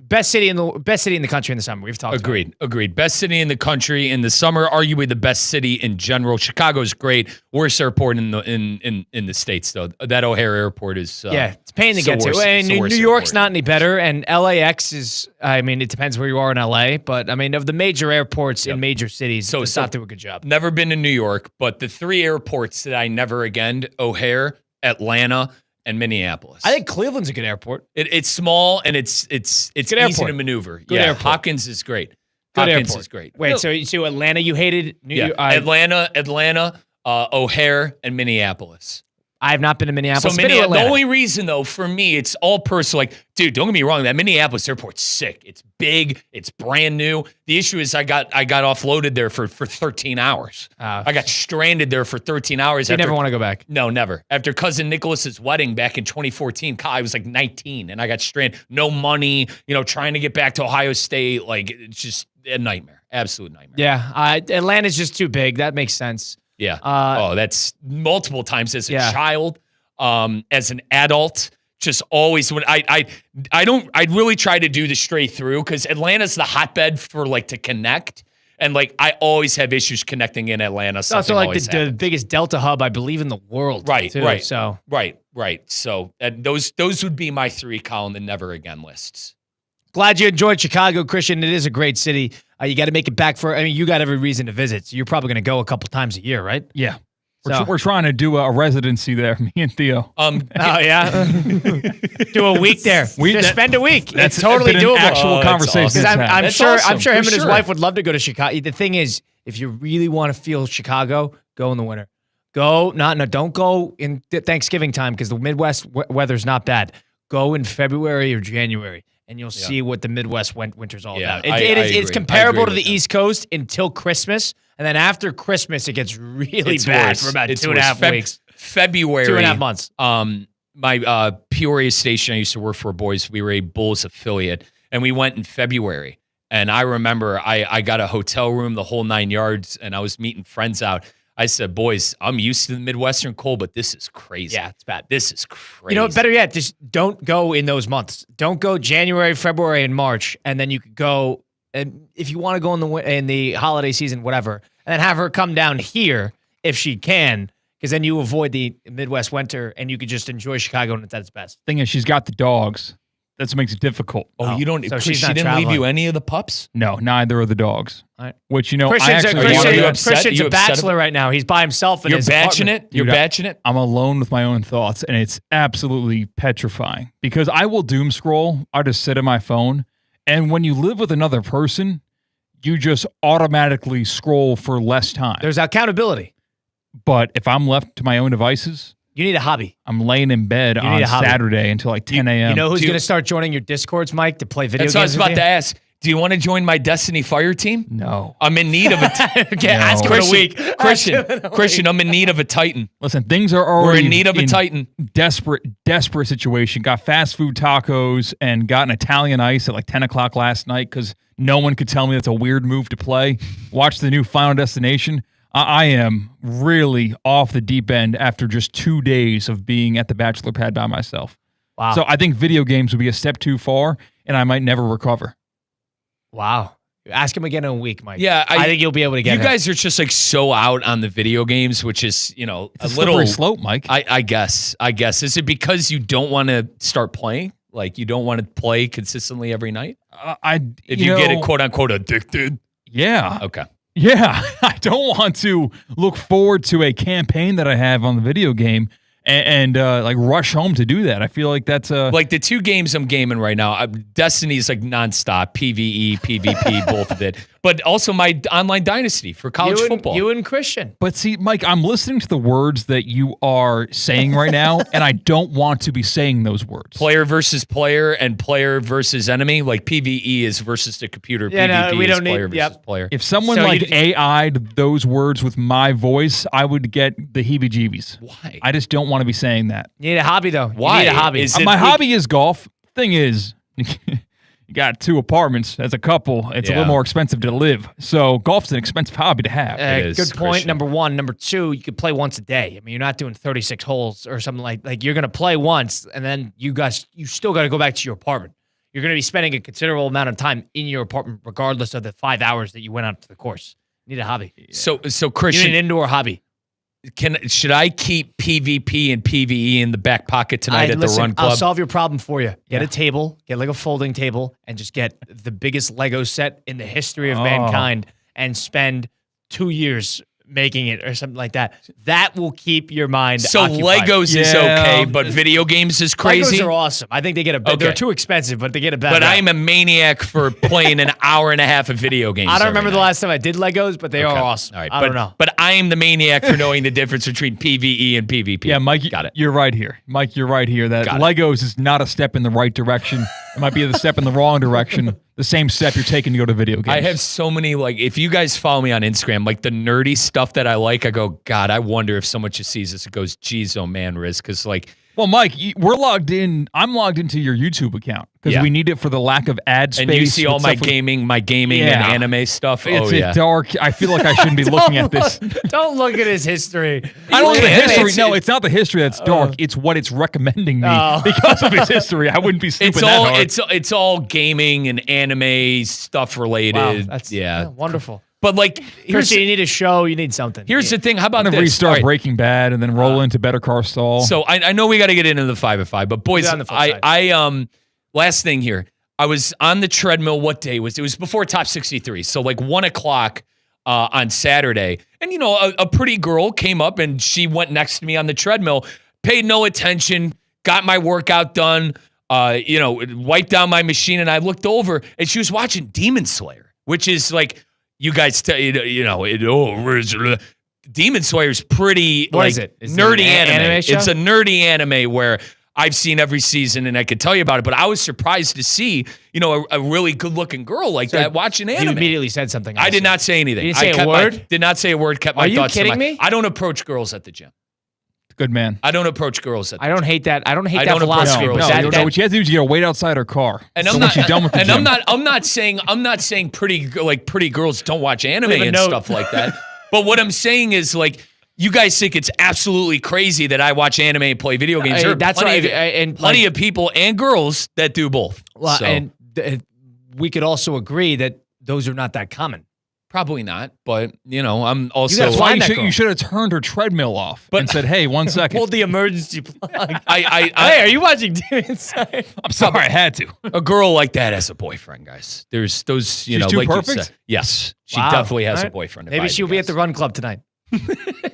best city in the country in the summer. We've talked. Agreed. Best city in the country in the summer. Arguably the best city in general. Chicago's great. Worst airport in the states though. That O'Hare Airport is it's a pain to get to. And New York's not any better, and LAX is. I mean, it depends where you are in LA, but I mean, of the major airports in major cities, does not do a good job. Never been to New York, but the three airports that I never again: O'Hare, Atlanta, and Minneapolis. I think Cleveland's a good airport. It's small and it's easy airport. to maneuver. Good airport. Hopkins is great. Good Hopkins airport. is great. Wait, so Atlanta you hated? Atlanta, O'Hare, and Minneapolis. I have not been to Minneapolis. So the only reason, though, for me, it's all personal. Like, dude, don't get me wrong. That Minneapolis airport's sick. It's big. It's brand new. The issue is I got offloaded there for 13 hours. I got stranded there for 13 hours. You never want to go back? No, never. After cousin Nicholas's wedding back in 2014, I was like 19, and I got stranded. No money. Trying to get back to Ohio State. Like, it's just a nightmare. Absolute nightmare. Yeah, Atlanta's just too big. That makes sense. Yeah. That's multiple times as a child, as an adult. Just always when I really try to do the straight through because Atlanta's the hotbed for like to connect, and like I always have issues connecting in Atlanta. It's also like the biggest Delta hub I believe in the world. Right. So those would be my three Colin the never again lists. Glad you enjoyed Chicago, Christian. It is a great city. You got to make it back you got every reason to visit. So you're probably going to go a couple times a year, right? Yeah. We're trying to do a residency there, me and Theo. Oh, yeah? Do a week there. Just spend a week. It's totally doable. Actual conversation. Awesome. I'm sure him and his wife would love to go to Chicago. The thing is, if you really want to feel Chicago, go in the winter. Don't go in Thanksgiving time because the Midwest weather's not bad. Go in February or January. And you'll see what the Midwest winter's all about. It's comparable to the East Coast until Christmas. And then after Christmas, it gets really bad for about 2.5 weeks. February. 2.5 months. My Peoria station I used to work for, boys, we were a Bulls affiliate. And we went in February. And I remember I got a hotel room, the whole 9 yards. And I was meeting friends out. I said, boys, I'm used to the Midwestern cold, but this is crazy. Yeah, it's bad. This is crazy. Better yet, just don't go in those months. Don't go January, February, and March, and then you could go. And if you want to go in the holiday season, whatever, and then have her come down here if she can, because then you avoid the Midwest winter and you could just enjoy Chicago at its best. Thing is, she's got the dogs. That's what makes it difficult. Oh, you don't. So she didn't traveling. leave you any of the pups? No, neither of the dogs. Right. Which Christian's Christian's a bachelor right now. He's by himself. You're batching it. You're batching it. I'm alone with my own thoughts, and it's absolutely petrifying because I will doom scroll. I just sit on my phone, and when you live with another person, you just automatically scroll for less time. There's accountability. But if I'm left to my own devices, you need a hobby. I'm laying in bed on Saturday until like 10 a.m. You know who's going to start joining your Discords, Mike, to play video games? That's what I was about to ask. Do you want to join my Destiny Fire team? No. I'm in need of a ask him in a week. Christian, I'm in need of a Titan. Listen, things are already We're in need of a Titan. Desperate situation. Got fast food tacos and got an Italian ice at like 10 o'clock last night because no one could tell me that's a weird move to play. Watched the new Final Destination. I am really off the deep end after just 2 days of being at the bachelor pad by myself. Wow. So I think video games would be a step too far, and I might never recover. Wow. Ask him again in a week, Mike. Yeah, I think you'll be able to get You him. guys are just like so out on the video games, which is, It's a a little slippery slope, Mike. I guess. Is it because you don't want to start playing? Like you don't want to play consistently every night? If you get it quote unquote addicted. Yeah. Okay. Yeah. I don't want to look forward to a campaign that I have on the video game and like rush home to do that. I feel like that's like the 2 games I'm gaming right now. Destiny is like nonstop, PvE, PvP, both of it. But also my online dynasty for college football. You and Christian. But see, Mike, I'm listening to the words that you are saying right now, and I don't want to be saying those words. Player versus player and player versus enemy. Like PvE is versus the computer. Yeah, PvP we is don't player need. versus Yep. player. If someone So like AI'd those words with my voice, I would get the heebie-jeebies. Why? I just don't want to be saying that. You need a hobby, though. Why? You need a hobby. Is it- My hobby is golf. Thing is, you got 2 apartments as a couple. It's a Yeah. little more expensive to live. So golf's an expensive hobby to have. It is, Good point. Christian. Number 1. Number 2, you could play once a day. I mean, you're not doing 36 holes or something like you're going to play once, and then you still got to go back to your apartment. You're going to be spending a considerable amount of time in your apartment, regardless of the 5 hours that you went out to the course. You need a hobby. So You need Christian, an indoor hobby. should I keep PvP and PvE in the back pocket tonight at the Run Club? I'll solve your problem for you. Get Yeah. a table, get like a folding table, and just get the biggest Lego set in the history of Oh. mankind and spend 2 years making it or something like that. That will keep your mind So occupied. Legos is Yeah. okay, but video games is crazy. Legos are awesome. I think they get a Okay. they're too expensive, but they get a better. But I'm a maniac for playing an hour and a half of video games. I don't every remember the night. last time I did Legos, but they Okay. are awesome. All right, I but, don't know. But I am the maniac for knowing the difference between PvE and PvP. Yeah, Mike, got it. You're right here. Mike, you're right here that Got it. Legos is not a step in the right direction. It might be the step in the wrong direction. The same step you're taking to go to video games. I have so many, like, if you guys follow me on Instagram, like the nerdy stuff that I like, I go, God, I wonder if someone just sees this and goes, geez, oh man, Riz, because like, Well, Mike, we're logged in. I'm logged into your YouTube account because Yeah. we need it for the lack of ad space. and you see all with my stuff with- gaming Yeah. and anime stuff. It's oh, yeah. dark. I feel like I shouldn't be looking at this. Don't look at his history. I don't know the Yeah, history. it's- No, it's not the history that's dark. It's what it's recommending me Oh. because of its history. I wouldn't be snooping It's that all hard. it's all gaming and anime stuff related. Wow, that's yeah. wonderful. But like, here's Christian, you need a show. You need something. here's the thing. How about I'm gonna this? restart All right. Breaking Bad and then roll into Better Call Saul. So I know we got to get into the 5 at 5, but boys, on the flip side. last thing here. I was on the treadmill. What day was it? It was before Top 63. So like 1 o'clock on Saturday, and a pretty girl came up and she went next to me on the treadmill, paid no attention, got my workout done, wiped down my machine, and I looked over and she was watching Demon Slayer, which is like you guys tell Demon Slayer's pretty What like is it? Is it nerdy an anime. anime show? It's a nerdy anime where I've seen every season and I could tell you about it, but I was surprised to see, a really good-looking girl like that watching You anime. immediately said something. I did not say anything. You didn't say I a kept word? did not say a word. Kept my Are you thoughts to kidding my- me? I don't approach girls at the gym. Good man. I don't approach girls at the I don't hate that. I don't hate I that don't approach philosophy. girls. No, but that- what you have to do is you got to wait outside her car. And so I'm when not she's done with the and gym. I'm not saying pretty girls don't watch anime Leave a and note. stuff like that. But what I'm saying is like you guys think it's absolutely crazy that I watch anime and play video games. There are that's plenty, right. And plenty of people and girls that do both. Well, So, and we could also agree that those are not that common. probably not, but I'm also gotta find that you girl. should have turned her treadmill off But- and said, "Hey, 1 second." Pull the emergency plug. I Hey, are you watching Demon Slayer? I'm sorry, I had to. a girl like that has a boyfriend, guys. There's those, She's too like you perfect? said. Yes, she Wow. definitely has All a right. boyfriend. if I Maybe had to she'll be at guess. the Run Club tonight.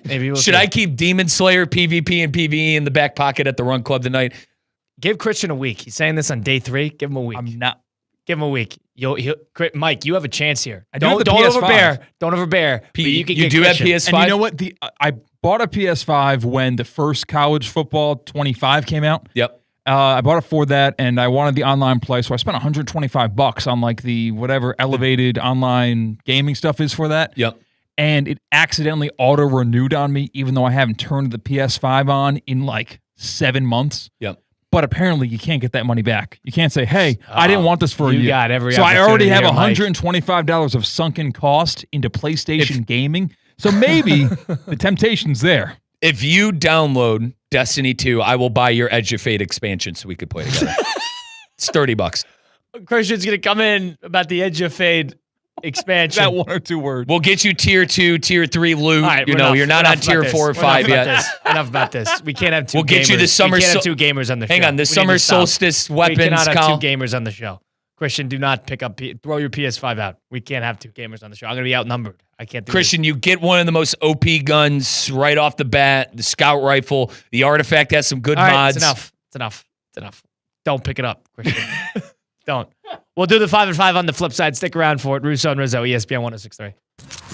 Maybe we'll Should see. I keep Demon Slayer, PvP, and PvE in the back pocket at the Run Club tonight? Give Christian a week? He's saying this on day 3. Give him a week. I'm not. Give him a week. Mike, you have a chance here. I do have the Don't PS5. overbear. Don't overbear. But you can get do have Christian. PS5? And you know what? I bought a PS5 when the first College Football 25 came out. Yep. I bought it for that, and I wanted the online play, so I spent $125 on like the whatever elevated online gaming stuff is for that. Yep. And it accidentally auto-renewed on me, even though I haven't turned the PS5 on in like 7 months. Yep. But apparently, you can't get that money back. You can't say, "Hey, I didn't want this for a you year." got every So I already opportunity have here, Mike. $125 of sunken cost into PlayStation gaming. So maybe the temptation's there. If you download Destiny 2, I will buy your Edge of Fate expansion so we could play together. It's $30. Christian's going to come in about the Edge of Fade expansion. That 1 or 2 words. We'll get you tier 2, tier 3 loot. All right, You're not on tier 4 or 5 yet. Enough about this. We can't have two. We'll get you the summer. We can't have two gamers on the show. Hang on, the summer solstice weapons. We cannot have call. two gamers on the show. Christian, do not throw your PS5 out. We can't have two gamers on the show. I'm going to be outnumbered. I can't do Christian, this. you get one of the most OP guns right off the bat. The scout rifle. The artifact has some good All right, mods. It's enough. Don't pick it up, Christian. Don't. We'll do the 5 and 5 on the flip side. Stick around for it. Russo and Rizzo, ESPN 106.3.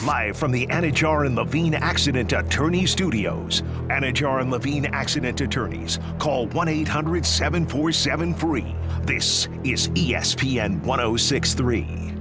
Live from the Anajar and Levine Accident Attorney Studios. Anajar and Levine Accident Attorneys. Call 1-800-747-FREE. This is ESPN 106.3.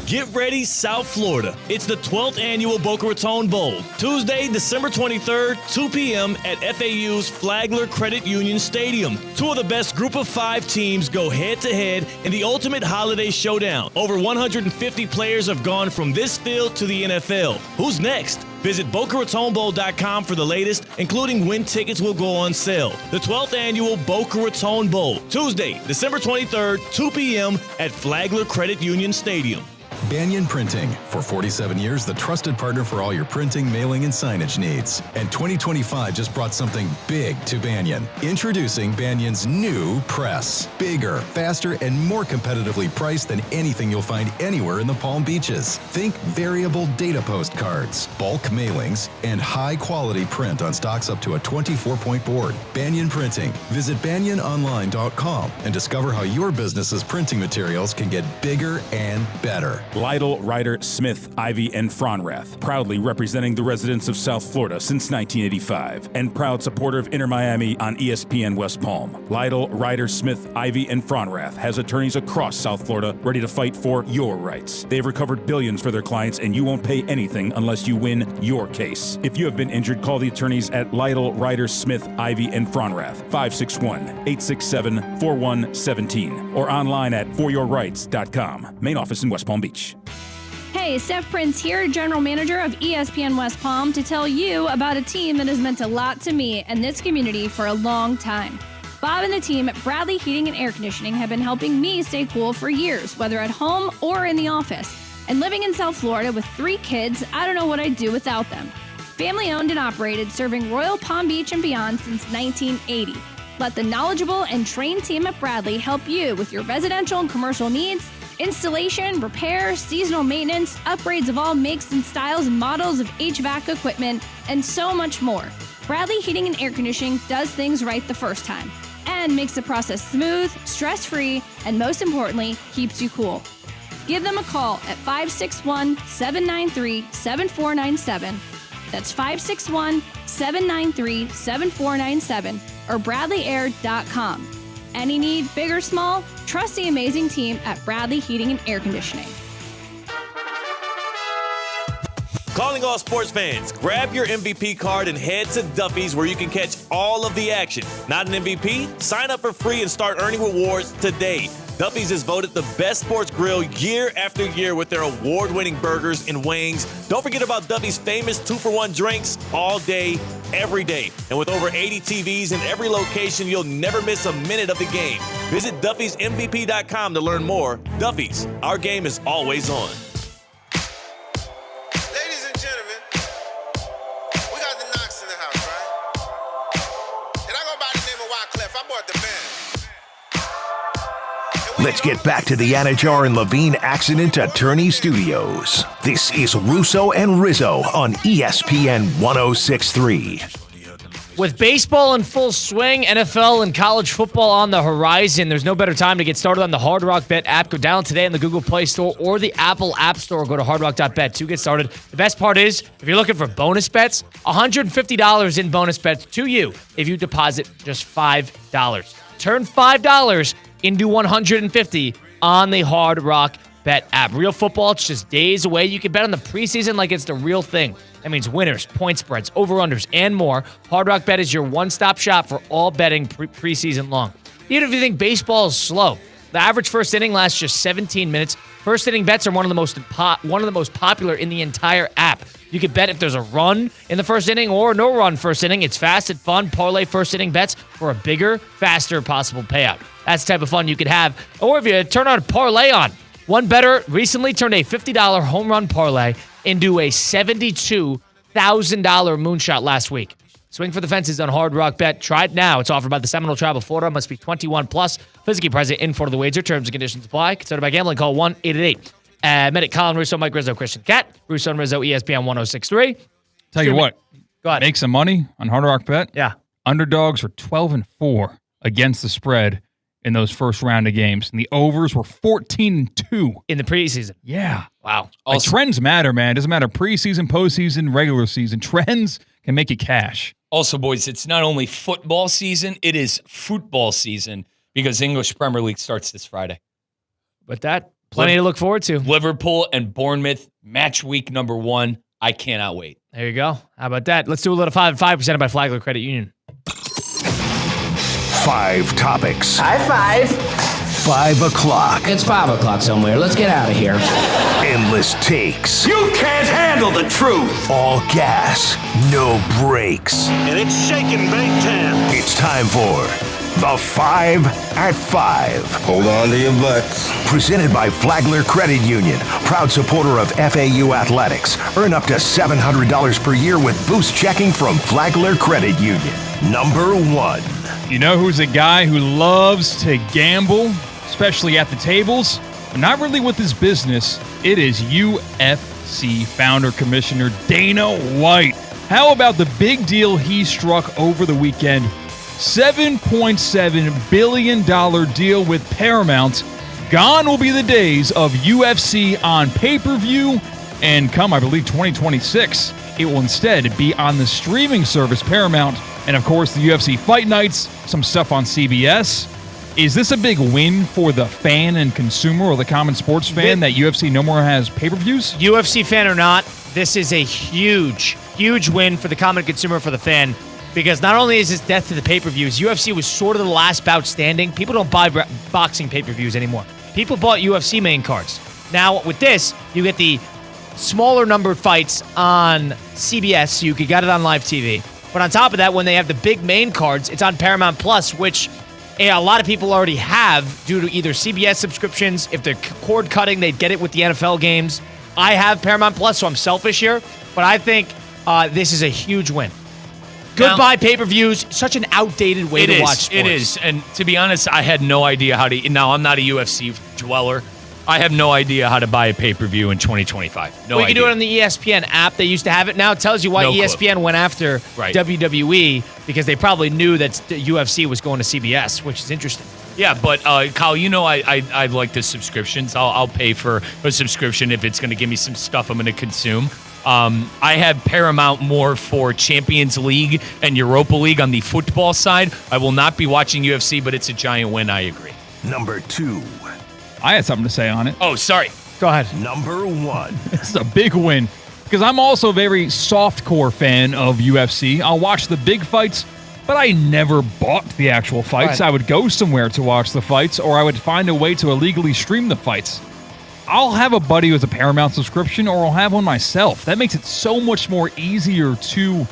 Get ready, South Florida. It's the 12th annual Boca Raton Bowl. Tuesday, December 23rd, 2 p.m. at FAU's Flagler Credit Union Stadium. Two of the best group of 5 teams go head-to-head in the ultimate holiday showdown. Over 150 players have gone from this field to the NFL. Who's next? Visit BocaRatonBowl.com for the latest, including when tickets will go on sale. The 12th annual Boca Raton Bowl, Tuesday, December 23rd, 2 p.m. at Flagler Credit Union Stadium. Banyan Printing. For 47 years, the trusted partner for all your printing, mailing, and signage needs. And 2025 just brought something big to Banyan. Introducing Banyan's new press. Bigger, faster, and more competitively priced than anything you'll find anywhere in the Palm Beaches. Think variable data postcards, bulk mailings, and high-quality print on stocks up to a 24-point board. Banyan Printing. Visit banyanonline.com and discover how your business's printing materials can get bigger and better. Lytle, Ryder, Smith, Ivy, and Fronrath, proudly representing the residents of South Florida since 1985, and proud supporter of Inter Miami on ESPN West Palm. Lytle, Ryder, Smith, Ivy, and Fronrath has attorneys across South Florida ready to fight for your rights. They've recovered billions for their clients, and you won't pay anything unless you win your case. If you have been injured, call the attorneys at Lytle, Ryder, Smith, Ivy, and Fronrath, 561-867-4117, or online at foryourrights.com. Main office in West Palm Beach. Hey, Steph Prince here, General Manager of ESPN West Palm, to tell you about a team that has meant a lot to me and this community for a long time. Bob and the team at Bradley Heating and Air Conditioning have been helping me stay cool for years, whether at home or in the office. And living in South Florida with 3 kids, I don't know what I'd do without them. Family owned and operated, serving Royal Palm Beach and beyond since 1980. Let the knowledgeable and trained team at Bradley help you with your residential and commercial needs, installation, repair, seasonal maintenance, upgrades of all makes and styles and models of HVAC equipment, and so much more. Bradley Heating and Air Conditioning does things right the first time and makes the process smooth, stress-free, and most importantly, keeps you cool. Give them a call at 561-793-7497. That's 561-793-7497 or bradleyair.com. Any need, big or small, trust the amazing team at Bradley Heating and Air Conditioning. Calling all sports fans, grab your MVP card and head to Duffy's where you can catch all of the action. Not an MVP? Sign up for free and start earning rewards today. Duffy's is voted the best sports grill year after year with their award-winning burgers and wings. Don't forget about Duffy's famous 2-for-1 drinks all day, every day. And with over 80 TVs in every location, you'll never miss a minute of the game. Visit Duffy'sMVP.com to learn more. Duffy's, our game is always on. Ladies and gentlemen, we got the Knox in the house, right? And I go by the name of Wyclef. I bought the band. Let's get back to the Anajar and Levine Accident Attorney Studios. This is Russo and Rizzo on ESPN 106.3. With baseball in full swing, NFL and college football on the horizon, there's no better time to get started on the Hard Rock Bet app. Go down today in the Google Play Store or the Apple App Store. Go to hardrock.bet to get started. The best part is, if you're looking for bonus bets, $150 in bonus bets to you if you deposit just $5. Turn $5 into $150 on the Hard Rock Bet app. Real football, it's just days away. You can bet on the preseason like it's the real thing. That means winners, point spreads, over-unders, and more. Hard Rock Bet is your one-stop shop for all betting preseason long. Even if you think baseball is slow, the average first inning lasts just 17 minutes. First inning bets are one of the most popular in the entire app. You could bet if there's a run in the first inning or no run first inning. It's fast and fun. Parlay first inning bets for a bigger, faster possible payout. That's the type of fun you could have. Or if you turn on parlay on. One bettor recently turned a $50 home run parlay into a $72,000 moonshot last week. Swing for the fences on Hard Rock Bet. Try it now. It's offered by the Seminole Tribe of Florida. Must be 21 plus. Physically present in front of the wager. Terms and conditions apply. Considered by gambling. Call 1-888. Medic Colin Russo, Mike Rizzo, Christian Cat. Russo and Rizzo, ESPN 106.3. Tell you what. Go ahead. Make some money on Hard Rock Bet. Yeah. Underdogs were 12-4 against the spread in those first round of games. And the overs were 14-2. In the preseason. Yeah. Wow. Like, trends matter, man. It doesn't matter preseason, postseason, regular season. Trends can make you cash. Also, boys, it's not only football season, it is football season because English Premier League starts this Friday. But that, plenty to look forward to. Liverpool and Bournemouth, match week number 1. I cannot wait. There you go. How about that? Let's do a little 5 presented by Flagler Credit Union. 5 topics. High five. 5 o'clock. It's 5 o'clock somewhere. Let's get out of here. Endless takes. You can't handle the truth. All gas, no brakes. And it's shaking big time. It's time for the 5 at 5. Hold on to your butts. Presented by Flagler Credit Union, proud supporter of FAU athletics. Earn up to $700 per year with boost checking from Flagler Credit Union. Number 1. You know who's a guy who loves to gamble, especially at the tables, but not really with his business? It is UFC founder commissioner Dana White. How about the big deal he struck over the weekend? $7.7 billion deal with Paramount. Gone will be the days of UFC on pay-per-view, and come, I believe, 2026, it will instead be on the streaming service Paramount. And, of course, the UFC Fight Nights, some stuff on CBS. Is this a big win for the fan and consumer or the common sports fan that UFC no more has pay-per-views? UFC fan or not, this is a huge, huge win for the common consumer, for the fan, because not only is this death to the pay-per-views, UFC was sort of the last bout standing. People don't buy boxing pay-per-views anymore. People bought UFC main cards. Now, with this, you get the smaller numbered fights on CBS, so you could get it on live TV. But on top of that, when they have the big main cards, it's on Paramount Plus, which a lot of people already have due to either CBS subscriptions. If they're cord cutting, they'd get it with the NFL games. I have Paramount Plus, so I'm selfish here. But I think this is a huge win. Goodbye pay-per-views. Such an outdated way to watch sports. It is. And to be honest, I had no idea how to. Now, I'm not a UFC dweller. I have no idea how to buy a pay-per-view in 2025. No idea. You can do it on the ESPN app. They used to have it. Now it tells you why ESPN went after WWE, because they probably knew that UFC was going to CBS, which is interesting. Yeah, but Kyle, you know I like the subscriptions. I'll pay for a subscription if it's going to give me some stuff I'm going to consume. I have Paramount more for Champions League and Europa League on the football side. I will not be watching UFC, but it's a giant win. I agree. Number 2. I had something to say on it. Oh, sorry. Go ahead. Number 1. This is a big win because I'm also a very softcore fan of UFC. I'll watch the big fights, but I never bought the actual fights. Right. I would go somewhere to watch the fights, or I would find a way to illegally stream the fights. I'll have a buddy with a Paramount subscription, or I'll have one myself. That makes it so much more easier to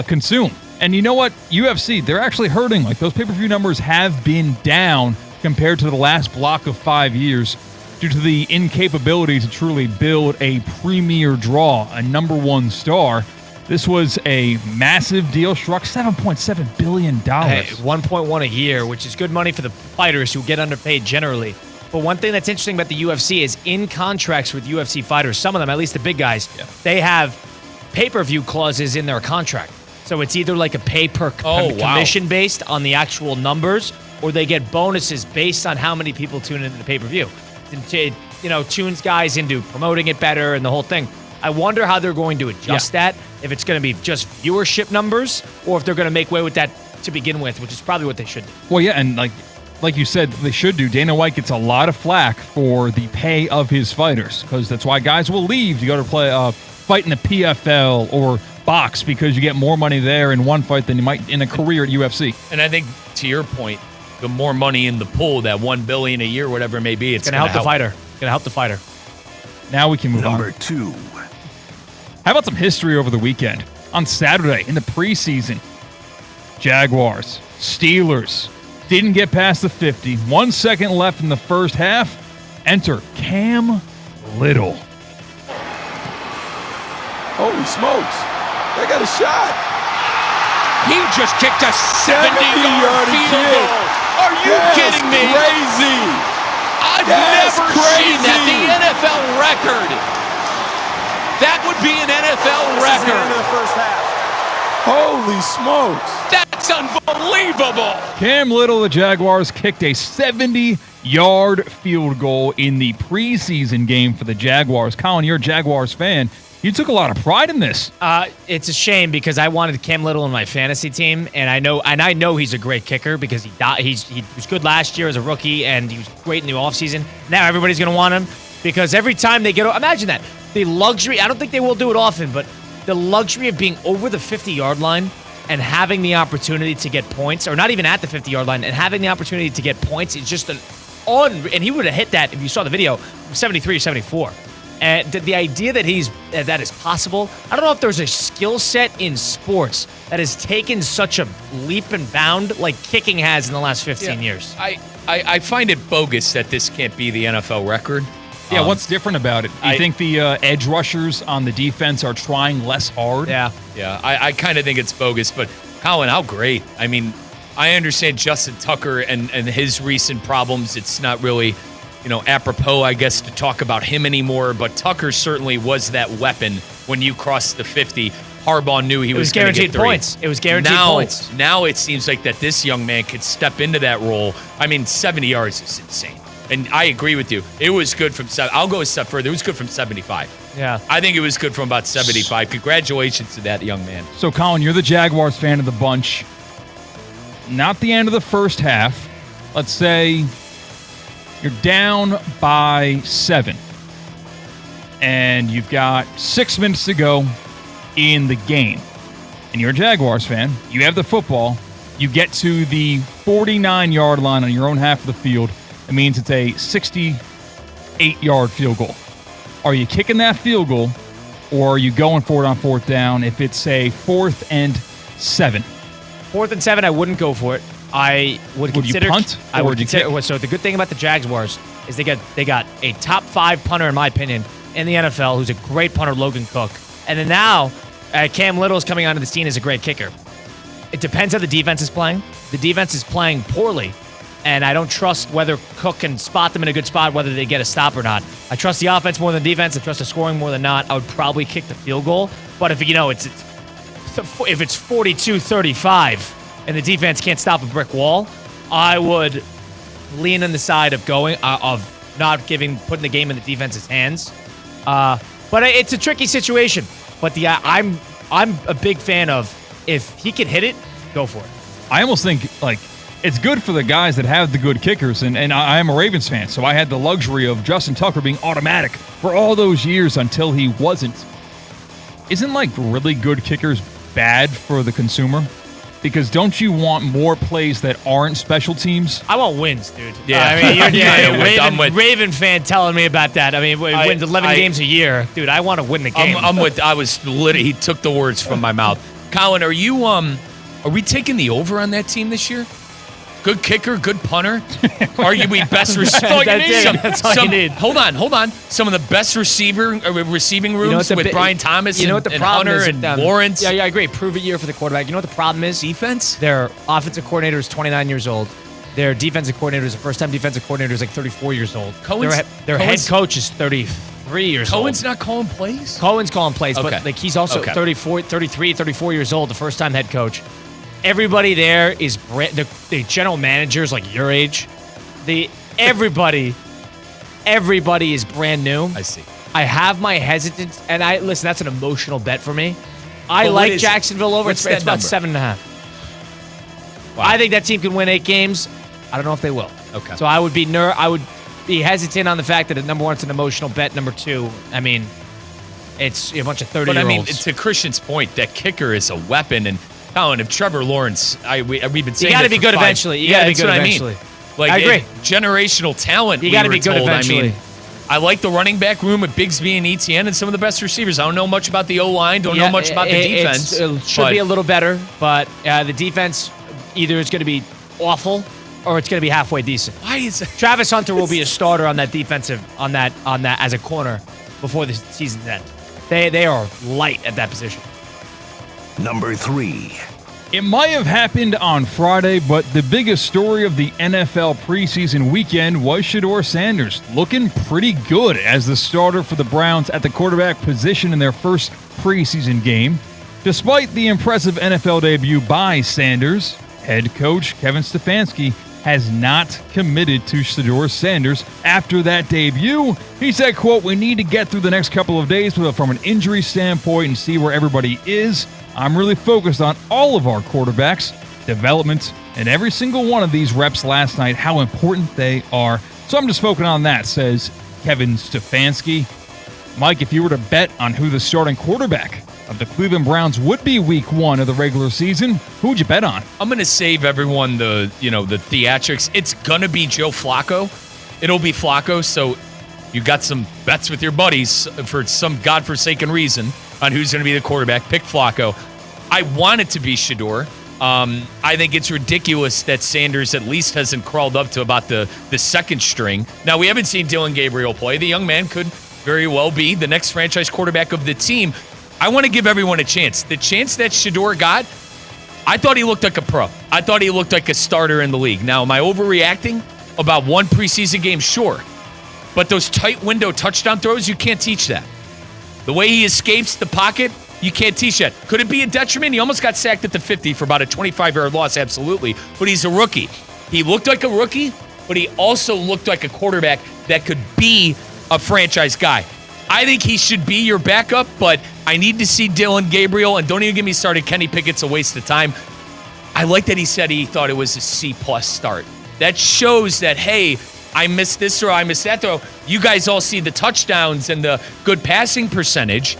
consume. And you know what? UFC, they're actually hurting. Like, those pay-per-view numbers have been down compared to the last block of 5 years due to the incapability to truly build a premier draw, a number 1 star. This was a massive deal, struck $7.7 billion. Hey, 1.1 a year, which is good money for the fighters who get underpaid generally. But one thing that's interesting about the UFC is in contracts with UFC fighters, some of them, at least the big guys, they have pay-per-view clauses in their contract. So it's either like a commission based on the actual numbers, or they get bonuses based on how many people tune into the pay-per-view. It tunes guys into promoting it better and the whole thing. I wonder how they're going to adjust that, if it's going to be just viewership numbers, or if they're going to make way with that to begin with, which is probably what they should do. Well, yeah, and like you said, they should do. Dana White gets a lot of flack for the pay of his fighters, because that's why guys will leave to go to fight in the PFL or box, because you get more money there in one fight than you might in a career at UFC. And I think, to your point, the more money in the pool, that $1 billion a year, whatever it may be, it's going to help the fighter. It's going to help the fighter. Now we can move on. Number 2. How about some history over the weekend? On Saturday, in the preseason, Jaguars, Steelers, didn't get past the 50. 1 second left in the first half. Enter Cam Little. Holy smokes. They got a shot. He just kicked a 70-yard field goal. Are you kidding me? Crazy. I've never seen that. The NFL record. That would be an NFL record. End of the first half. Holy smokes. That's unbelievable. Cam Little, the Jaguars, kicked a 70-yard field goal in the preseason game for the Jaguars. Colin, you're a Jaguars fan. You took a lot of pride in this. It's a shame because I wanted Cam Little in my fantasy team, and I know he's a great kicker because he was good last year as a rookie, and he was great in the offseason. Now everybody's going to want him because every time they imagine that. The luxury, I don't think they will do it often, but the luxury of being over the 50-yard line and having the opportunity to get points, or not even at the 50-yard line, and having the opportunity to get points is just and he would have hit that, if you saw the video, 73 or 74. And the idea that that is possible, I don't know if there's a skill set in sports that has taken such a leap and bound like kicking has in the last 15 years. I find it bogus that this can't be the NFL record. Yeah, what's different about it? You think the edge rushers on the defense are trying less hard? Yeah, I kind of think it's bogus, but Colin, how great. I mean, I understand Justin Tucker and his recent problems. It's not really, apropos, I guess, to talk about him anymore, but Tucker certainly was that weapon when you crossed the 50. Harbaugh knew he was going to get 3. Points. It was guaranteed points. Now it seems like that this young man could step into that role. I mean, 70 yards is insane. And I agree with you. It was good from 7. I'll go a step further. It was good from 75. Yeah. I think it was good from about 75. Congratulations to that young man. So, Colin, you're the Jaguars fan of the bunch. Not the end of the first half. Let's say you're down by 7. And you've got 6 minutes to go in the game. And you're a Jaguars fan. You have the football. You get to the 49-yard line on your own half of the field. It means it's a 68-yard field goal. Are you kicking that field goal, or are you going for it on 4th down if it's a 4th and 7? 4th and 7, I wouldn't go for it. I would consider. You punt? I would consider. So the good thing about the Jaguars is they got a top 5 punter, in my opinion, in the NFL, who's a great punter, Logan Cook, and then now Cam Little is coming onto the scene as a great kicker. It depends how the defense is playing. The defense is playing poorly. And I don't trust whether Cook can spot them in a good spot, whether they get a stop or not. I trust the offense more than the defense. I trust the scoring more than not. I would probably kick the field goal. But if if it's 42-35 and the defense can't stop a brick wall, I would lean on the side of not putting the game in the defense's hands. But it's a tricky situation. But I'm a big fan of, if he can hit it, go for it. I almost think it's good for the guys that have the good kickers, and I am a Ravens fan, so I had the luxury of Justin Tucker being automatic for all those years until he wasn't. Isn't really good kickers bad for the consumer? Because don't you want more plays that aren't special teams? I want wins, dude. Yeah, I mean, you're Raven fan telling me about that. I mean, wins 11 games a year, dude. I want to win the game. He took the words from my mouth. Colin, are we taking the over on that team this year? Good kicker, good punter. Are we best receiver? That's all you need. Hold on. Some of the best receiving rooms with Brian Thomas and Hunter and Lawrence. Yeah, I agree. Prove it year for the quarterback. You know what the problem is? Defense? Their offensive coordinator is 29 years old. Their defensive coordinator is a first-time defensive coordinator is 34 years old. Their head coach is 33 years old. Cohen's not calling plays? Cohen's calling plays, okay. But he's also 34 years old, the first-time head coach. Everybody there is the general managers like your age. Everybody is brand new. I see. I have my hesitance, and that's an emotional bet for me. I like Jacksonville over. It's about 7.5. Wow. I think that team can win 8 games. I don't know if they will. Okay. So I would be hesitant on the fact that number 1, it's an emotional bet. Number 2, I mean, it's a bunch of 30-year-olds. But I mean, to Christian's point, that kicker is a weapon, and Colin, if Trevor Lawrence, we've been saying you got to be good eventually. You got to be good eventually. I agree. Generational talent. You got to be good eventually. I like the running back room with Bigsby and ETN and some of the best receivers. I don't know much about the O-line. Don't know much about the defense. It should be a little better, but the defense either is going to be awful or it's going to be halfway decent. Why is it? Travis Hunter will be a starter on that defensive on that as a corner before the season's end. They are light at that position. Number 3. It might have happened on Friday, but the biggest story of the NFL preseason weekend was Shedeur Sanders, looking pretty good as the starter for the Browns at the quarterback position in their first preseason game. Despite the impressive NFL debut by Sanders, head coach Kevin Stefanski has not committed to Shedeur Sanders after that debut. He said, quote, "We need to get through the next couple of days from an injury standpoint and see where everybody is. I'm really focused on all of our quarterbacks, development, and every single one of these reps last night, how important they are. So I'm just focusing on that," says Kevin Stefanski. Mike, if you were to bet on who the starting quarterback of the Cleveland Browns would be week 1 of the regular season, who would you bet on? I'm going to save everyone the theatrics. It's going to be Joe Flacco. It'll be Flacco, so you got some bets with your buddies for some godforsaken reason on who's going to be the quarterback. Pick Flacco. I want it to be Shedeur. I think it's ridiculous that Sanders at least hasn't crawled up to about the second string. Now, we haven't seen Dylan Gabriel play. The young man could very well be the next franchise quarterback of the team. I want to give everyone a chance. The chance that Shedeur got, I thought he looked like a pro. I thought he looked like a starter in the league. Now, am I overreacting about one preseason game? Sure. But those tight window touchdown throws, you can't teach that. The way he escapes the pocket, you can't teach that. Could it be a detriment? He almost got sacked at the 50 for about a 25-yard loss, absolutely. But he's a rookie. He looked like a rookie, but he also looked like a quarterback that could be a franchise guy. I think he should be your backup, but I need to see Dylan Gabriel, and don't even get me started. Kenny Pickett's a waste of time. I like that he said he thought it was a C-plus start. That shows that, hey, I missed this throw, I missed that throw. You guys all see the touchdowns and the good passing percentage,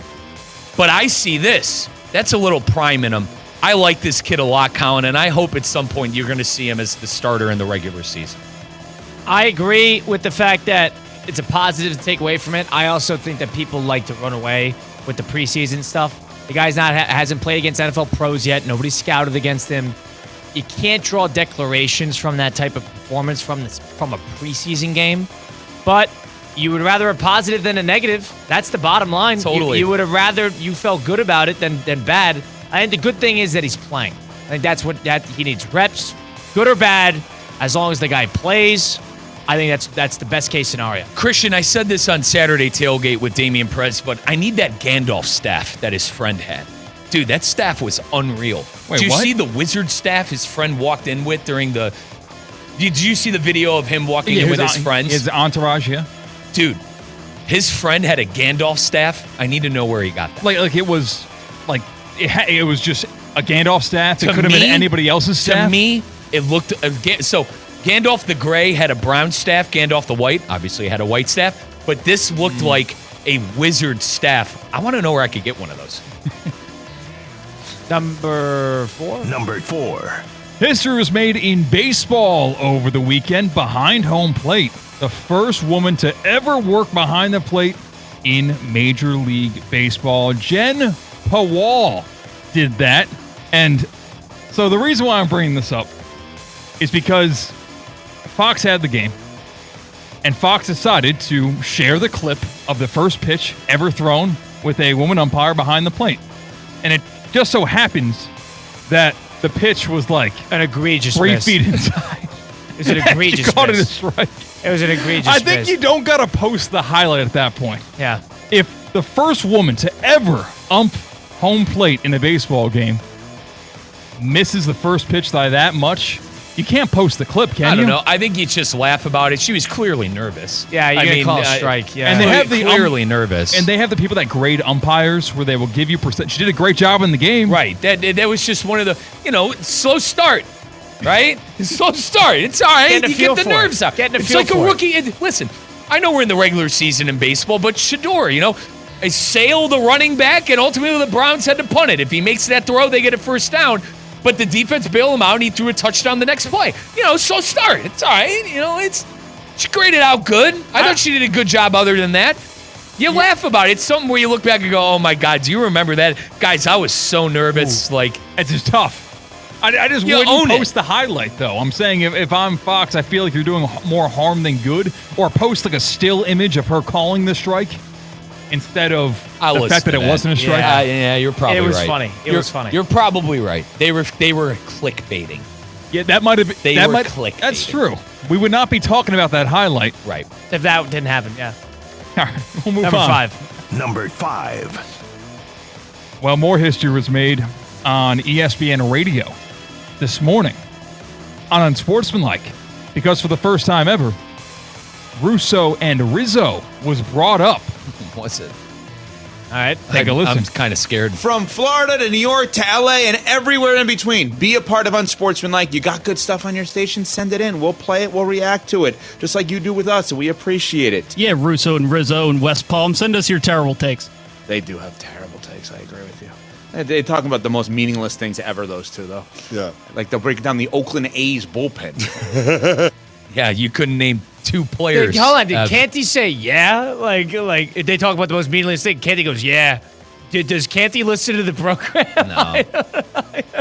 but I see this. That's a little prime in him. I like this kid a lot, Colin, and I hope at some point you're going to see him as the starter in the regular season. I agree with the fact that it's a positive to take away from it. I also think that people like to run away with the preseason stuff. The guy's hasn't played against NFL pros yet. Nobody's scouted against him. You can't draw declarations from that type of performance from a preseason game. But you would rather a positive than a negative. That's the bottom line. Totally. You would have rather you felt good about it than bad. I think the good thing is that he's playing. I think that he needs reps, good or bad, as long as the guy plays. I think that's the best case scenario. Christian, I said this on Saturday tailgate with Damian Perez, but I need that Gandalf staff that his friend had. Dude, that staff was unreal. Wait, Did you what? see the wizard staff his friend walked in with during the... Did you see the video of him walking in with his friends? His entourage, yeah. Dude, his friend had a Gandalf staff. I need to know where he got that. Like it was it was just a Gandalf staff. It To could have been me- anybody else's staff. To me, it looked... so Gandalf the Gray had a brown staff. Gandalf the White obviously had a white staff. But this looked like a wizard staff. I want to know where I could get one of those. Number 4? Number 4. History was made in baseball over the weekend behind home plate. The first woman to ever work behind the plate in Major League Baseball. Jen Pawal did that. And so the reason why I'm bringing this up is because Fox had the game. And Fox decided to share the clip of the first pitch ever thrown with a woman umpire behind the plate. And it just so happens that the pitch was like An egregious 3 miss. feet inside. It was an egregious She caught it miss. as strike. It was an egregious I think miss. you don't got to post the highlight at that point. Yeah. If the first woman to ever ump home plate in a baseball game misses the first pitch by that much, you can't post the clip, can you? I don't know. I think you just laugh about it. She was clearly nervous. Yeah, you're going to call a strike. Yeah. And they have the clearly nervous. And they have the people that grade umpires where they will give you percent. She did a great job in the game. Right. That was just one of the, slow start. Right? Slow start. It's all right. Getting a You feel get the for it. nerves out. Getting a it's feel like a for it. rookie. Listen, I know we're in the regular season in baseball, but Shedeur, I sail the running back, and ultimately the Browns had to punt it. If he makes that throw, they get a first down. But the defense bailed him out, and he threw a touchdown the next play. Slow start. It's all right. It's She graded out good. I thought she did a good job other than that. You laugh about it. It's something where you look back and go, oh, my God, do you remember that? Guys, I was so nervous. Ooh. Like, it's just tough. I just wouldn't post the highlight, though. I'm saying if I'm Fox, I feel like you're doing more harm than good. Or post like a still image of her calling the strike instead of the fact that it wasn't a strike. Yeah, you're probably right. It was funny. It was funny. You're probably right. They were clickbaiting. Yeah, that might have been. They were clickbaiting. That's true. We would not be talking about that highlight. Right. If that didn't happen, yeah. All right, we'll move Number on. 5. Number 5. Well, more history was made on ESPN Radio this morning on Unsportsmanlike because for the first time ever, Russo and Rizzo was brought up. What's it? All right. Take a listen. I'm kind of scared. From Florida to New York to LA and everywhere in between. Be a part of Unsportsmanlike. You got good stuff on your station? Send it in. We'll play it. We'll react to it. Just like you do with us. We appreciate it. Yeah, Russo and Rizzo and West Palm. Send us your terrible takes. They do have terrible takes. I agree with you. They're talking about the most meaningless things ever, those two, though. Yeah. Like they'll break down the Oakland A's bullpen. Yeah, you couldn't name 2 players. Hold on, did Canty say yeah? Like if they talk about the most meaningless thing, Canty goes, yeah. Does Canty listen to the program? No.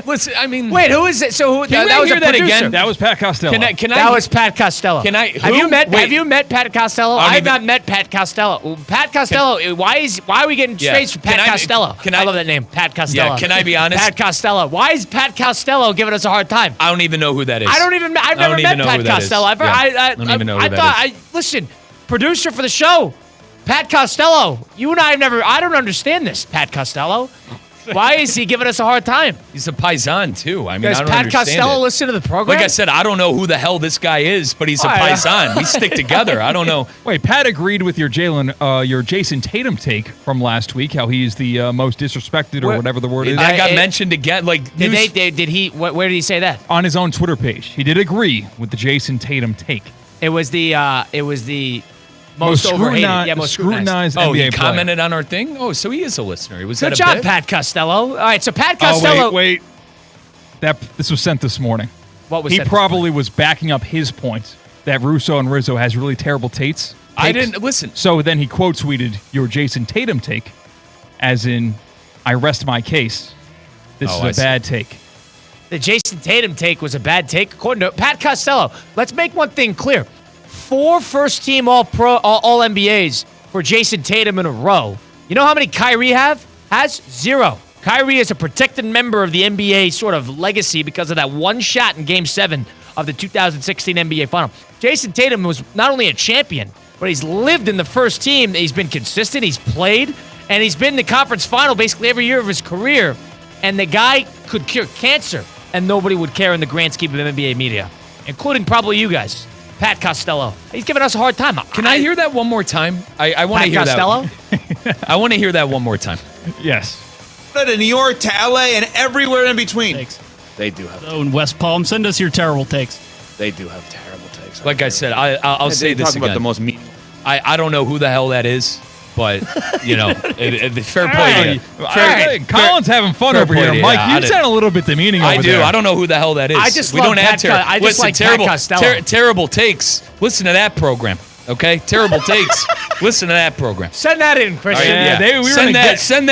Listen, I mean... Wait, who is it? So who, Can that we was hear a that producer. again? That was Pat Costello. That was Pat Costello. Can I... Have you met Pat Costello? I don't I've even- not met Pat Costello. Pat Costello. Why are we getting Yeah. straight from Pat Costello? I love that name, Pat Costello. Yeah, can I be honest? Pat Costello. Why is Pat Costello giving us a hard time? I don't even know who that is. I've never met Pat Costello. I don't even know who that is. Listen, producer for the show, Pat Costello. You and I don't understand this, Pat Costello. Why is he giving us a hard time? He's a paisan, too. I mean, Does I don't Pat understand Costello it. listen to the program? Like I said, I don't know who the hell this guy is, but he's a paisan. We stick together. I don't know. Wait, Pat agreed with your Jason Tatum take from last week, how he's the most disrespected or whatever the word is. That got mentioned again. Like, Did he? Where did he say that? On his own Twitter page. He did agree with the Jason Tatum take. It was the most overhated, most scrutinized Oh, NBA he player. commented on our thing? Oh, so he is a listener. Was Good that a job, bit? Pat Costello. All right, so Pat Costello. Oh, wait. This was sent this morning. What was he sent this probably was backing up his point that Russo and Rizzo has really terrible takes. I didn't listen. So then he quote tweeted your Jason Tatum take, as in, I rest my case. This is a bad take. The Jason Tatum take was a bad take, according to Pat Costello. Let's make one thing clear: 4 first-team All-Pro, All-NBAs for Jason Tatum in a row. You know how many Kyrie has? 0. Kyrie is a protected member of the NBA sort of legacy because of that one shot in Game 7 of the 2016 NBA Final. Jason Tatum was not only a champion, but he's lived in the first team. He's been consistent. He's played, and he's been in the conference final basically every year of his career. And the guy could cure cancer, and nobody would care in the grand scheme of NBA media, including probably you guys. Pat Costello. He's giving us a hard time. Can I hear that one more time? I want to hear Costello? that. I want to hear that one more time. Yes. To New York to LA and everywhere in between. Takes. They do have. Oh, and West Palm. Send us your terrible takes. They do have terrible takes. Like I said, I'll say this again. About the most mean. I don't know who the hell that is, but you know, fair play. Colin's having fun over here, Mike. You sound a little bit demeaning. I over do. there. I don't know who the hell that is. I just we love don't have Pat I just listen, like terrible, Pat Costello. terrible takes. Listen to that program, okay? Terrible takes. Listen to that program. Send that in, Christian. Send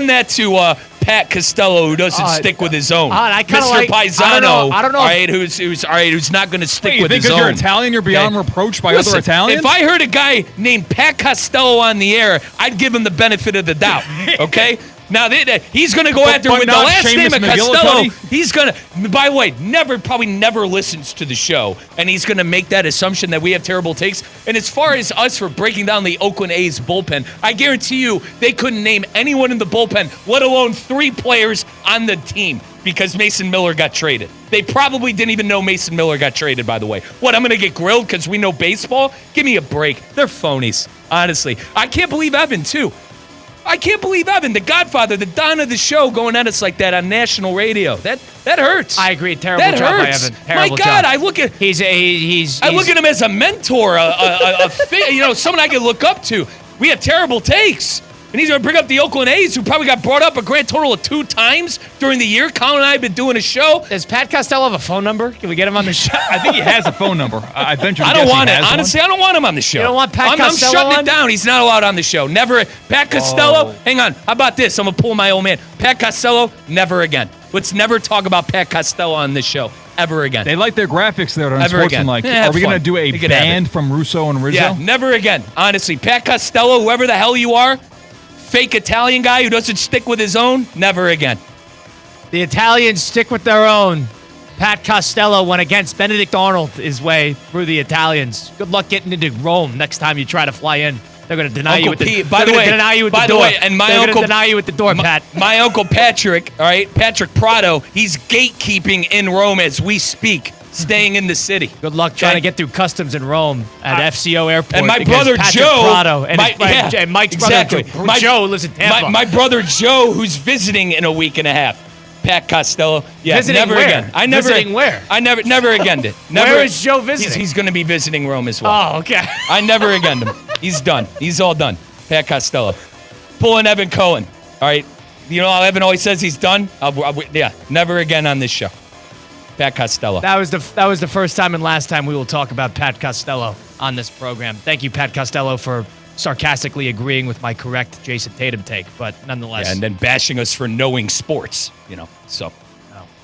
that to Pat Costello, who doesn't stick with his own. I kinda Mr. like- Paisano, I don't know all right, who's not going to stick with his because own. you're Italian, you're beyond reproach by Listen, other Italians? If I heard a guy named Pat Costello on the air, I'd give him the benefit of the doubt. Okay. Now he's going to go after with the not last Seamus name of McGillicuddy? Costello. He's going to. By the way, probably never listens to the show, and he's going to make that assumption that we have terrible takes. And as far as us for breaking down the Oakland A's bullpen, I guarantee you they couldn't name anyone in the bullpen, let alone 3 players on the team, because Mason Miller got traded. They probably didn't even know Mason Miller got traded, by the way. What, I'm going to get grilled because we know baseball? Give me a break. They're phonies, honestly. I can't believe Evan, too. I can't believe Evan, the godfather, the don of the show, going at us like that on national radio. That hurts. I agree. Terrible that job hurts. by Evan. Terrible My God, job. I look at I look at him as a mentor, someone I can look up to. We have terrible takes. And he's going to bring up the Oakland A's, who probably got brought up a grand total of 2 times during the year. Colin and I have been doing a show. Does Pat Costello have a phone number? Can we get him on the show? I think he has a phone number. I venture to I don't guess want he it. has Honestly, I don't want him on the show. You don't want Pat Costello I'm shutting on? it down. He's not allowed on the show. Never. Pat Costello, hang on. How about this? I'm going to pull my old man. Pat Costello, never again. Let's never talk about Pat Costello on this show ever again. They like their graphics there on Ever again. Sportsmanlike. Yeah, Are we going to fun. do a We could have band it. from Russo and Rizzo? Yeah, never again. Honestly, Pat Costello, whoever the hell you are, fake Italian guy who doesn't stick with his own, never again. The Italians stick with their own. Pat Costello went against Benedict Arnold his way through the Italians. Good luck getting into Rome next time you try to fly in. They're going to deny you at the door. By the way, deny you at the door. and my They're uncle going to deny you at the door, Pat. My uncle Patrick, all right, Patrick Prado, he's gatekeeping in Rome as we speak, staying in the city. Good luck trying to get through customs in Rome at FCO Airport. And my against brother Patrick Joe, Prado and, and Mike's exactly. brother Joe lives in Tampa. My brother Joe, who's visiting in a week and a half. Pat Costello, yeah, Visiting never where? again. Visiting where? I never again did. Never, Where is Joe visiting? He's going to be visiting Rome as well. Oh, okay. I never again him. He's done. He's all done. Pat Costello. Pulling Evan Cohen. All right. You know how Evan always says he's done? Yeah, never again on this show. Pat Costello. That was the first time and last time we will talk about Pat Costello on this program. Thank you, Pat Costello, for sarcastically agreeing with my correct Jason Tatum take, but nonetheless. Yeah, and then bashing us for knowing sports, so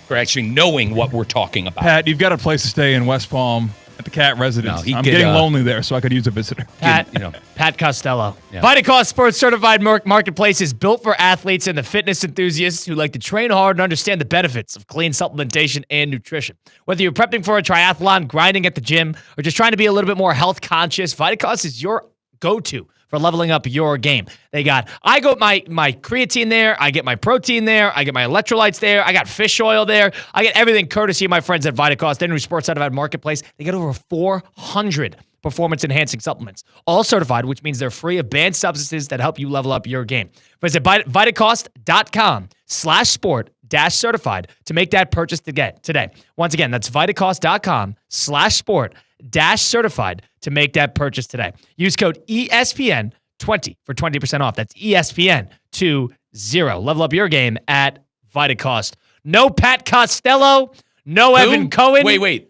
for actually knowing what we're talking about. Pat, you've got a place to stay in West Palm at the Cat residence. I'm getting lonely there, so I could use a visitor. Pat Costello. Yeah. VitaCost Sports Certified Marketplace is built for athletes and the fitness enthusiasts who like to train hard and understand the benefits of clean supplementation and nutrition. Whether you're prepping for a triathlon, grinding at the gym, or just trying to be a little bit more health conscious, VitaCost is your go-to for leveling up your game. I got my creatine there, I get my protein there, I get my electrolytes there, I got fish oil there, I get everything courtesy of my friends at VitaCost, their new sports certified marketplace. They get over 400 performance-enhancing supplements, all certified, which means they're free of banned substances that help you level up your game. Visit VitaCost.com/sport-certified to make that purchase today. Once again, that's VitaCost.com/sport-certified to make that purchase today. Use code ESPN20 for 20% off. That's ESPN20. Level up your game at VitaCost. No Pat Costello, no Evan Cohen. Wait.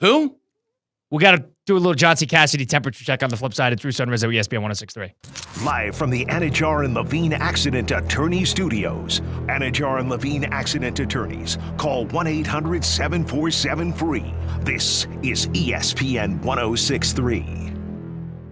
Who? We got to do a little John C. Cassidy temperature check on the flip side. It's Russo and Rizzo, ESPN 1063. Live from the Anajar and Levine Accident Attorney Studios. Anajar and Levine Accident Attorneys. Call 1-800-747-FREE. This is ESPN 1063.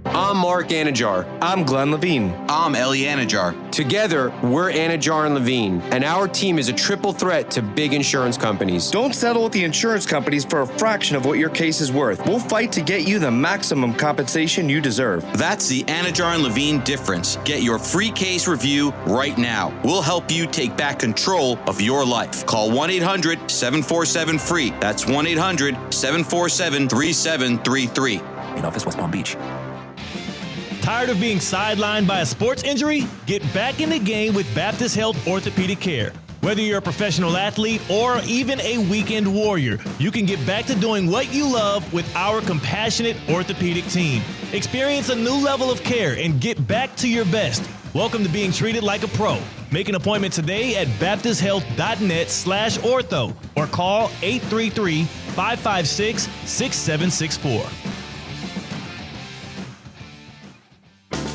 I'm Mark Anajar. I'm Glenn Levine. I'm Ellie Anajar. Together, we're Anajar and Levine, and our team is a triple threat to big insurance companies. Don't settle with the insurance companies for a fraction of what your case is worth. We'll fight to get you the maximum compensation you deserve. That's the Anajar and Levine difference. Get your free case review right now. We'll help you take back control of your life. Call 1-800-747-FREE. That's 1-800-747-3733. In office, West Palm Beach. Tired of being sidelined by a sports injury? Get back in the game with Baptist Health Orthopedic Care. Whether you're a professional athlete or even a weekend warrior, you can get back to doing what you love with our compassionate orthopedic team. Experience a new level of care and get back to your best. Welcome to being treated like a pro. Make an appointment today at baptisthealth.net/ortho or call 833-556-6764.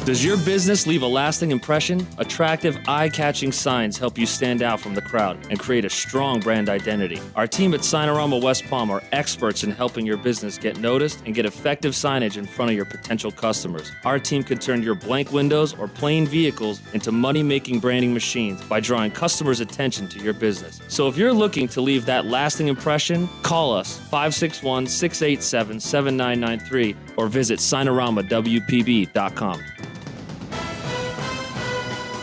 Does your business leave a lasting impression? Attractive, eye-catching signs help you stand out from the crowd and create a strong brand identity. Our team at Signorama West Palm are experts in helping your business get noticed and get effective signage in front of your potential customers. Our team can turn your blank windows or plain vehicles into money-making branding machines by drawing customers' attention to your business. So if you're looking to leave that lasting impression, call us 561-687-7993 or visit signoramawpb.com.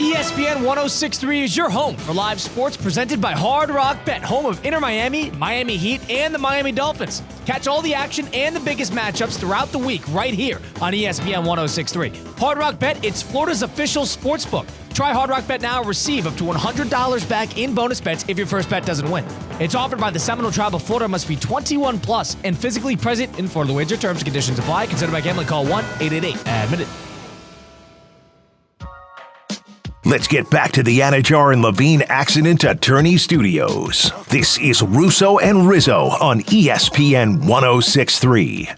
ESPN 1063 is your home for live sports presented by Hard Rock Bet, home of Inter Miami, Miami Heat, and the Miami Dolphins. Catch all the action and the biggest matchups throughout the week right here on ESPN 1063. Hard Rock Bet, it's Florida's official sports book. Try Hard Rock Bet now and receive up to $100 back in bonus bets if your first bet doesn't win. It's offered by the Seminole Tribe of Florida, must be 21 plus and physically present in Florida. Wager terms and conditions apply. Considered by gambling. Call 1-888-ADMITTED. Let's get back to the Anajar and Levine Accident Attorney Studios. This is Russo and Rizzo on ESPN 106.3.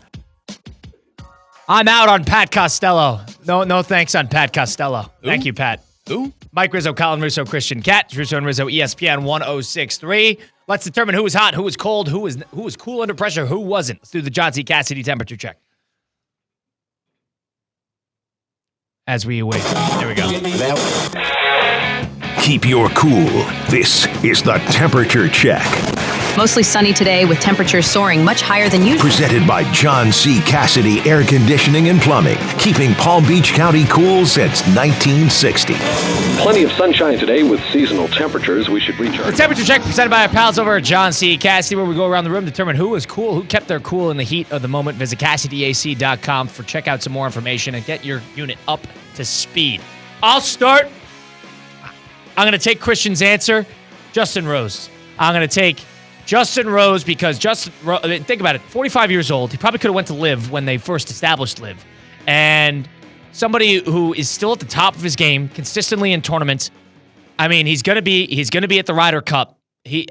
I'm out on Pat Costello. No thanks on Pat Costello. Thank you, Pat. Who? Mike Rizzo, Colin Russo, Christian Cat, Russo and Rizzo, ESPN 106.3. Let's determine who was hot, who was cold, who was cool under pressure, who wasn't. Let's do the John C. Cassidy temperature check. As we wait. There we go. Keep your cool. This is the Temperature Check. Mostly sunny today with temperatures soaring much higher than usual. Presented by John C. Cassidy Air Conditioning and Plumbing, keeping Palm Beach County cool since 1960. Plenty of sunshine today with seasonal temperatures. We should reach our... The Temperature Check presented by our pals over at John C. Cassidy, where we go around the room, determine who was cool, who kept their cool in the heat of the moment. Visit CassidyAC.com for check out some more information and get your unit up to speed. I'll start. I'm going to take Christian's answer, Justin Rose. I'm going to take Justin Rose because think about it, 45 years old. He probably could have went to Live when they first established Live. And somebody who is still at the top of his game, consistently in tournaments. I mean, he's going to be at the Ryder Cup.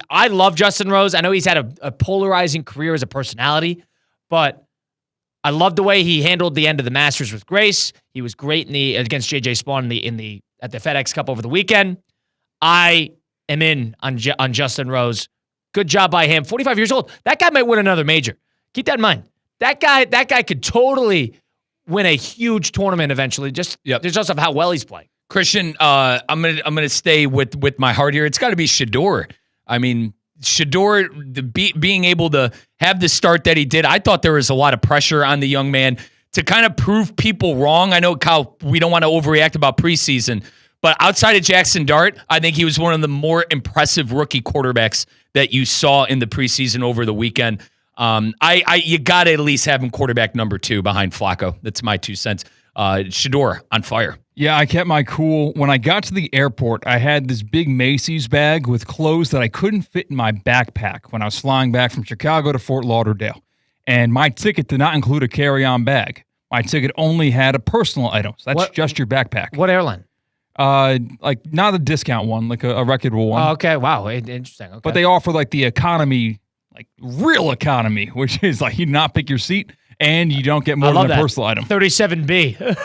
I love Justin Rose. I know he's had a polarizing career as a personality, but I love the way he handled the end of the Masters with grace. He was great against JJ Spawn at the FedEx Cup over the weekend. I am in on Justin Rose. Good job by him. 45 years old. That guy might win another major. Keep that in mind. That guy could totally win a huge tournament eventually. Just of how well he's playing. Christian, I'm gonna stay with my heart here. It's got to be Shedeur. I mean, Shedeur being able to have the start that he did. I thought there was a lot of pressure on the young man to kind of prove people wrong. I know, Kyle, we don't want to overreact about preseason, but outside of Jackson Dart, I think he was one of the more impressive rookie quarterbacks that you saw in the preseason over the weekend. You got to at least have him quarterback number 2 behind Flacco. That's my 2 cents. Shedeur on fire. Yeah, I kept my cool. When I got to the airport, I had this big Macy's bag with clothes that I couldn't fit in my backpack when I was flying back from Chicago to Fort Lauderdale. And my ticket did not include a carry-on bag. My ticket only had a personal item. So that's just your backpack. What airline? Like not a discount one, like a reputable one. Oh, okay. Wow. Interesting. Okay. But they offer like the economy, like real economy, which is like you not pick your seat and you don't get more than a personal item. 37B.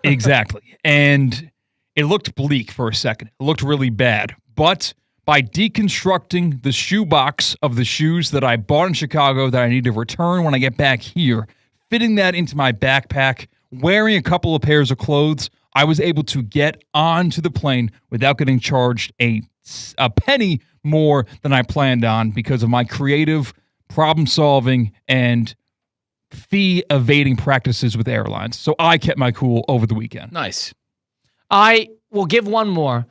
Exactly. And it looked bleak for a second. It looked really bad. But by deconstructing the shoebox of the shoes that I bought in Chicago that I need to return when I get back here, fitting that into my backpack, wearing a couple of pairs of clothes, I was able to get onto the plane without getting charged a penny more than I planned on because of my creative problem solving and fee evading practices with airlines. So I kept my cool over the weekend. Nice. I will give one more.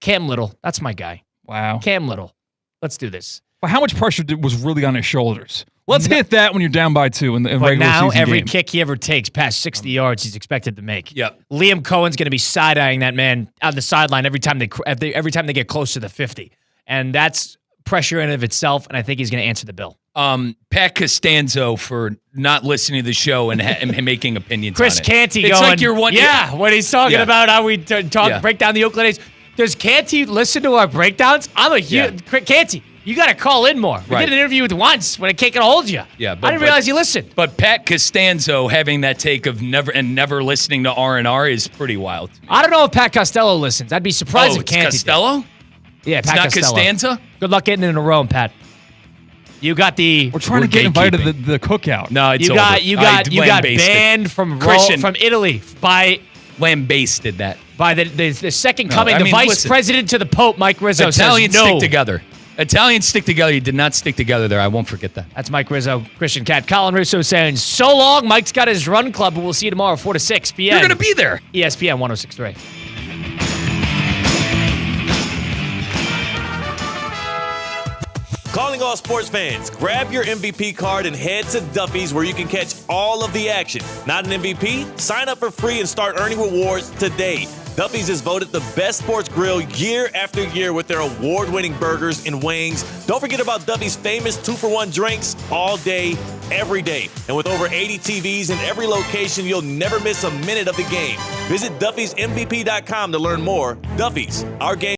Cam Little. That's my guy. Wow. Cam Little. Let's do this. But how much pressure was really on his shoulders? Let's hit that when you're down by 2 in the regular season now, every game. kick he ever takes past 60 yards, he's expected to make. Yep. Liam Cohen's going to be side-eyeing that man on the sideline every time they get close to the 50. And that's pressure in and of itself, and I think he's going to answer the bill. Pat Costanzo for not listening to the show and making opinions Chris on it. Canty It's going, like you're one. yeah, when he's talking about how we break down the Oakland A's. Does Canty listen to our breakdowns? I'm a huge Canty. You got to call in more. We did an interview with once when I can't get a hold of you. Yeah, I didn't realize you listened. But Pat Costanzo having that take of never listening to R&R is pretty wild. I don't know if Pat Costello listens. I'd be surprised if it's Canty Costello? did. Yeah, It's Pat not Costello. Costanza? Good luck getting in a row, Pat. You got the. We're trying to get invited to the cookout. No, it's you got banned from Italy by lambasted that by the second coming, the vice president to the Pope, Mike Rizzo. Italians says no. stick together. Italians stick together. You did not stick together there. I won't forget that. That's Mike Rizzo, Christian Cat, Colin Russo saying so long. Mike's got his run club, but we'll see you tomorrow 4 to 6 p.m. You're going to be there. ESPN 106.3. Calling all sports fans, grab your MVP card and head to Duffy's where you can catch all of the action. Not an MVP? Sign up for free and start earning rewards today. Duffy's is voted the best sports grill year after year with their award-winning burgers and wings. Don't forget about Duffy's famous 2-for-1 drinks all day, every day. And with over 80 TVs in every location, you'll never miss a minute of the game. Visit Duffy'sMVP.com to learn more. Duffy's, our game.